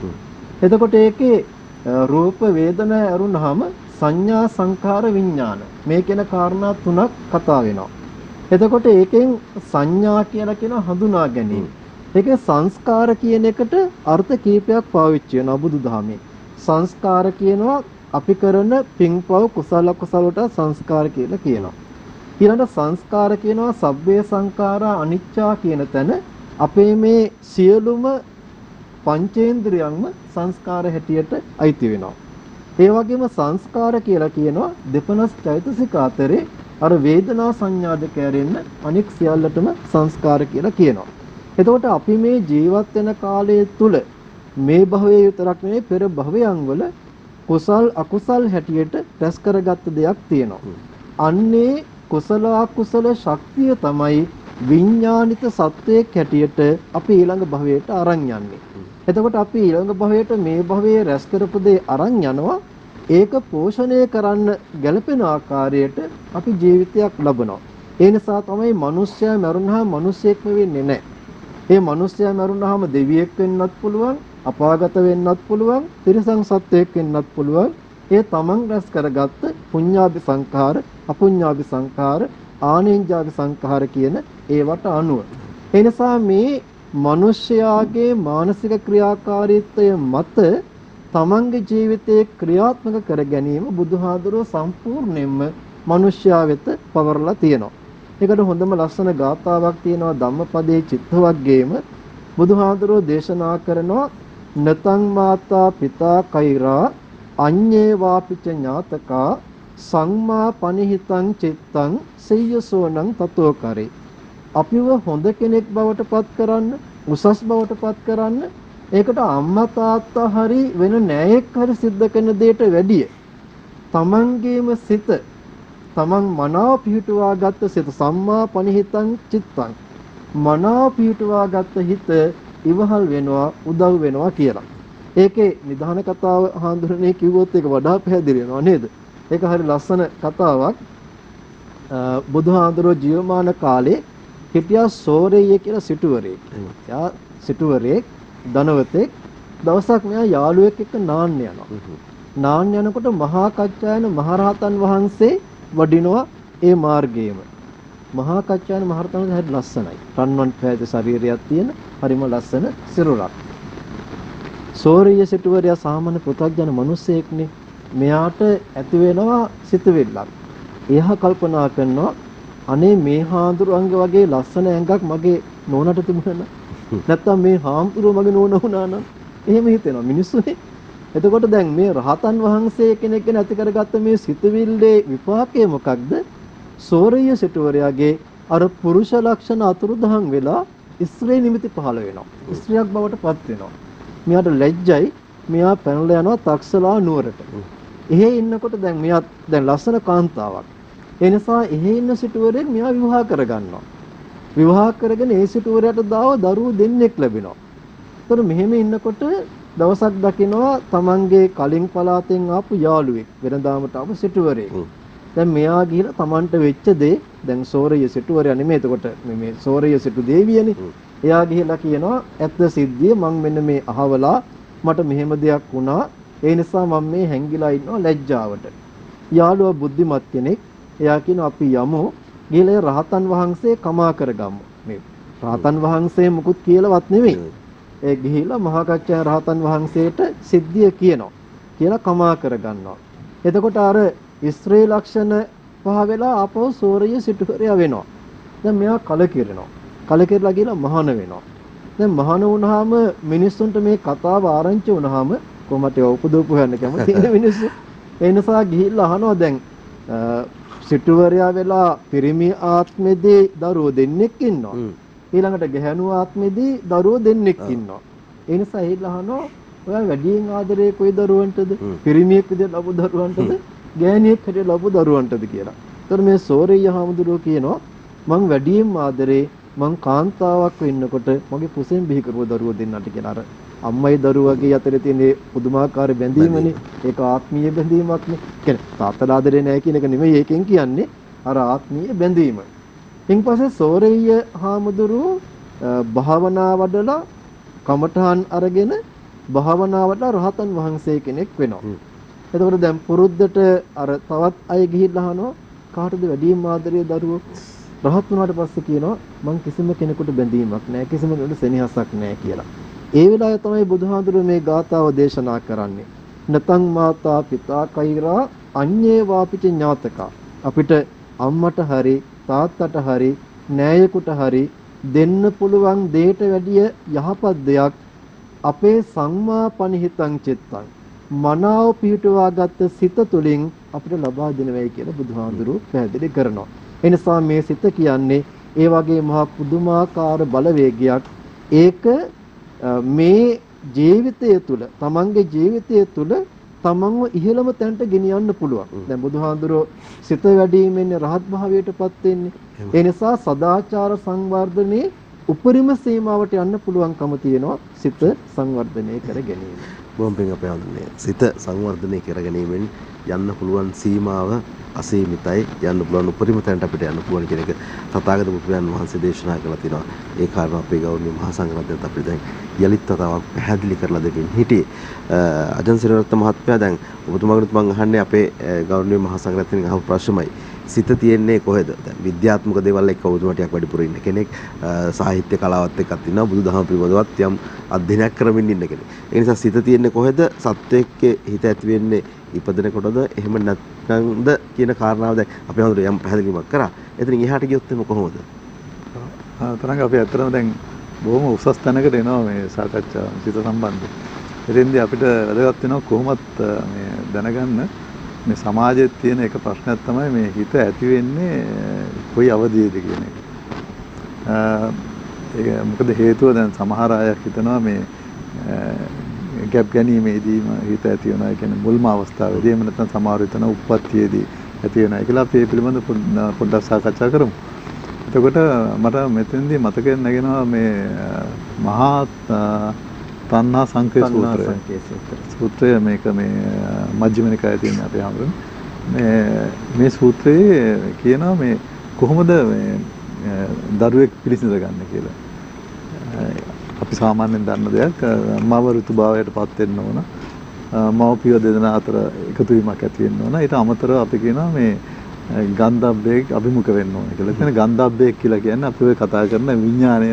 එතකොට ඒකේ රූප වේදනා ඇරුණාම සංඥා සංකාර විඥාන මේ කියන කාරණා තුනක් කතා වෙනවා. එතකොට ඒකෙන් සංඥා කියලා කියන හඳුනා ගැනීම. ඒකේ සංස්කාර කියන එකට අර්ථ කීපයක් පාවිච්චි වෙනවා බුදුදහමේ. සංස්කාර කියනවා අපි කරන පින්පව් කුසල කුසල වලට සංස්කාර කියලා කියනවා. ඊළඟට සංස්කාර කියනවා සබ්බේ සංඛාරා අනිච්චා කියන තැන අපේ මේ සියලුම පංචේන්ද්‍රයන්ම සංස්කාර හැටියට අයිති වෙනවා. ඒ වගේම සංස්කාර කියලා කියනවා දෙපනස් චෛතසික අතරේ අර වේදනා සංඥා දෙක ඇරෙන්න අනික් සියල්ලටම සංස්කාර කියලා කියනවා. එතකොට අපි මේ ජීවත් වෙන කාලය තුල මේ භවයේ විතරක් නෙවෙයි පෙර භවයන් වල කුසල් අකුසල් හැටියට රැස් කරගත්ත දෙයක් තියෙනවා. අන්නේ කුසල අකුසල ශක්තිය තමයි විඥානිත සත්වයක් හැටියට අපි ඊළඟ භවයට අරන් යන්නේ. එතකොට අපි ඊළඟ භවයට මේ භවයේ රැස් කරපු දේ අරන් යනවා. ඒක පෝෂණය කරන්න ගැළපෙන ආකාරයට අපි ජීවිතයක් ලබනවා. ඒ නිසා තමයි මිනිස්සයා මරුණාම මිනිසෙක්ම වෙන්නේ නැහැ. ඒ මිනිස්සයා මරුණාම දෙවියෙක් වෙන්නත් පුළුවන්, අපාගත වෙන්නත් පුළුවන්, තිරිසන් සත්වයෙක් වෙන්නත් පුළුවන්. ඒ තමන් රැස් කරගත්ත පුඤ්ඤාභි සංඛාර, අපුඤ්ඤාභි සංඛාර, ආනෙන්ජාභි සංඛාර කියන ඒවට අනුව. ඒ නිසා මේ මිනිස්යාගේ මානසික ක්‍රියාකාරීත්වය මත තමන්ගේ ජීවිතයේ ක්‍රියාත්මක කර ගැනීම බුදුහාඳුරෝ සම්පූර්ණයෙන්ම මිනිස්යා වෙත පවරලා තියෙනවා. ඒකට හොඳම ලස්සන ගාථාවක් තියෙනවා ධම්මපදයේ චිත්තවග්ගයේම බුදුහාඳුරෝ දේශනා කරනවා නතං මාතා පිතා කෛරා අඤ්ඤේ වාපිච ඥාතකා සංමා පනිහිතං චිත්තං සෙය්‍යසෝනං තතෝ කරේ. අපිව හොඳ කෙනෙක් බවට පත් කරන්න, උසස් බවට පත් කරන්න ඒකට අම්මා තාත්තා හරි වෙන නෑයෙක් හරි සිද්ධ කරන දෙයට වැඩිය තමන්ගේම සිත තමන් මනාව පිහිටුවා ගත්ත සිත සම්මා පනිහිතං චිත්තං මනාව පිහිටුවා ගත්ත හිත ඉවහල් වෙනවා උදව් වෙනවා කියලා. ඒකේ නිධාන කතාව හාඳුරන්නේ කිව්වොත් ඒක වඩා පැහැදිලි වෙනවා නේද? ඒක හරි ලස්සන කතාවක්. බුදුහාඳුරෝ ජීවමාන කාලේ හිටියා සෝරෙය්‍ය කියලා සිටුවරයෙක්. එයා සිටුවරයෙක් ධනවතෙක්. දවසක් මෙයා යාළුවෙක් එක්ක නාන්න යනවා. නාන්න යනකොට මහා කච්චායන මහරහතන් වහන්සේ වඩිනවා ඒ මාර්ගයේම. මහා කච්චායන මහරහතන් වහන්සේ හරි ලස්සනයි. රන්වන් පැහැති ශරීරයක් තියෙන හරිම ලස්සන සිරුරක්. සෝරෙය්‍ය සිටුවරයා සාමාන්‍ය පෘථග්ජන මිනිසෙක්නේ. මෙයාට ඇති වෙනවා සිතුවිල්ලක්. එයා කල්පනා කරනවා අනේ මේ හාමුදුරුවන්ගේ වගේ ලස්සන ඇඟක් මගේ නෝනට තිබුණා නැත්තම් මේ හාමුදුරුවෝ මගේ නෝන වුණා නම් එහෙම හිතෙනවා මිනිස්සුනේ. එතකොට දැන් මේ රහතන් වහන්සේ කෙනෙක් ගැන ඇති කරගත්ත මේ සිතුවිල්ලේ විපාකය මොකක්ද? සෝරෙය්‍ය සිටුවරයාගේ අර පුරුෂ ලක්ෂණ අතුරුදහන් වෙලා ස්ත්‍රී නිමිති පහළ වෙනවා. ස්ත්‍රියක් බවට පත් වෙනවා. මෙයාට ලැජ්ජයි. මෙයා පැනලා යනවා තක්සලා නුවරට. එහෙ ඉන්නකොට දැන් මෙයා දැන් ලස්සන කාන්තාවක්. ඒ නිසා එහෙ ඉන්න සිටුවරෙන් මෙයා විවාහ කරගන්නවා. විවාහ කරගෙන ඒ සිටුවරයාට දාව දරුවෝ දෙන්නෙක් ලැබෙනවා. ඒතර මෙහෙම ඉන්නකොට දවසක් දකිනවා තමන්ගේ කලින් පළාතෙන් ආපු යාළුවෙක් වෙනදාමට ආපු සිටුවරයෙක්. දැන් මෙයා ගිහිලා තමන්ට වෙච්ච දේ දැන් සෝරෙය්‍ය සිටුවරයා නෙමෙයි. එතකොට මේ සෝරෙය්‍ය සිටු දේවියනේ. එයා ගිහිලා කියනවා ඇත්ත සිද්ධිය මං මෙන්න මේ අහවලා මට මෙහෙම දෙයක් වුණා. ඒ නිසා මම මේ හැංගිලා ඉන්නවා ලැජ්ජාවට. යාළුවා බුද්ධිමත් කෙනෙක්. එයා කියනවා අපි යමු ගිහලා රහතන් වහන්සේ කමා කරගමු. මේ රහතන් වහන්සේ මුකුත් කියලාවත් නෙවෙයි. ඒ ගිහිලා මහා කච්චායන රහතන් වහන්සේට සිද්ධිය කියනවා. කියලා කමා කරගන්නවා. එතකොට අර ස්ත්‍රී ලක්ෂණ පහ වෙලා ආපහු සෝරෙය්‍ය සිටුවරයා වෙනවා. දැන් මෙයා කලකිරෙනවා. කලකිරලා ගිහලා මහාන වෙනවා. දැන් මහාන වුණාම මිනිස්සුන්ට මේ කතාව ආරංචි වුණාම කොහොමද ඒ උපදෝපු හොයන්න කැමති ඉන්න මිනිස්සු. ඒ නිසා ගිහිල්ලා අහනවා දැන් සිටුවරයා වෙලා පිරිමි ආත්මෙදී දරුවෝ දෙන්නෙක් ඉන්නවා. ඊළඟට ගැහැණු ආත්මෙදී දරුවෝ දෙන්නෙක් ඉන්නවා. ඒ නිසා ඒලා අහනවා ඔයා වැඩියෙන් ආදරේ කොයි දරුවන්ටද? පිරිමියෙක් විදිහට ලැබු දරුවන්ටද? ගෑණියෙක් විදිහට ලැබු දරුවන්ටද කියලා. ඒතර මේ සෝරෙය්‍ය හාමුදුරුවෝ කියනවා මං වැඩියෙන් ආදරේ මං කාන්තාවක් වෙන්නකොට මගේ පුසෙන් බිහි කරපු දරුවෝ දෙන්නට කියලා. අර අම්මයි දරුවගේ අතරේ තියෙන පුදුමාකාර බැඳීමනේ. ඒක ආත්මීය බැඳීමක්නේ. කියන්නේ තාත්තලා ආදරේ නැහැ කියන එක නෙමෙයි ඒකෙන් කියන්නේ. අර ආත්මීය බැඳීම. ඊන් පස්සේ සෝරෙය්‍ය හාමුදුරුවෝ භාවනා වඩලා කමඨහන් අරගෙන භාවනා වඩලා රහතන් වහන්සේ කෙනෙක් වෙනවා. එතකොට දැන් පුරුද්දට අර තවත් අය ගිහිල්ලා අහනවා කාටද වැඩිම ආදරේ දරුවෝ? රහත් වුණාට පස්සේ කියනවා මං කිසිම කෙනෙකුට බැඳීමක් නැහැ කිසිම කෙනෙකුට සෙනෙහසක් නැහැ කියලා. ඒ වෙලාවේ තමයි බුදුහාඳුර මේ ගාථාව දේශනා කරන්නේ. නතං මාතා පිතා කෛරා අඤ්ඤේ වාපිච ඥාතකා. අපිට අම්මට හරි තාත්තට හරි නෑයෙකුට හරි දෙන්න පුළුවන් දෙයට වැඩිය යහපත් දෙයක් අපේ සංමාපනිහිතං චිත්තං මනාව පිහිටුවාගත් සිත තුළින් අපිට ලබා දෙන වෙයි කියලා බුදුහාඳුරු පැහැදිලි කරනවා. ඒ නිසා මේ සිත කියන්නේ ඒ වගේ මහා පුදුමාකාර බලවේගයක්. ඒක මේ ජීවිතය තුළ තමන්ගේ ජීවිතය තුළ තමන්ව ඉහළම තැනට ගෙනියන්න පුළුවන්. දැන් බුදුහාඳුරෝ සිත වැඩිමෙන් රහත් භාවයටපත් වෙන්නේ. ඒ නිසා සදාචාර සංවර්ධනයේ උපරිම සීමාවට යන්න පුළුවන්කම තියෙනවා සිත සංවර්ධනය කර ගැනීම. බොහොම පිං අපේ හඳුන්නේ සිත සංවර්ධනය කර ගැනීමෙන් යන්න පුළුවන් සීමාව අසීමිතයි. යන්න පුළුවන් උපරිම තැනට අපිට යන්න පුළුවන් කියන එක තථාගත බුදුරජාණන් වහන්සේ දේශනා කළා තියෙනවා. ඒ කාරණා අපේ ගෞරවනීය මහා සංඝරත්නයත් අපිට දැන් යලිත් තතාවක් පැහැදිලි කරලා දෙමින් හිටියේ. අජන් සිරරත්න මහත්මයා දැන් ඔබතුමාගෙනුත් මම අහන්නේ අපේ ගෞරවනීය මහා සංඝරත්නයන් අහපු ප්‍රශ්නමයි. සිත තියෙන්නේ කොහෙද? දැන් විද්‍යාත්මක දේවල් එක්ක ඔබතුමා ටිකක් වැඩිපුර ඉන්න කෙනෙක්. සාහිත්‍ය කලාවත් එක්කත් ඉන්නවා. බුදුදහම පිළිබඳවත් යම් අධ්‍යයනයක් කරමින් ඉන්න කෙනෙක්. ඒ නිසා සිත තියෙන්නේ කොහෙද? සත්වයේ හිත ඇති වෙන්නේ ඉපදෙන කොටද? එහෙම නැත්නම්ද කියන කාරණාව දැන් අපි හඳුර යම් පැහැදිලිමක් කරා. එතනින් එහාට ගියොත් එimhe කොහොමද? තරංග අපි ඇත්තටම දැන් බොහොම උසස් තැනකට එනවා මේ සාකච්ඡාව සිත සම්බන්ධයෙන්. එතෙන්දී අපිට වැදගත් වෙනවා කොහොමත් මේ දැනගන්න මේ සමාජයේ තියෙන එක ප්‍රශ්නයක් තමයි මේ හිත ඇති වෙන්නේ කොයි අවධියේද කියන එක. ඒක මොකද හේතුව දැන් සමහර අය හිතනවා මේ ගැප් ගැනීමේදීම හිත ඇති වෙනවා කියන්නේ මුල්ම අවස්ථාවේදී එහෙම නැත්නම් සමහර විටන උප්පත්තියේදී ඇති වෙනවා කියලා අපි මේ පිළිබඳව පොඩ්ඩක් සාකච්ඡා කරමු. එතකොට මට මෙතෙන්දී මතකෙන් නැගෙනවා මේ මහා තණ්හා සංකේ සූත්‍රය මේක මේ මජ්ක්‍ධිම නිකායේ තියෙන අපේ හැමෝම මේ සූත්‍රයේ කියනවා මේ කොහොමද මේ දරුවෙක් පිළිසිඳ ගන්න කියලා. අපි සාමාන්‍යයෙන් දන්න දෙයක් මව ඍතුභාවයටපත් වෙන්න ඕන. මව්පිය දෙදෙනා අතර එකතු වීමක් ඇති වෙන්න ඕන. ඊට අමතරව අපි කියනවා මේ ගන්ධබ්බේ අභිමුඛ වෙන්න ඕන කියලා. එතන ගන්ධබ්බේ කියලා කියන්නේ අපි ඔය කතා කරන විඥාණය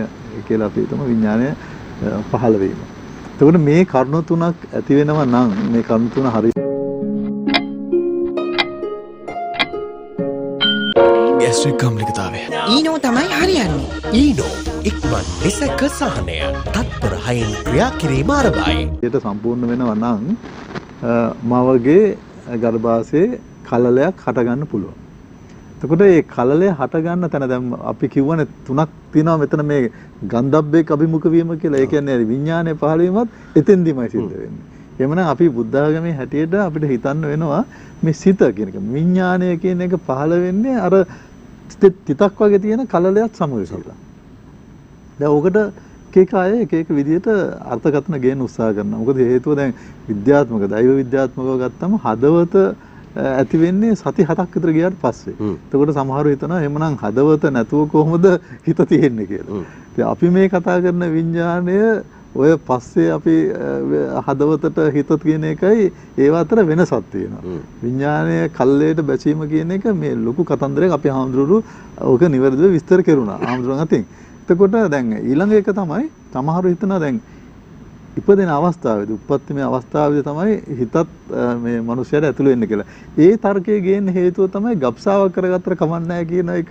කියලා අපි හිතමු විඥාණය පහළ වීම. එතකොට මේ කරුණු තුනක් ඇති වෙනවා නම් මේ කරුණු තුන හරිය ගැස්ට්‍රික් කම්ලිකතාවය ඊනෝ තමයි හරියන්නේ. ඊනෝ ඉක්මන් නිසක සහනය තත්පර 6න් ක්‍රියා කිරීම ආරම්භයි. ඒකට සම්පූර්ණ වෙනවා නම් මවගේ ගර්භාෂයේ කලලයක් හට ගන්න පුළුවන්. එතකොට මේ කලලය හට ගන්න තැන දැන් අපි කියවනේ තුනක් තියෙනවා මෙතන මේ ගන්ධබ්බේක අභිමුඛ වීම කියලා. ඒ කියන්නේ විඥානයේ පහළ වීමත් එතෙන්දිමයි සිද්ධ වෙන්නේ. එහෙමනම් අපි බුද්ධ ආගමේ හැටියට අපිට හිතන්න වෙනවා මේ සිත කියන එක විඥානය කියන එක පහළ වෙන්නේ අර තිතක් වගේ තියෙන කලලයක් සමග කියලා. දැන් ඔකට එක අය එක විදිහට අර්ථකථන ගේන්න උත්සාහ කරනවා. මොකද හේතුව දැන් විද්‍යාත්මක දෛව විද්‍යාත්මකව ගත්තම හදවත ඇති වෙන්නේ සති 7ක් විතර ගියාට පස්සේ. එතකොට සමහරව හිතනවා එහෙමනම් හදවත නැතුව කොහොමද හිත තියෙන්නේ කියලා. ඉතින් අපි මේ කතා කරන විඥාණය ඔය පස්සේ අපි හදවතට හිත කියන එකයි ඒව අතර වෙනසක් තියෙනවා. විඥාණය කල්ලයට බැසීම කියන එක මේ ලොකු කතන්දරයක් අපි හාමුදුරුවෝ ඕක නිවැරදිව විස්තර කරුණා හාමුදුරුවන් අතින්. එතකොට දැන් ඊළඟ එක තමයි සමහරව හිතනවා දැන් ඉපදෙන අවස්ථාවේදී උප්පත්තිමය අවස්ථාවේදී තමයි හිතත් මේ මිනිස්යාට ඇතුළු වෙන්නේ කියලා. ඒ තර්කයේ ගේන්න හේතුව තමයි ගබ්සාවක් කරගත්තර කමන්නේ නැහැ කියන එක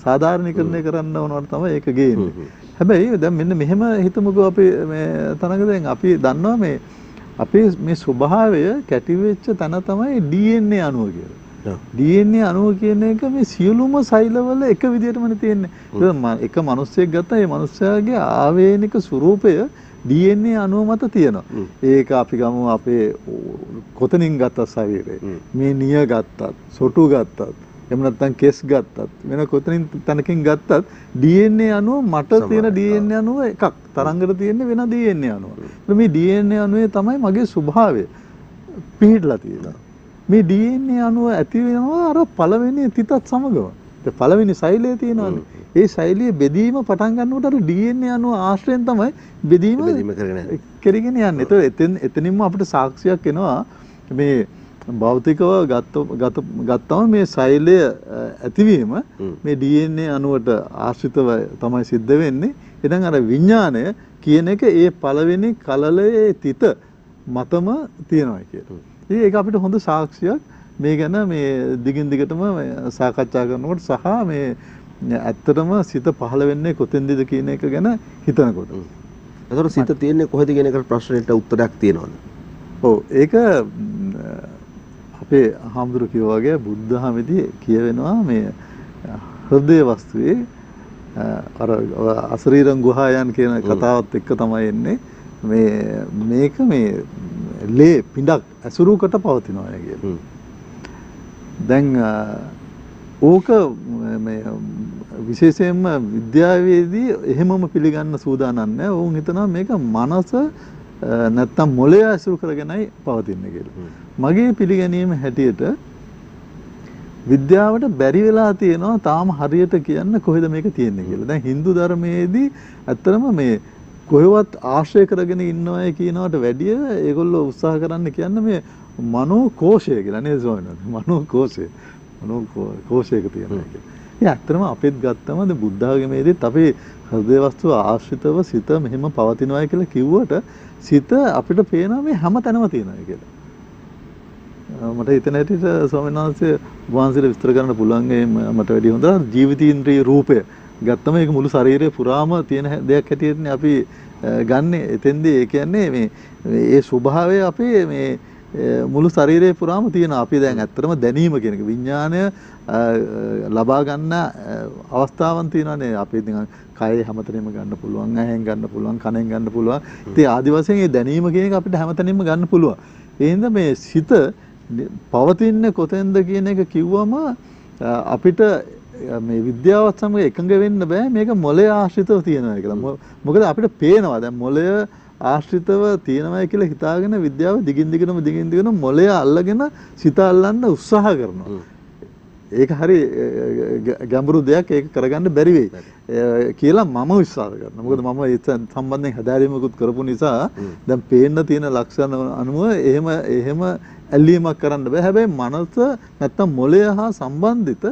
සාධාරණීකරණය කරන්න ඕනවට තමයි ඒක ගේන්නේ. හැබැයි දැන් මෙන්න මෙහෙම හිතමුකෝ අපි මේ තරඟ දැන් අපි දන්නවා මේ අපේ මේ ස්වභාවය කැටි වෙච්ච තැන තමයි DNA අණුව කියලා. DNA අණුව කියන එක මේ සියලුම සෛලවල එක විදිහටමනේ තියෙන්නේ. එක මිනිස්සෙක් ගත්තා ඒ මිනිස්යාගේ ආවේනික ස්වરૂපය DNA අණුව මත තියෙනවා. ඒක අපි ගමු අපේ කොතනින් ගත්ත ශරීරේ. මේ නිය ගත්තත්, සොටු ගත්තත්, එහෙම නැත්නම් කෙස් ගත්තත්, වෙන කොතනින් තනකින් ගත්තත් DNA අණුව මට තියෙන DNA අණුව එකක්. තරංගට තියෙන වෙන DNA අණුව. මේ DNA අණුවේ තමයි මගේ ස්වභාවය පිහිටලා තියෙනවා. මේ DNA අණුව ඇති වෙනවා අර පළවෙනි තිතත් සමගම. ඒ පළවෙනි සෛලයේ තියෙනවානේ. ඒ ශෛලිය බෙදීම පටන් ගන්නකොට අර DNA අණුව ආශ්‍රයෙන් තමයි බෙදීම කරගෙන යන්නේ. ඒතකොට එතනින්ම අපිට සාක්ෂියක් එනවා මේ භෞතිකව ගත්තම මේ ශෛලය ඇතිවීම මේ DNA අණුවට ආශ්‍රිතව තමයි සිද්ධ වෙන්නේ. ඉතින් අර විඥාණය කියන එක ඒ පළවෙනි කලලයේ තිත මතම තියෙනවා කියලා. ඒක අපිට හොඳ සාක්ෂියක් මේ ගැන මේ දිගින් දිගටම සාකච්ඡා කරනකොට සහ මේ ඇත්තටම සිත පහළ වෙන්නේ කොතෙන්ද කියන එක ගැන හිතනකොට. ඒතර සිත තියෙන්නේ කොහෙද කියන එකට ප්‍රශ්නෙට උත්තරයක් තියෙනවද? ඔව් ඒක අපේ හාමුදුරු කිව්වා වගේ බුද්ධහමෙදී කියවෙනවා මේ හෘදය වස්තුවේ අර අසරීරං ගුහායන් කියන කතාවත් එක්ක තමයි එන්නේ මේක මේ ලේ පිඬක් ඇසුරුකට පවතිනවා කියලා. දැන් ඕක මේ විශේෂයෙන්ම විද්‍යාවේදී එහෙමම පිළිගන්න සූදානම් නැහැ. ඕන් හිතනවා මේක මනස නැත්තම් මොළය ඇසුරු කරගෙනයි පවතින්නේ කියලා. මගේ පිළිගැනීම හැටියට විද්‍යාවට බැරි වෙලා තියෙනවා තාම හරියට කියන්න කොහෙද මේක තියෙන්නේ කියලා. දැන් Hindu ධර්මයේදී ඇත්තටම මේ කොහෙවත් ආශ්‍රය කරගෙන ඉන්නවයි කියනවට වැඩිය ඒගොල්ලෝ උත්සාහ කරන්න කියන්නේ මේ මනෝ කෝෂය කියලා නේද ස්වාමීන් වහන්සේ? මනෝ කෝෂය. මනෝ කෝෂයක තියෙනවා කියලා. ඒ ඇත්තටම අපිත් ගත්තම ද බුද්ධ ආගමේදීත් අපේ හෘදය වස්තුව ආශ්‍රිතව සිත මෙහෙම පවතිනවා කියලා කිව්වට සිත අපිට පේනවා මේ හැම තැනම තියෙනවා කියලා. මට හිතෙන හැටියට ස්වාමීන් වහන්සේ වහන්සේට විස්තර කරන්න පුළුවන් මට වැඩි හොඳ ජීවිතීන්ද්‍රිය රූපය ගත්තම ඒක මුළු ශරීරය පුරාම තියෙන දෙයක් හැටියටනේ අපි ගන්නෙ. එතෙන්දී ඒ කියන්නේ මේ ඒ ස්වභාවය අපේ මේ මුළු ශරීරය පුරාම තියෙනවා. අපි දැන් ඇත්තටම දැනීම කියන එක විඥානය ලබා ගන්න අවස්ථාවන් තියෙනවානේ. අපි නිකන් කයේ හැමතැනම ගන්න පුළුවන්, ඇහෙන් ගන්න පුළුවන්, කනෙන් ගන්න පුළුවන්. ඉතින් ආදි වශයෙන් මේ දැනීම කියන එක අපිට හැමතැනම ගන්න පුළුවන්. ඒ හින්දා මේ සිත පවතින්නේ කොතෙන්ද කියන එක කිව්වම අපිට මේ විද්‍යාවත් සමග එකඟ වෙන්න බෑ මේක මොළය ආශ්‍රිතව තියෙනවා කියලා. මොකද අපිට පේනවා දැන් මොළය ආශ්‍රිතව තියෙනවා කියලා හිතාගෙන විද්‍යාව දිගින් දිගටම මොළය අල්ලගෙන සිත අල්ලන්න උත්සාහ කරනවා. ඒක හරි ගැඹුරු දෙයක්. ඒක කරගන්න බැරි වෙයි කියලා මම විශ්වාස කරනවා. මොකද මම ඒ සම්බන්ධයෙන් හදාරීමකුත් කරපු නිසා දැන් පේන්න තියෙන ලක්ෂණ අනුව එහෙම ඇල්ලීමක් කරන්න බෑ. හැබැයි මනස නැත්තම් මොළය හා සම්බන්ධිත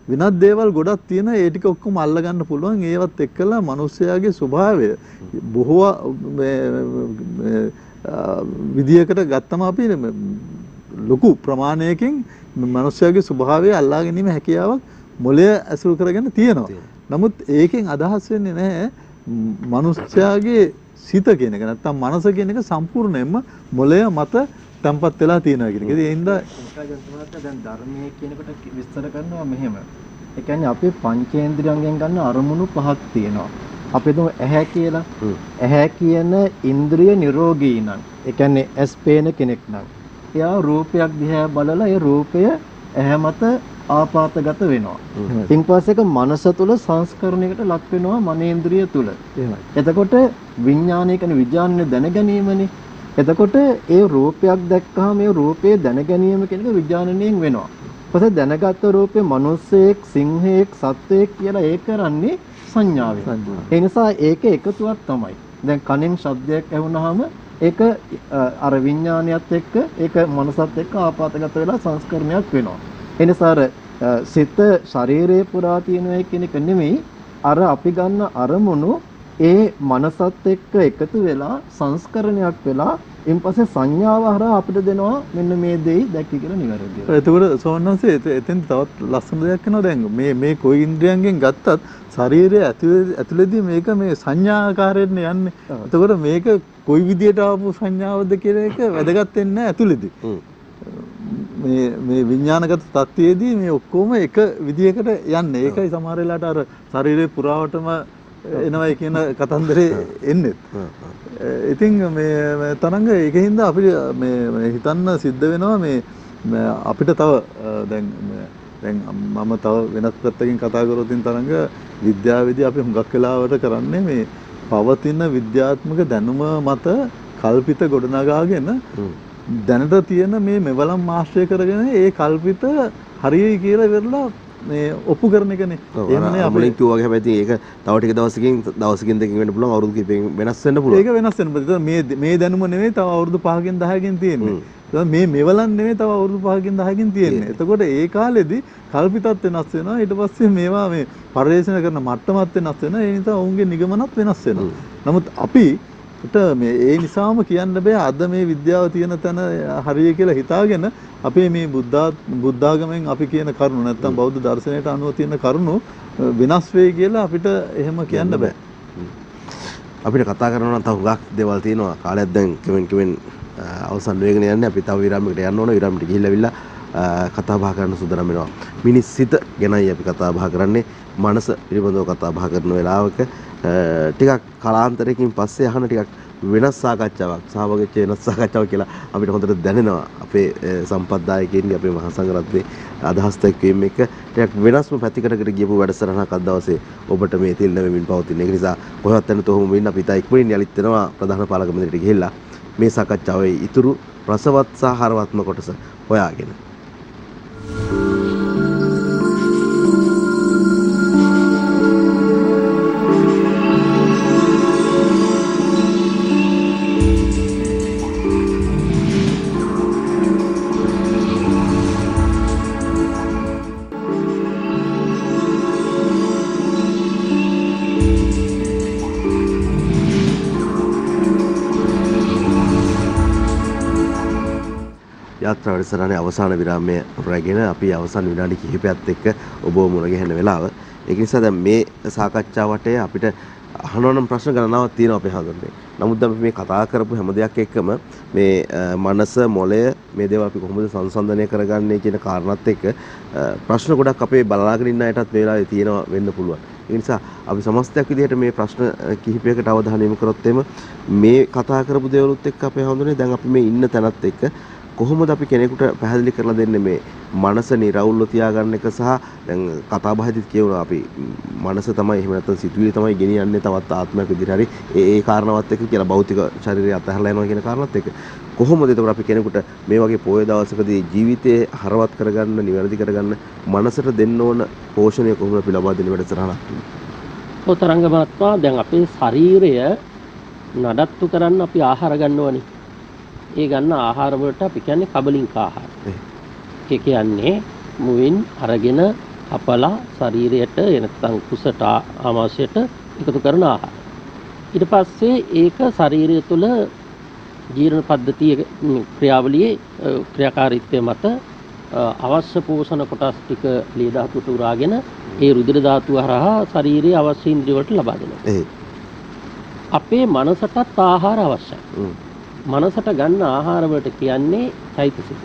විනත් දේවල් ගොඩක් තියෙන ඒ ටික ඔක්කොම අල්ල ගන්න පුළුවන්. ඒවත් එක්කලා මිනිස්යාගේ ස්වභාවය බොහෝ විදියකට ගත්තම අපි ලොකු ප්‍රමාණයකින් මිනිස්යාගේ ස්වභාවය අල්ලා ගැනීම හැකියාවක් මොළය ඇසුරු කරගෙන තියෙනවා. නමුත් ඒකෙන් අදහස් වෙන්නේ නැහැ මිනිස්යාගේ සිත කියන එක. නැත්තම් මනස කියන එක සම්පූර්ණයෙන්ම මොළය මත තැම්පත් වෙලා තියෙනවා කියන එක. ඒ හින්දා දැන් ධර්මයේ කියනකොට විස්තර කරනවා මෙහෙම. ඒ කියන්නේ අපේ පංචේන්ද්‍රියයන්ගෙන් ගන්න අරමුණු පහක් තියෙනවා. අපි හිතමු ඇහැ කියලා. ඇහැ කියන ඉන්ද්‍රිය නිරෝගී නම්, ඒ කියන්නේ ඇස් පේන කෙනෙක් නම්, එයා රූපයක් දිහා බලලා ඒ රූපය ඇහැ මත ආපాతගත වෙනවා. ඊට පස්සේ ඒක මනස තුල සංස්කරණයකට ලක් වෙනවා මනේන්ද්‍රිය තුල. එහෙමයි. එතකොට විඥානය කියන්නේ විඥානය දැන ගැනීමනේ. එතකොට ඒ රූපයක් දැක්කහම මේ රූපේ දැන ගැනීම කියන එක විඥානණයෙන් වෙනවා. ඊපස්සේ දැනගත් රූපේ මිනිස්සෙක්, සිංහෙක්, සත්වයෙක් කියලා ඒ කරන්නේ සංඥාවෙන්. ඒ නිසා ඒක එකතුවක් තමයි. දැන් කනෙන් ශබ්දයක් ඇහුනහම ඒක අර විඥානියත් එක්ක ඒක මනසත් එක්ක ආපాతගත වෙලා සංස්කරණයක් වෙනවා. ඒ නිසා අර සිත ශරීරයේ පුරා තියෙන කියන එක නෙමෙයි අර අපි ගන්න අරමුණු ඒ මනසත් එක්ක එකතු වෙලා සංස්කරණයක් වෙලා ඊපස්සේ සංඥාව හරහා අපිට දෙනවා මෙන්න මේ දෙයි දැක්කේ කියලා නිවැරදිව. එතකොට සෝන්නන්සේ එතෙන් තවත් ලස්සන දෙයක් වෙනවා. දැන් මේ කොයි ඉන්ද්‍රියයන්ගෙන් ගත්තත් ශරීරයේ ඇතුළේදී මේක මේ සංඥාකාරයෙන් යන්නේ. එතකොට මේක කොයි විදියට ආපු සංඥාවද කියලා එක වැදගත් වෙන්නේ නැහැ ඇතුළේදී. මේ විඥානගත තත්ත්වයේදී මේ ඔක්කොම එක විදියකට යන්නේ. ඒකයි සමහර වෙලාවට අර ශරීරේ පුරාවටම එනවයි කියන කතන්දරේ එන්නේ. ඉතින් මේ තරංග ඒකින්ද අපිට මේ හිතන්න සිද්ධ වෙනවා මේ අපිට තව දැන් මම තව වෙනස් පැත්තකින් කතා කරොත් තරංග විද්‍යාවේදී අපි හුඟක් වෙලාවට කරන්නේ මේ පවතින විද්‍යාත්මක දැනුම මත කල්පිත ගොඩනගාගෙන දැනට තියෙන මේ මෙවලම් ආශ්‍රය කරගෙන ඒ කල්පිත හරියයි කියලා ඉවරලා මේ ඔප්පු කරන එකනේ. එහෙමනේ අපි කිව්වා වගේ හැබැයි ඒක තව ටික දවසකින් දෙකකින් වෙන්න පුළුවන්, අවුරුදු කිහිපයකින් වෙනස් වෙන්න පුළුවන්. ඒක වෙනස් වෙන්න පුළුවන්. මේ දැනුම නෙමෙයි තව අවුරුදු 5කින් 10කින් තියෙන්නේ. මේ මෙවලන් නෙමෙයි තව අවුරුදු 5කින් 10කින් තියෙන්නේ. එතකොට ඒ කාලෙදී කල්පිතත් වෙනස් වෙනවා. ඊට පස්සේ මේවා මේ පරිශන කරන මට්ටමත් වෙනස් වෙනවා. ඒ නිසා ඔවුන්ගේ නිගමනත් වෙනස් වෙනවා. නමුත් අපි මේ ඒ නිසාම කියන්න බෑ අද මේ විද්‍යාව තියෙන තැන හරිය කියලා හිතාගෙන අපේ මේ බුද්ධාගමෙන් අපි කියන කරුණු නැත්තම් බෞද්ධ දර්ශනයට අනුව තියෙන කරුණු වෙනස් වෙයි කියලා අපිට එහෙම කියන්න බෑ. අපිට කතා කරනවා තව හුඟක් දේවල් තියෙනවා. කාලයක් දැන් කෙමෙන් අවසන් වෙගෙන යන්නේ. අපි තව විරාමයකට යන්න ඕන. විරාමයට ගිහිල්ලාවිල්ලා කතා බහ කරන්න සූදානම් වෙනවා. මිනිස් සිත ගැනයි අපි කතා බහ කරන්නේ. මනස පිළිබඳව කතා බහ කරන වෙලාවක ටිකක් කලාන්තරයකින් පස්සේ අහන ටිකක් වෙනස් සාකච්ඡාවක් සහභාගීත්ව වෙනස් සාකච්ඡාවක් කියලා අපිට හොඳට දැනෙනවා. අපේ සම්පත්දායකයන්ගේ අපේ මහා සංඝරත්නයේ අදහස් දැක්වීම එක ටිකක් වෙනස්ම පැතිකඩකට ගියපු වැඩසටහනක් අද දවසේ ඔබට මේ තිල්න වෙමින් පවතින. ඒක නිසා කොහෙවත් යන තොහොම වෙන්න අපි තා ඉක්මනින් යලිත් වෙනවා ප්‍රධාන පාලක මණ්ඩලයට ගිහිල්ලා මේ සාකච්ඡාවේ ඉතුරු රසවත් සහ හරවත්ම කොටස හොයාගෙන. යාත්‍රා වැඩසටහනේ අවසාන විරාමය රැගෙන අපි අවසන් විනාඩි කිහිපයත් එක්ක ඔබව මුණ ගැහෙන වෙලාව. ඒක නිසා දැන් මේ සාකච්ඡා වටේ අපිට අහනවනම් ප්‍රශ්න ගණනාවක් තියෙනවා අපේ හඳුන්නේ. නමුත් අපි මේ කතා කරපු හැම දෙයක් එක්කම මේ මනස මොළය මේ දේවල් අපි කොහොමද සංසන්දනය කරගන්නේ කියන කාරණාත් එක්ක ප්‍රශ්න ගොඩක් අපේ බලාගෙන ඉන්න අයටත් මේ වෙලාවේ තියෙනවා වෙන්න පුළුවන්. ඒ නිසා අපි සමස්තයක් විදිහට මේ ප්‍රශ්න කිහිපයකට අවධානය යොමු කරොත් මේ කතා කරපු දේවලුත් එක්ක අපේ හඳුන්නේ දැන් අපි මේ ඉන්න තැනත් එක්ක කොහොමද අපි කෙනෙකුට පැහැදිලි කරලා දෙන්නේ මේ මනස නිරවුල්ව තියාගන්න එක සහ දැන් කතා බහදිත් කියනවා අපි මනස තමයි එහෙම නැත්නම් සිතුවිලි තමයි ගෙනියන්නේ තවත් ආත්මයක් විදිහට හරි ඒ කාරණාවත් එක්ක කියලා භෞතික ශරීරය අතහැරලා යනවා කියන කාරණාත් එක්ක කොහොමද එතකොට අපි කෙනෙකුට මේ වගේ පොය දවසකදී ජීවිතේ හරවත් කරගන්න නිවැරදි කරගන්න මනසට දෙන්න ඕන පෝෂණය කොහොමද අපි ලබා දෙන්නේ වැඩසටහනක්. ඔතරංග මහත්මයා දැන් අපේ ශරීරය නඩත්තු කරන්න අපි ආහාර ගන්නවනේ. ඒ ගන්න ආහාර වලට අපි කියන්නේ කබලින්ක ආහාර. ඒ කියන්නේ මුවින් අරගෙන අපලා ශරීරයට එනත්තම් කුසට ආමාශයට එකතු කරන ආහාර. ඊට පස්සේ ඒක ශරීරය තුළ ජීර්ණ පද්ධතිය ක්‍රියාවලියේ ක්‍රියාකාරීත්වය මත අවශ්‍ය පෝෂණ කොටස් ටික ලේ ධාතුවට උරාගෙන ඒ රුධිර ධාතුව හරහා ශරීරයේ අවශ්‍ය ඉන්ද්‍රිය වලට ලබා දෙනවා. අපේ මනසටත් ආහාර අවශ්‍යයි. මනසට ගන්න ආහාර වලට කියන්නේ චෛතසික.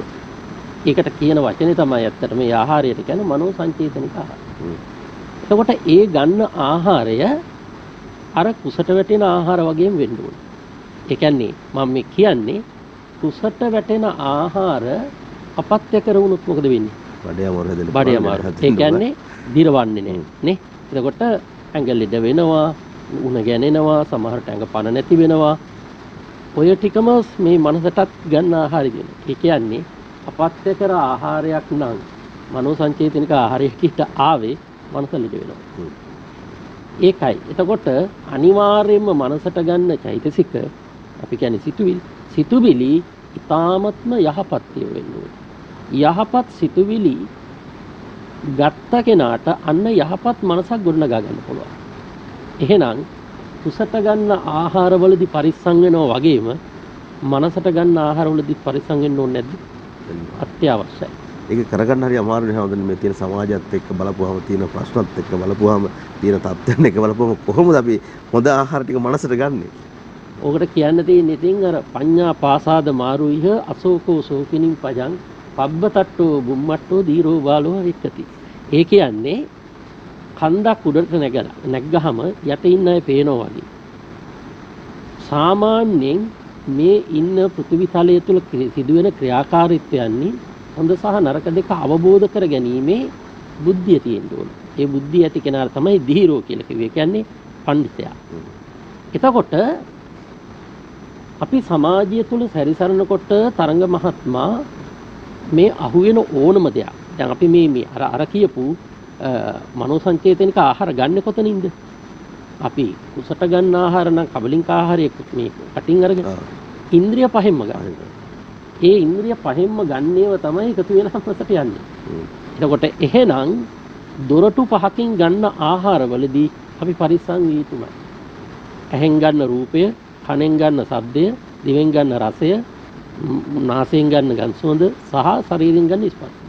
ඒකට කියන වචනේ තමයි ඇත්තට මේ ආහාරයට කියන්නේ මනෝ සංචේතනික ආහාර. එතකොට ඒ ගන්න ආහාරය අර කුසට වැටෙන ආහාර වගේම වෙන්න ඕනේ. ඒ කියන්නේ මම මේ කියන්නේ කුසට වැටෙන ආහාර අපත්‍ය කරුණොත් මොකද වෙන්නේ? බඩේ අමාරු. ඒ කියන්නේ දිරවන්නේ නැහැ නේ. එතකොට ඇඟ ලෙඩ වෙනවා, උණ ගැනෙනවා, සමහරට ඇඟ පණ නැති වෙනවා. ඔය ටිකම මේ මනසටත් ගන්න ආහාරය දෙනවා. ඒ කියන්නේ අපත්‍ය කර ආහාරයක් නම් මනෝ සංචේතනික ආහාරයකට ආවේ මනස ලෙඩ වෙනවා. ඒකයි. එතකොට අනිවාර්යයෙන්ම මනසට ගන්න චෛතසික අපි කියන්නේ සිතුවිලි ඊ타මත්ම යහපත් වෙන්න ඕනේ. යහපත් සිතුවිලි ගත්ත කෙනාට අන්න යහපත් මනසක් ගොඩනගා ගන්න පුළුවන්. එහෙනම් කුසට ගන්න ආහාරවලදී පරිස්සම් වෙනවා වගේම මනසට ගන්න ආහාරවලදී පරිස්සම් වෙන්න ඕනේ නැද්ද? අත්‍යවශ්‍යයි. ඒක කරගන්න හරි අමාරුනේ හැමෝටම මේ තියෙන සමාජයත් එක්ක බලපුවාම තියෙන ප්‍රශ්නත් එක්ක බලපුවාම තියෙන තත්ත්වයන් එක බලපුවාම කොහොමද අපි හොඳ ආහාර ටික මනසට ගන්නෙ? ඕකට කියන්න තියෙන්නේ ඉතින් අර පඤ්ඤා පාසාද මාරුයිහ අශෝකෝ සෝකිනින් පජං පබ්බතට්ටෝ බුම්මට්ටෝ දීරෝ බාලෝ වික්කති. ඒ කියන්නේ කන්දක් උඩට නැග්ගහම යට ඉන්න අය පේනවා වගේ. සාමාන්‍යයෙන් මේ ඉන්න පෘථිවි තලය තුල සිදුවෙන ක්‍රියාකාරීත්වයන්හි හොඳ සහ නරක දෙක අවබෝධ කර ගැනීමේ බුද්ධිය තියෙන්න ඕන. ඒ බුද්ධිය ඇති කෙනාට තමයි ධීරෝ කියලා කිව්වේ. ඒ කියන්නේ පඬිතයා. එතකොට අපි සමාජය තුල සැරිසරනකොට තරංග මහත්මයා මේ අහුවෙන ඕනම දෙයක්. දැන් අපි මේ අර කියපු මනෝ සංචේතනික ආහාර ගන්න කොතනින්ද? අපි කුසට ගන්න ආහාර නම් කබලින්ක ආහාරයක් මේ කටින් අරගෙන ඉන්ද්‍රිය පහෙන්ම ගන්න. ඒ ඉන්ද්‍රිය පහෙන්ම ගන්නේව තමයි එකතු වෙලා අපසට යන්නේ. එතකොට එහෙනම් දොරටු පහකින් ගන්න ආහාරවලදී අපි පරිස්සම් වී යුතුමයි. ඇහෙන් ගන්න රූපය, කනෙන් ගන්න ශබ්දය, දිවෙන් ගන්න රසය, නාසයෙන් ගන්න ගඳ සුවඳ සහ ශරීරයෙන් ගන්න ස්පර්ශය.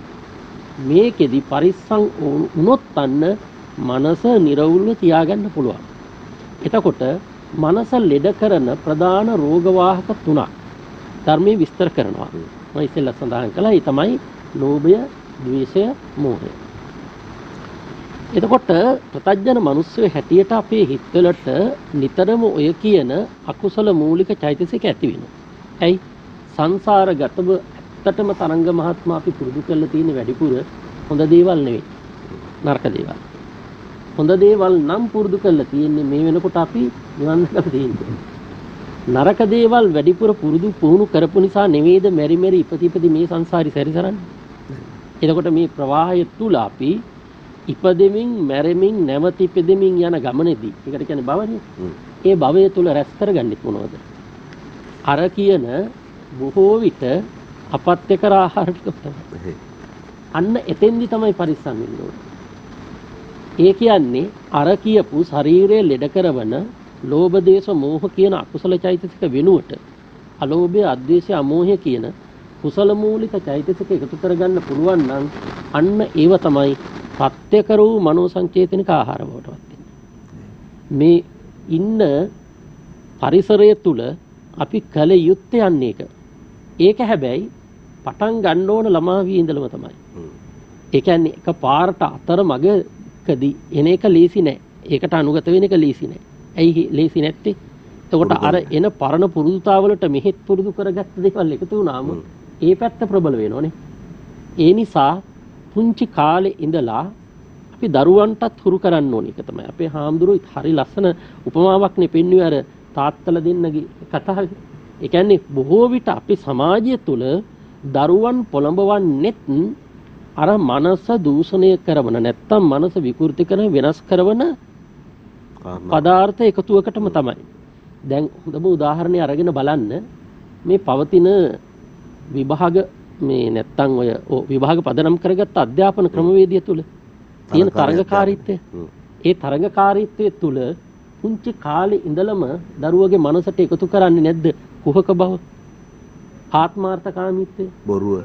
මේකෙදි පරිස්සම් වුණොත් අන්න මනස නිරවුල්ව තියාගන්න පුළුවන්. එතකොට මනස ලෙඩ කරන ප්‍රධාන රෝගවාහක තුනක් ධර්මයේ විස්තර කරනවා. මම ඉස්සෙල්ලා සඳහන් කළා. ඒ තමයි ලෝභය, ද්වේෂය, මෝහය. එතකොට ප්‍රත්‍යඥ මිනිස්සු හැටියට අපේ හිතවලට නිතරම ඔය කියන අකුසල මූලික චෛතසික ඇති වෙනවා. ඇයි? සංසාරගතව ඇත්තටම තරංග මහත්මයා අපි පුරුදු කරලා තියෙන වැඩිපුර හොඳ දේවල් නෙවෙයි. නරක දේවල්. හොඳ දේවල් නම් පුරුදු කරලා තියෙන්නේ මේ වෙනකොට අපි නිවන් දැකලා තියෙන්නේ. නරක දේවල් වැඩිපුර පුහුණු කරපු නිසා නෙවෙයිද මෙරි මෙරි ඉපති මේ සංසාරي සැරිසරන්නේ. එතකොට මේ ප්‍රවාහය තුල අපි ඉපදෙමින් මැරෙමින් නැවත ඉපදෙමින් යන ගමනේදී ඒකට කියන්නේ භවනේ. ඒ භවය තුල රැස් කරගන්නේ මොනවද? අර කියන බොහෝ විට අපත්‍ය කර ආහාර ටික තමයි. අන්න එතෙන්දි තමයි පරිස්සම් වෙන්න ඕනේ. ඒ කියන්නේ අර කියපු ශරීරයේ ලෙඩ කරවන ලෝභ දේශ මෝහ කියන අකුසල චෛතසික වෙනුවට අලෝභය අද්වේෂය අමෝහය කියන කුසල මූලික චෛතසික එකතු කරගන්න පුළුවන් නම් අන්න ඒව තමයි පත්‍යකර වූ මනෝ සංචේතනික ආහාර බවට පත් වෙන්නේ. මේ ඉන්න පරිසරය තුල අපි කල යුත්තේ යන්නේ ඒක. ඒක හැබැයි පටන් ගන්න ඕන ළමා වී ඉඳලම තමයි. ඒ කියන්නේ එක පාරට අතරමඟකදී එන එක ලීසි නෑ. ඒකට අනුගත වෙන එක ලීසි නෑ. ඇයි ලීසි නැත්තේ? එතකොට අර එන පරණ පුරුදුතාවලට මෙහෙත් පුරුදු කරගත්ත දේවල් එකතු වුණාම ඒ පැත්ත ප්‍රබල වෙනෝනේ. ඒ නිසා පුංචි කාලේ ඉඳලා අපි දරුවන්ටත් හුරු කරන්න ඕනේ. ඒක තමයි අපේ හාමුදුරුවෝ හරි ලස්සන උපමාවක් නේ පෙන්වුවේ අර තාත්තලා දෙන්නගේ කතාවේ. ඒ කියන්නේ බොහෝ විට අපි සමාජය තුළ දරුවන් පොළඹවන්නෙත් අර මනස දූෂණය කරන නැත්තම් මනස විකෘති කරන වෙනස් කරන පදාර්ථ එකතුවකටම තමයි. දැන් හොඳම උදාහරණයක් අරගෙන බලන්න මේ පවතින විභාග මේ නැත්තම් ඔය විභාග පදනම් කරගත්ත අධ්‍යාපන ක්‍රමවේදය තුල තියෙන තරඟකාරීත්වය. ඒ තරඟකාරීත්වය තුල පුංචි කාලේ ඉඳලම දරුවගේ මනසට එකතු කරන්නේ නැද්ද කුහක බව, ආත්මාර්ථකාමීත්වය, බොරුව.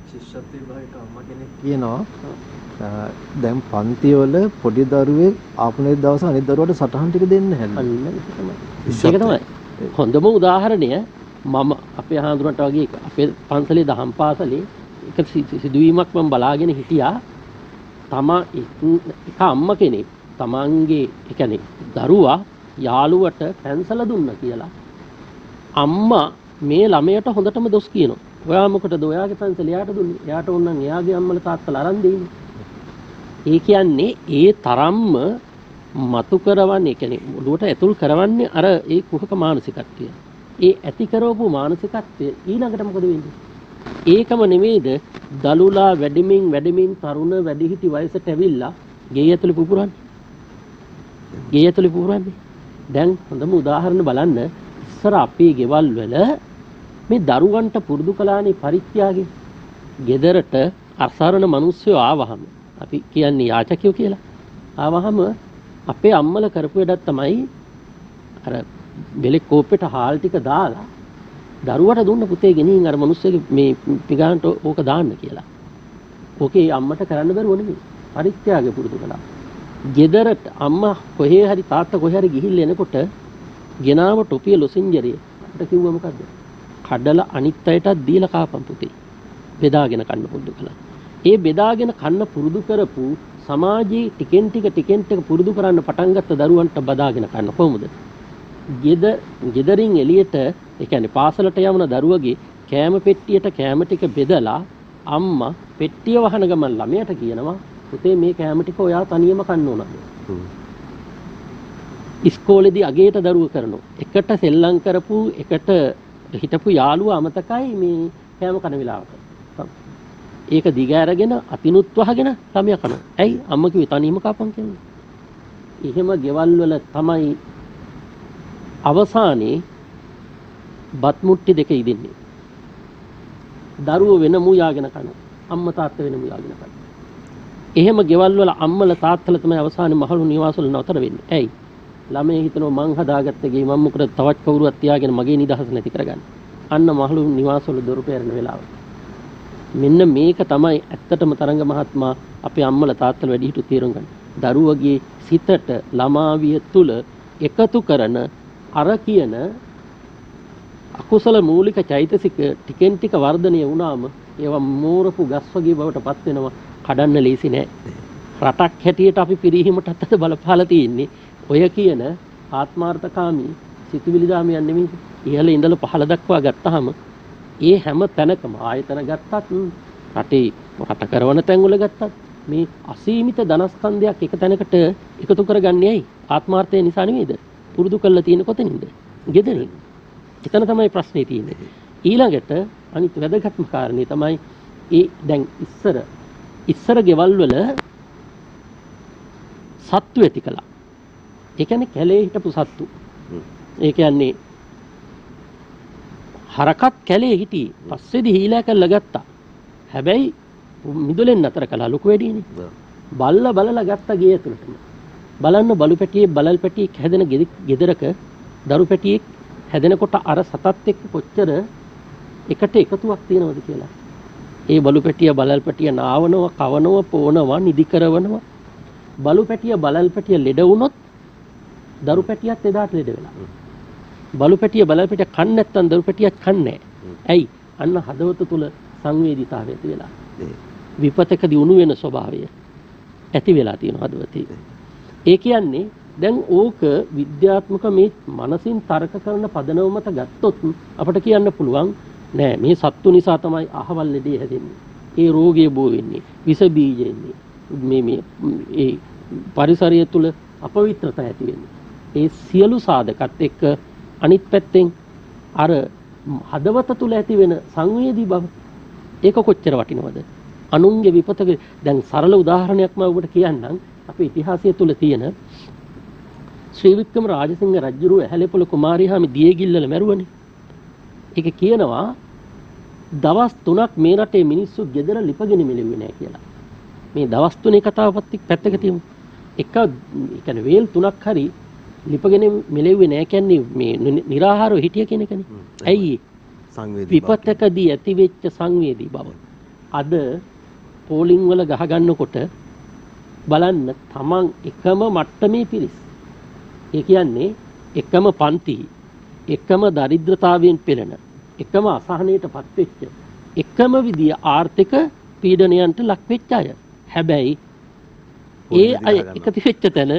ශිෂ්‍යත්ව විභාගයට අම්මා කෙනෙක් කියනවා දැන් පන්ති වල පොඩි දරුවෙක් ආපුනේ දවස අනිත් දරුවට සටහන් ටික දෙන්න හැදුවා. ඒක තමයි. හොඳම උදාහරණය මම අපේ හාමුදුරන්ට වගේ අපේ පන්සලේ දහම් පාසලේ එක සිදුවීමක් මම බලාගෙන හිටියා. එක අම්මා කෙනෙක් තමන්ගේ ඒ කියන්නේ දරුවා යාළුවට පැන්සල දුන්න කියලා අම්මා මේ ළමයට හොඳටම දොස් කියනවා. ඔයා මොකටද ඔයාගේ පැන්සල එයාට දුන්නේ? එයාට ඕනනම් එයාගේ අම්මලා තාත්තලා අරන් දෙන්නේ. ඒ කියන්නේ ඒ තරම්ම මතු කරවන්නේ, ඒ කියන්නේ ඔළුවට ඇතුල් කරවන්නේ අර ඒ කුහක මානසිකත්වය. ඒ ඇති කරවපු මානසිකත්වය ඊළඟට මොකද වෙන්නේ? ඒකම නෙමෙයිද දලුලා වැඩිමින් තරුණ වැඩිහිටි වයසට ඇවිල්ලා ගේ ඇතුලේ පුපුරන්නේ. ගේ ඇතුලේ පුපුරන්නේ. දැන් හොඳම උදාහරණ බලන්න ඉස්සර අපේ ගෙවල් වල මේ දරුවන්ට පුරුදු කළානේ පරිත්‍යාගය. ගෙදරට අසරණ මිනිස්සු ආවහම අපි කියන්නේ යාචකයෝ කියලා. ආවහම අපේ අම්මලා කරපු වැඩක් තමයි අර බෙලෙක් කෝප්පෙට හාල් ටික දාලා දරුවට දුන්න පුතේ ගෙනින් අර මිනිස්සුගේ මේ පිගාන්ට ඕක දාන්න කියලා. ඕකේ අම්මට කරන්න බැරුව නෙමෙයි. පරිත්‍යාගය පුරුදු කළා. ගෙදරට අම්මා කොහේ හරි තාත්තා කොහේ හරි ගිහිල්ලා එනකොට ගෙනාව ටොපිය ලොසින්ජරිය අපිට කිව්වා මොකද්ද? කඩලා අනිත් අයටත් දීලා කාපම් පුතේ. බෙදාගෙන කන්න පුරුදු කළා. ඒ බෙදාගෙන කන්න පුරුදු කරපු සමාජයේ ටිකෙන් ටික පුරුදු කරන්න පටන් ගත්ත දරුවන්ට බදාගෙන කන්න කොහොමද? ගෙදරින් එළියට ඒ කියන්නේ පාසලට යවන දරුවගේ කෑම පෙට්ටියට කෑම ටික බෙදලා අම්මා පෙට්ටිය වහන ගමන් ළමයට කියනවා පුතේ මේ කෑම ටික ඔයා තනියම කන්න ඕනද? ඉස්කෝලේදී අගේට දරුවෝ කරනවා. එකට සෙල්ලම් කරපු එකට හිටපු යාළුවා අමතකයි මේ කෑම කන වෙලාවට. ඒක දිග අරගෙන අතිනුත් වහගෙන ළමයා කනවා. ඇයි අම්මා කිව්වේ තනියම කපන් කියලා. එහෙම ගෙවල් වල තමයි අවසානයේ බත් මුට්ටි දෙක ඉදින්නේ. දරුවෝ වෙන මුයාගෙන කනවා. අම්මා තාත්තා වෙන මුයාගෙන කනවා. එහෙම ගෙවල් වල අම්මලා තාත්තලා තමයි අවසානයේ මහලු නිවාසවල නතර වෙන්නේ. ඇයි? ළමයි හිතනවා මං හදාගත්ත ගේ මම මොකද තවත් කවුරුවත් තියාගෙන මගේ නිදහස නැති කරගන්න. අන්න මහලු නිවාසවල දොර පෙරන වෙලාව. මෙන්න මේක තමයි ඇත්තටම තරංග මහත්මයා අපේ අම්මලා තාත්තලා වැඩිහිටු තීරණ ගන්න. දරුවගේ සිතට ළමාවිය තුල එකතු කරන අර කියන අකුසල මූලික චෛතසික ටිකෙන් ටික වර්ධනය වුණාම ඒවා මෝරපු ගස් වගේ බවට පත් වෙනවා. කඩන්න ලේසි නෑ. රටක් හැටියට අපි පිරිහීමටත් අද බලපාලා තියෙන්නේ ඔය කියන ආත්මාර්ථකාමී සිතුවිලි දාමියන් නෙමෙයි. ඉහළ ඉඳලා පහළ දක්වා ගත්තාම ඒ හැම තැනකම ආයතන ගත්තත් රටේ රට කරවන තැන්වල ගත්තත් මේ අසීමිත ධනස්කන්ධයක් එක තැනකට එකතු කරගන්නේ ඇයි? ආත්මාර්ථය නිසා නෙමෙයිද? පුරුදු කරලා තියෙන කොතනින්ද? ගෙදරින්. එතන තමයි ප්‍රශ්නේ තියෙන්නේ. ඊළඟට අනිත් වැදගත්ම කාරණේ තමයි ඒ දැන් ඉස්සර ගෙවල් වල සත්තු ඇති කළා. ඒ කියන්නේ කැලේ හිටපු සත්තු. ඒ කියන්නේ හරකත් කැලේ හිටියේ. පස්සේදී හීලා කරලා ගත්තා. හැබැයි මිදුලෙන් නතර කළා ලොකු වැඩිනේ. බල්ලා බලලා ගත්තා ගේ ඇතුළටම. බලන්න බලු පැටියේ බලල් පැටියෙක් හැදෙන ගෙදරක දරු පැටියෙක් හැදෙනකොට අර සතත් එක්ක කොච්චර එකට එකතුවක් තියෙනවද කියලා. ඒ බලු පැටිය බලල් පැටිය නාවනවා, කවනවා, පොවනවා, නිදි කරවනවා. බලු පැටිය බලල් පැටිය ලෙඩ වුණොත් දරු පැටියත් එදාට ලෙඩ වෙලා. බලු පැටිය බලල් පැටිය කන්නේ නැත්නම් දරු පැටියක් කන්නේ නැහැ. ඇයි? අන්න හදවත තුල සංවේදීතාවය ඇති වෙලා. විපතකදී උණු වෙන ස්වභාවය ඇති වෙලා තියෙන හදවතේ. ඒ කියන්නේ දැන් ඕක විද්‍යාත්මක මේ මනසින් තර්ක කරන පදනම මත ගත්තොත් අපිට කියන්න පුළුවන් නෑ මේ සත්තු නිසා තමයි අහවල් ලෙඩේ හැදෙන්නේ. ඒ රෝගය බෝ වෙන්නේ. විස බීජ එන්නේ. මේ ඒ පරිසරය තුල අපවිත්‍රතාව ඇති වෙන්නේ. ඒ සියලු සාධකත් එක්ක අනිත් පැත්තෙන් අර හදවත තුල ඇති වෙන සංවේදී බව ඒක කොච්චර වටිනවද? අනුන්ගේ විපතක දැන් සරල උදාහරණයක් මම ඔබට කියන්නම්. අපේ ඉතිහාසය තුල තියෙන ශ්‍රී වික්‍රම රාජසිංහ රජුරුව ඇහැලේපොළ කුමාරිහාමි දියගිල්ලල මැරුවනේ. ඒක කියනවා දවස් 3ක් මේ රටේ මිනිස්සු ගෙදර ලිපගෙන මෙලෙව්වේ නැහැ කියලා. මේ දවස් 3 කතාවපත් පැත්තක තියමු. එක කියන්නේ වේල් 3ක් හරි ලිපගෙන මෙලෙව්වේ නැහැ කියන්නේ මේ निराහාරව හිටිය කෙනෙක්නේ. ඇයි? විපතකදී ඇති වෙච්ච සංවේදී බව. අද පෝලිං වල ගහ ගන්නකොට බලන්න තමන් එකම මට්ටමේ පිරිස්. ඒ කියන්නේ එකම පන්ති, එකම දරිද්‍රතාවයෙන් පෙළෙන, එකම අසහනයටපත් වෙච්ච, එකම විදිය ආර්ථික පීඩනයන්ට ලක් වෙච්ච අය. හැබැයි ඒ අය එකතු වෙච්ච තැන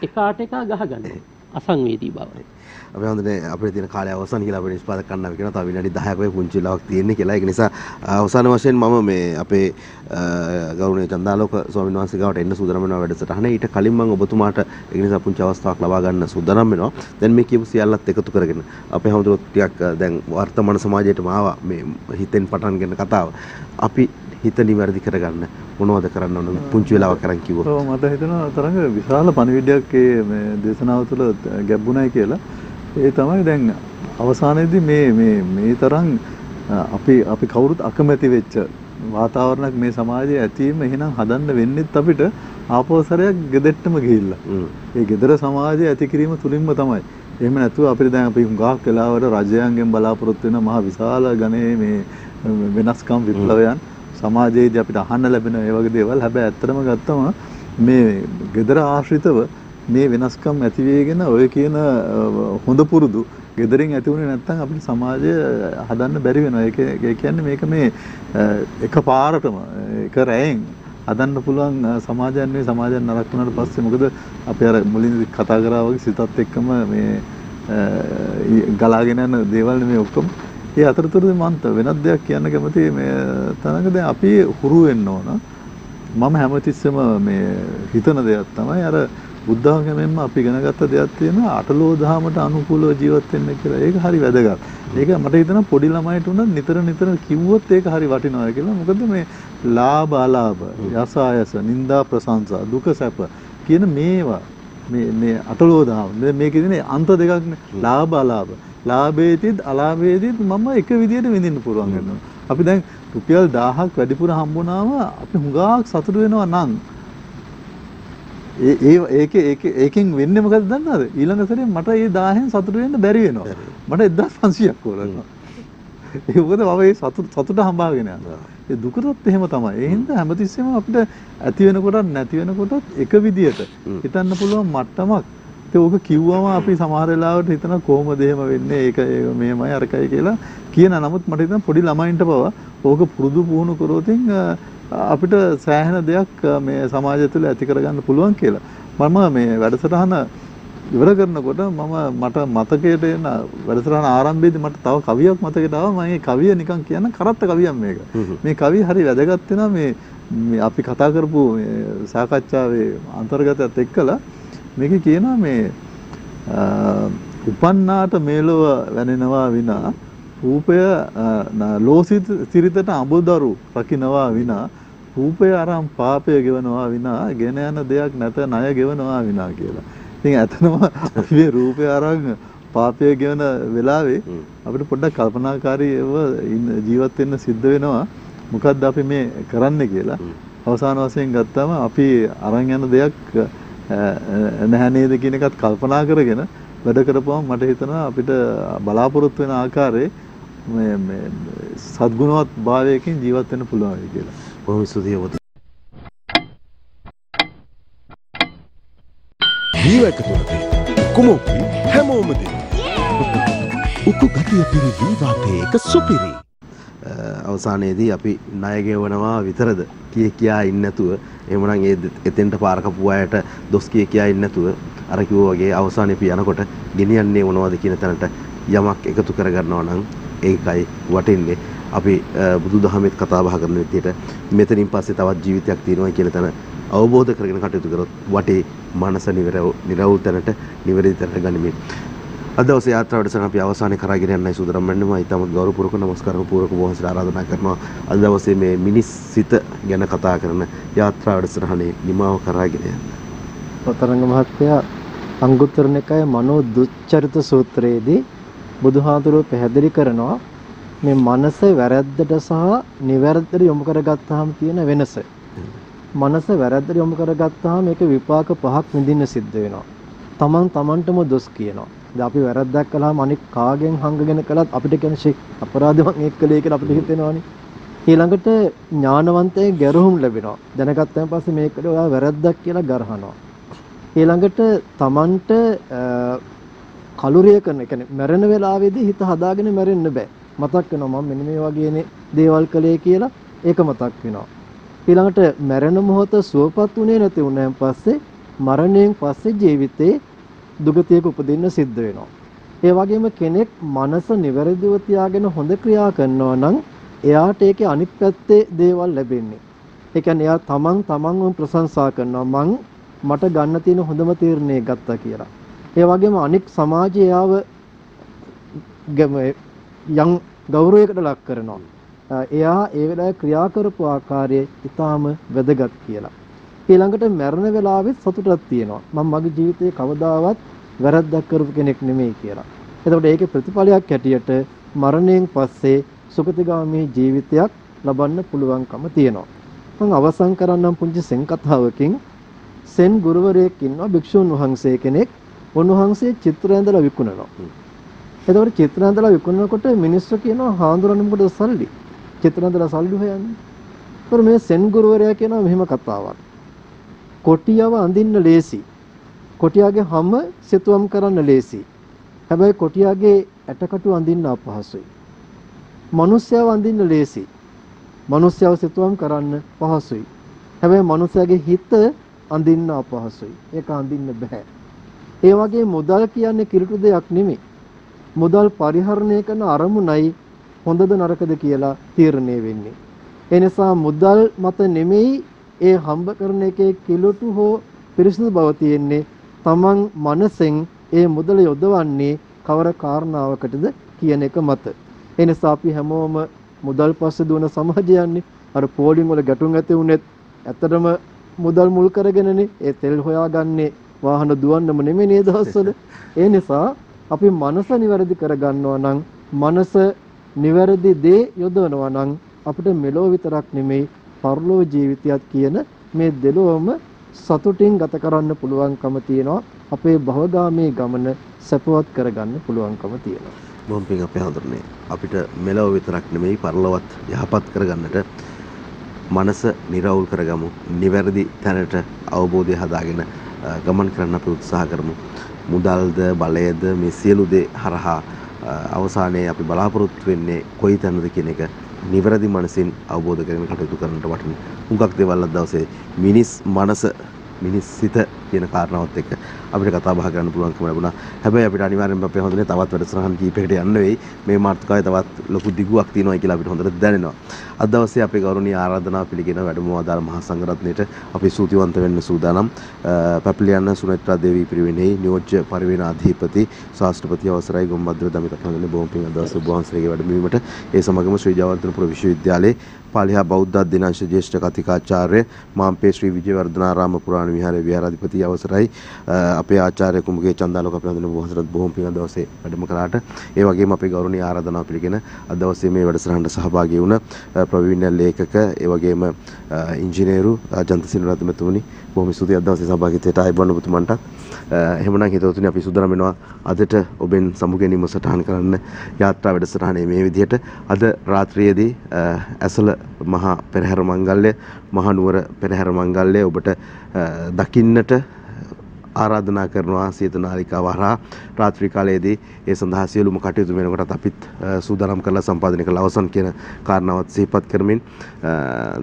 එකාට එකා ගහ ගන්නවා. අසංවේදී බව. අපි හොඳනේ අපේ තියෙන කාලය අවසන් කියලා අපේ නිෂ්පාදක කන්නාව කියනවා තව විනාඩි 10ක වගේ පුංචි වෙලාවක් තියෙන්නේ කියලා. ඒක නිසා අවසාන වශයෙන් මම මේ අපේ ගෞරවනීය චන්දාලෝක ස්වාමීන් වහන්සේ ගාවට එන්න සූදානම් වෙනවා වැඩසටහනේ. ඊට කලින් මම ඔබතුමාට ඒක නිසා පුංචි අවස්ථාවක් ලබා ගන්න සූදානම් වෙනවා. දැන් මේ කියපු සියල්ලත් එකතු කරගෙන අපේ හැමදෙරොත් ටිකක් දැන් වර්තමාන සමාජයේටම ආවා මේ හිතෙන් පටන් ගන්න කතාව. අපි හිත නිවැරදි කරගන්න මොනවද කරන්න ඕන පුංචි වෙලාවක් කරන් කිව්වොත්. ඔව් මට හිතෙනවා තරංග විශාල පණිවිඩයක් මේ දේශනාව තුළ ගැඹුණයි කියලා. ඒ තමයි දැන් අවසානයේදී මේ තරම් අපි කවුරුත් අකමැති වෙච්ච වාතාවරණයක් මේ සමාජයේ ඇතිවීම එහෙනම් හදන්න වෙන්නේත් අපිට ආපෝසරයක් ගෙදෙට්ටම ගිහිල්ලා. ඒ ගෙදර සමාජය ඇති කිරීම තුලින්ම තමයි. එහෙම නැතුව අපිට දැන් අපි හුඟක් වෙලාවට රජයන්ගෙන් බලාපොරොත්තු වෙන මහ විශාල ගණයේ මේ වෙනස්කම් විප්ලවයන් සමාජයේදී අපිට අහන්න ලැබෙන ඒ වගේ දේවල්. හැබැයි ඇත්තටම ගත්තම මේ ගෙදර ආශ්‍රිතව මේ වෙනස්කම් ඇති වෙගෙන ඔය කියන හොඳ පුරුදු ගෙදරින් ඇති වුණේ නැත්නම් අපිට සමාජය හදන්න බැරි වෙනවා. ඒ කියන්නේ මේක මේ එකපාරටම එක රැයෙන් හදන්න පුළුවන් සමාජයක් නෙවෙයි. සමාජයක් නරක වුණාට පස්සේ මොකද අපි අර මුලින් කතා කරා වගේ සිතත් එක්කම මේ ගලාගෙන යන දේවල් නෙමෙයි ඔක්කොම. ඒ අතරතුරදී මන්ත වෙනත් දෙයක් කියන්න කැමතියි මේ තනක දැන් අපි හුරු වෙන්න ඕන. මම හැමතිස්සෙම මේ හිතන දෙයක් තමයි අර බුද්ධ ධර්මයෙන්ම අපි ඉගෙන ගත්ත දෙයක් තියෙනවා අටලෝ දහමට අනුකූලව ජීවත් වෙන්න කියලා. ඒක හරි වැදගත්. ඒක මට හිතෙනවා පොඩි ළමයිට උනත් නිතර කිව්වොත් ඒක හරි වටිනවා කියලා. මොකද මේ ලාභ අලාභ, යස ආයස, නිന്ദා ප්‍රශංසා, දුක සැප කියන මේවා මේ අටලෝ දහම මේකේදී අන්ත දෙකක්නේ. ලාභ අලාභ. ලාභයේදීත් අලාභයේදීත් මම එක විදියට විඳින්න පුළුවන් වෙනවා. අපි දැන් රුපියල් 1000ක් වැඩිපුර හම්බුනාම අපි හුඟක් සතුටු වෙනවා නම් ඒකෙන් වෙන්නේ මොකද දන්නවද? ඊළඟ සැරේ මට ඒ 1000න් සතුට වෙන්න බැරි වෙනවා. මට 1500ක් ඕන. ඒ මොකද මම ඒ සතුට හම්බාගෙන යනවා. ඒ දුකටත් එහෙම තමයි. ඒ හින්දා හැමතිස්සෙම අපිට ඇති වෙනකොටත් නැති වෙනකොටත් එක විදියට හිතන්න පුළුවන් මට්ටමක්. ඒක ඕක කිව්වම අපි සමහර වෙලාවට හිතන කොහොමද එහෙම වෙන්නේ? ඒක මෙහෙමයි අරකයි කියලා කියන. නමුත් මට හිතෙනවා පොඩි ළමයින්ට පවා ඕක පුරුදු පුහුණු කරොතින් අපිට සෑහෙන දෙයක් මේ සමාජය තුළ ඇති කරගන්න පුළුවන් කියලා. මම මේ වැඩසටහන ඉවර කරනකොට මට මතකයට එන වැඩසටහන ආරම්භයේදී මට තව කවියක් මතකයට ආවා. මම මේ කවිය නිකන් කියන්න කරත්ත කවියක් මේක. මේ කවිය හරි වැදගත් වෙනවා මේ අපි කතා කරපු මේ සාකච්ඡාවේ අන්තර්ගතයත් එක්කලා මේකේ කියනවා මේ උපන්නාට මේලව වැනෙනවා විනා රූපය ලෝසිත සිරිතට අඹදරු රකින්නවා විනා රූපය අරන් පාපය ගෙවනවා විනා ගෙන යන දෙයක් නැත ණය ගෙවනවා විනා කියලා. ඉතින් ඇත්තම අපි මේ රූපය අරන් පාපය ගෙවන වෙලාවේ අපිට පොඩ්ඩක් කල්පනාකාරීව ජීවත් වෙන්න සිද්ධ වෙනවා. මොකද්ද අපි මේ කරන්නේ කියලා. අවසාන වශයෙන් ගත්තාම අපි අරන් යන දෙයක් නැහැ නේද කියන එකත් කල්පනා කරගෙන වැඩ කරපුවම මට හිතෙනවා අපිට බලාපොරොත්තු වෙන ආකාරයේ මේ සද්ගුණවත් භාවයකින් ජීවත් වෙන්න පුළුවන් කියලා. බොහොම ස්තුතියි ඔබට. ජීවකතුලදී කුමෝපි හැමෝම දෙන උකු ගතිය පිරි ජීවිතයේ එක සුපිරි. අවසානයේදී අපි ණය ගෙවනවා විතරද කියා ඉන්නේ නැතුව එහෙමනම් එතෙන්ට පාර කපුව අයට දොස් කියා ඉන්නේ නැතුව අර කිව්වා වගේ අවසානයේ අපි යනකොට ගෙනියන්නේ මොනවද කියන තැනට යමක් එකතු කරගන්නවා නම් ඒකයි වටින්නේ. අපි බුදුදහමෙත් කතා බහ කරන විදිහට මෙතනින් පස්සේ තවත් ජීවිතයක් තියෙනවා කියලා තැන අවබෝධ කරගෙන කටයුතු කරොත් වටේ මනස නිරවුල් තැනට නිවැරදි තැනට ගනිමින් අද දවසේ යාත්‍රාවට සන අපි අවසානයේ කරගෙන යන්නයි සූදානම් වෙන්නේ. මම ඊටමත් ගෞරවපූර්වක නමස්කාර පූර්වක බොහොමසට ආරාධනා කරනවා අද දවසේ මේ මිනිස් සිත ගැන කතා කරන යාත්‍රාවට සරහනේ නිමාව කරගෙන යන්න. පතරංග මහත්තයා අංගුත්තර නිකායේ මනෝ දුච්චරිත සූත්‍රයේදී බුදුහාඳුරෝ පැහැදිලි කරනවා මේ මනස වැරද්දට සහ නිවැරදිට යොමු කරගත්තාම තියෙන වෙනස. මනස වැරද්දට යොමු කරගත්තාම මේක විපාක පහක් විඳින්න සිද්ධ වෙනවා. තමන්ටම දොස් කියනවා. දැන් අපි වැරද්දක් කළාම අනික කාගෙන් හංගගෙන කළත් අපිට කියන්නේ අපරාධයක් එක්කලේ කියලා අපිට හිතෙනවානේ. ඊළඟට ඥානවන්තයෙක් ගැරහුම් ලැබෙනවා. දැනගත්තාන් පස්සේ මේකට ඔයා වැරද්දක් කියලා ගරහනවා. ඊළඟට තමන්ට කලුරිය කරන, කියන්නේ මැරෙන වෙලාවේදී හිත හදාගෙන මැරෙන්න බෑ. මතක් වෙනවා මම මෙන්න මේ වගේනේ දේවල් කළේ කියලා ඒක මතක් වෙනවා. ඊළඟට මැරෙන මොහොත සුවපත් උනේ නැති වුණාන් පස්සේ මරණයෙන් පස්සේ ජීවිතේ දුගතියක උපදින්න සිද්ධ වෙනවා. ඒ වගේම කෙනෙක් මනස නිවැරදිව තියාගෙන හොඳ ක්‍රියා කරනවා නම් එයාට ඒකේ අනිත් පැත්තේ දේවල් ලැබෙන්නේ. ඒ කියන්නේ එයා තමන්ව ප්‍රශංසා කරනවා මට ගන්න තියෙන හොඳම තීරණය ගත්තා කියලා. ඒ වගේම අනික් සමාජය එයාව යම් ගෞරවයකට ලක් කරනවා. එයා ඒ වෙලාවේ ක්‍රියා කරපු ආකාරය ඊටාම වැදගත් කියලා. ඊළඟට මරණ වෙලාවෙත් සතුටක් තියෙනවා. මම මගේ ජීවිතේ කවදාවත් වැරද්දක් කරපු කෙනෙක් නෙමෙයි කියලා. එතකොට ඒකේ ප්‍රතිඵලයක් හැටියට මරණයෙන් පස්සේ සුගතිගාමී ජීවිතයක් ලබන්න පුළුවන්කම තියෙනවා. මම අවසන් කරන්නම් පුංචි සෙන් කතාවකින්. සෙන් ගුරුවරයෙක් ඉන්නවා භික්ෂුන් වහන්සේ කෙනෙක්. උන්වහන්සේ චිත්‍ර ඇඳලා විකුණනවා. එතකොට චිත්‍ර ඇඳලා විකුණනකොට මිනිස්සු කියනවා හාමුදුරනේ මොකද සල්ලි? චිත්‍ර ඇඳලා සල්ලි හොයන්නේ. ඒතර මේ සෙන් ගුරුවරයා කියනවා මෙහෙම කතාවක්. කොටියව අඳින්න ලේසි. කොටියාගේ හැම සිතුවම් කරන්න ලේසි. හැබැයි කොටියාගේ ඇටකටු අඳින්න අපහසුයි. මිනිස්යාව අඳින්න ලේසි. මිනිස්යාව සිතුවම් කරන්න පහසුයි. හැබැයි මිනිස්යාගේ හිත අඳින්න අපහසුයි. ඒක අඳින්න බෑ. ඒ වගේ මුදල් කියන්නේ කිලුට දෙයක් නෙමෙයි. මුදල් පරිහරණය කරන අරමුණයි හොඳද නරකද කියලා තීරණය වෙන්නේ. ඒ නිසා මුදල් මත නෙමෙයි ඒ හම්බ කරන එකේ කිලුට හෝ පිරිසිදු බව තියෙන්නේ. තමන් මනසෙන් ඒ මුදල යොදවන්නේ කවර කාරණාවකටද කියන එක මත. ඒ නිසා අපි හැමෝම මුදල් පස්සේ දුවන සමාජයන්නේ. අර පෝලිං වල ගැටුම් ඇති වුණෙත් ඇත්තටම මුදල් මුල් කරගෙනනේ ඒ තෙල් හොයාගන්නේ වාහන දුවන්නම නෙමෙයි මේ දවස්වල. ඒ නිසා අපි මනස නිවැරදි කරගන්නවා නම් මනස නිවැරදි දේ යොදවනවා නම් අපිට මෙලොව විතරක් නෙමෙයි පරලොව ජීවිතයත් කියන මේ දෙලොවම සතුටින් ගත කරන්න පුළුවන්කම තියෙනවා. අපේ භවගාමී ගමන සපවත් කරගන්න පුළුවන්කම තියෙනවා. බොහොම පිං අපේ හඳුරන්නේ අපිට මෙලොව විතරක් නෙමෙයි පරලොවත් යහපත් කරගන්නට මනස නිරවුල් කරගමු. නිවැරදි තැනට අවබෝධය හදාගෙන ගමන් කරන්න අපි උත්සාහ කරමු. මුදල්ද බලයද මේ සියලු දේ හරහා අවසානයේ අපි බලාපොරොත්තු වෙන්නේ කොයි තැනද කියන එක නිවැරදි මනසින් අවබෝධ කරගෙන කටයුතු කරන්නට වටින හුඟක් දේවල් අද දවසේ මිනිස් මනස මිනිස් සිත කියන කාරණාවත් එක්ක අපිට කතා බහ කරන්න පුළුවන්කම ලැබුණා. හැබැයි අපිට අනිවාර්යෙන්ම අපේ හොඳනේ තවත් වැඩසටහන් කීපයකට යන්න වෙයි. මේ මාතෘකාවේ තවත් ලොකු දිගුවක් තියෙනවා කියලා අපිට හොඳට දැනෙනවා. අද දවසේ අපේ ගෞරවනීය ආරාධනාව පිළිගෙන වැඩමව අදාළ මහා සංඝරත්නයට අපි සූතිවන්ත වෙන්න සූදානම්. පැපලියන්න සුනේත්‍රා දේවී පිරිවෙනෙහි නියෝජ්‍ය පරිවේනාධිපති ශාස්ත්‍රපති අවසරයි ගොම්බද්දර දමිත අපේ හොඳනේ බොහොම පිං අද දවසේ ඔබ වහන්සේගේ වැඩමවීමට ඒ සමගම ශ්‍රී ජයවර්ධනපුර විශ්වවිද්‍යාලයේ පාලිහා බෞද්ධ දිනාංශ ජ්‍යෙෂ්ඨ කතිකාචාර්ය මාම්පේ ශ්‍රී විජයවර්ධනාරාම පුරාණ විහාරයේ විහාරාධිපති අවසරයි අපේ ආචාර්ය කුඹගේ චන්දාලෝක අපේ හඳුනන වහන්සේට බොහොම පිං අද දවසේ වැඩම කළාට ඒ වගේම අපේ ගෞරවනීය ආරාධනාව පිළිගෙන අද දවසේ මේ වැඩසටහනට සහභාගී වුණ ප්‍රවීණ ලේඛක ඒ වගේම ඉංජිනේරු ජන්තසින් රත්නතුනි බොහොම ස්තුතියි අද දවසේ සහභාගීත්වයට ආයුබෝවන් ඔබතුමන්ට. එහෙමනම් හිතවතුනි අපි සූදානම් වෙනවා අදට ඔබෙන් සමුගැනීම සටහන් කරන්න යාත්‍රා වැඩසටහනේ මේ විදිහට අද රාත්‍රියේදී ඇසල මහා පෙරහැර මංගල්‍ය මහා නුවර පෙරහැර මංගල්‍ය ඔබට දකින්නට ආරාධනා කරනවා සියත නාලිකාව හරහා රාත්‍රී කාලයේදී ඒ සඳහා සියලුම කටයුතු වෙනකොටත් අපිත් සූදානම් කරලා සම්පාදනය කළ අවසන් කියන කාරණාවත් සිහිපත් කරමින්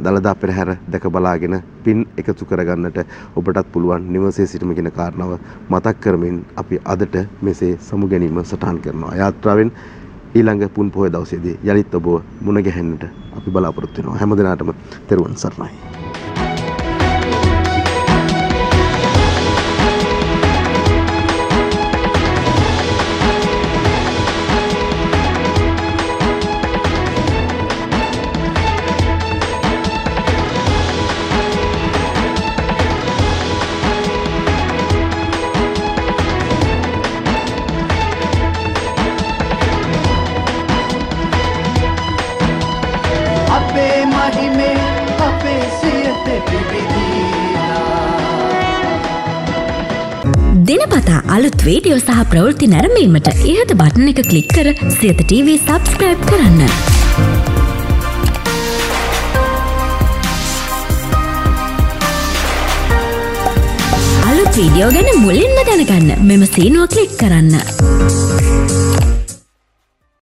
දලදා පෙරහැර දැක බලාගෙන පින් එකතු කරගන්නට ඔබටත් පුළුවන් නිවසේ සිටම කියන කාරණාව මතක් කරමින් අපි අදට මෙසේ සමුගැනීම සටහන් කරනවා. යාත්‍රාවෙන් ඊළඟ පුන් පොහොය දවසේදී යලිත් ඔබ මුණ ගැහෙන්නට අපි බලාපොරොත්තු වෙනවා. හැම දිනකටම තෙරුවන් සරණයි. දිනපතා අලුත් වීඩියෝ සහ ප්‍රවෘත්ති නැරඹීමට ඉහත බටන් එක ක්ලික් කර සියත TV සබ්ස්ක්‍රයිබ් කරන්න. අලුත් වීඩියෝ ගැන මුලින්ම දැනගන්න මෙම සීනුව ක්ලික් කරන්න.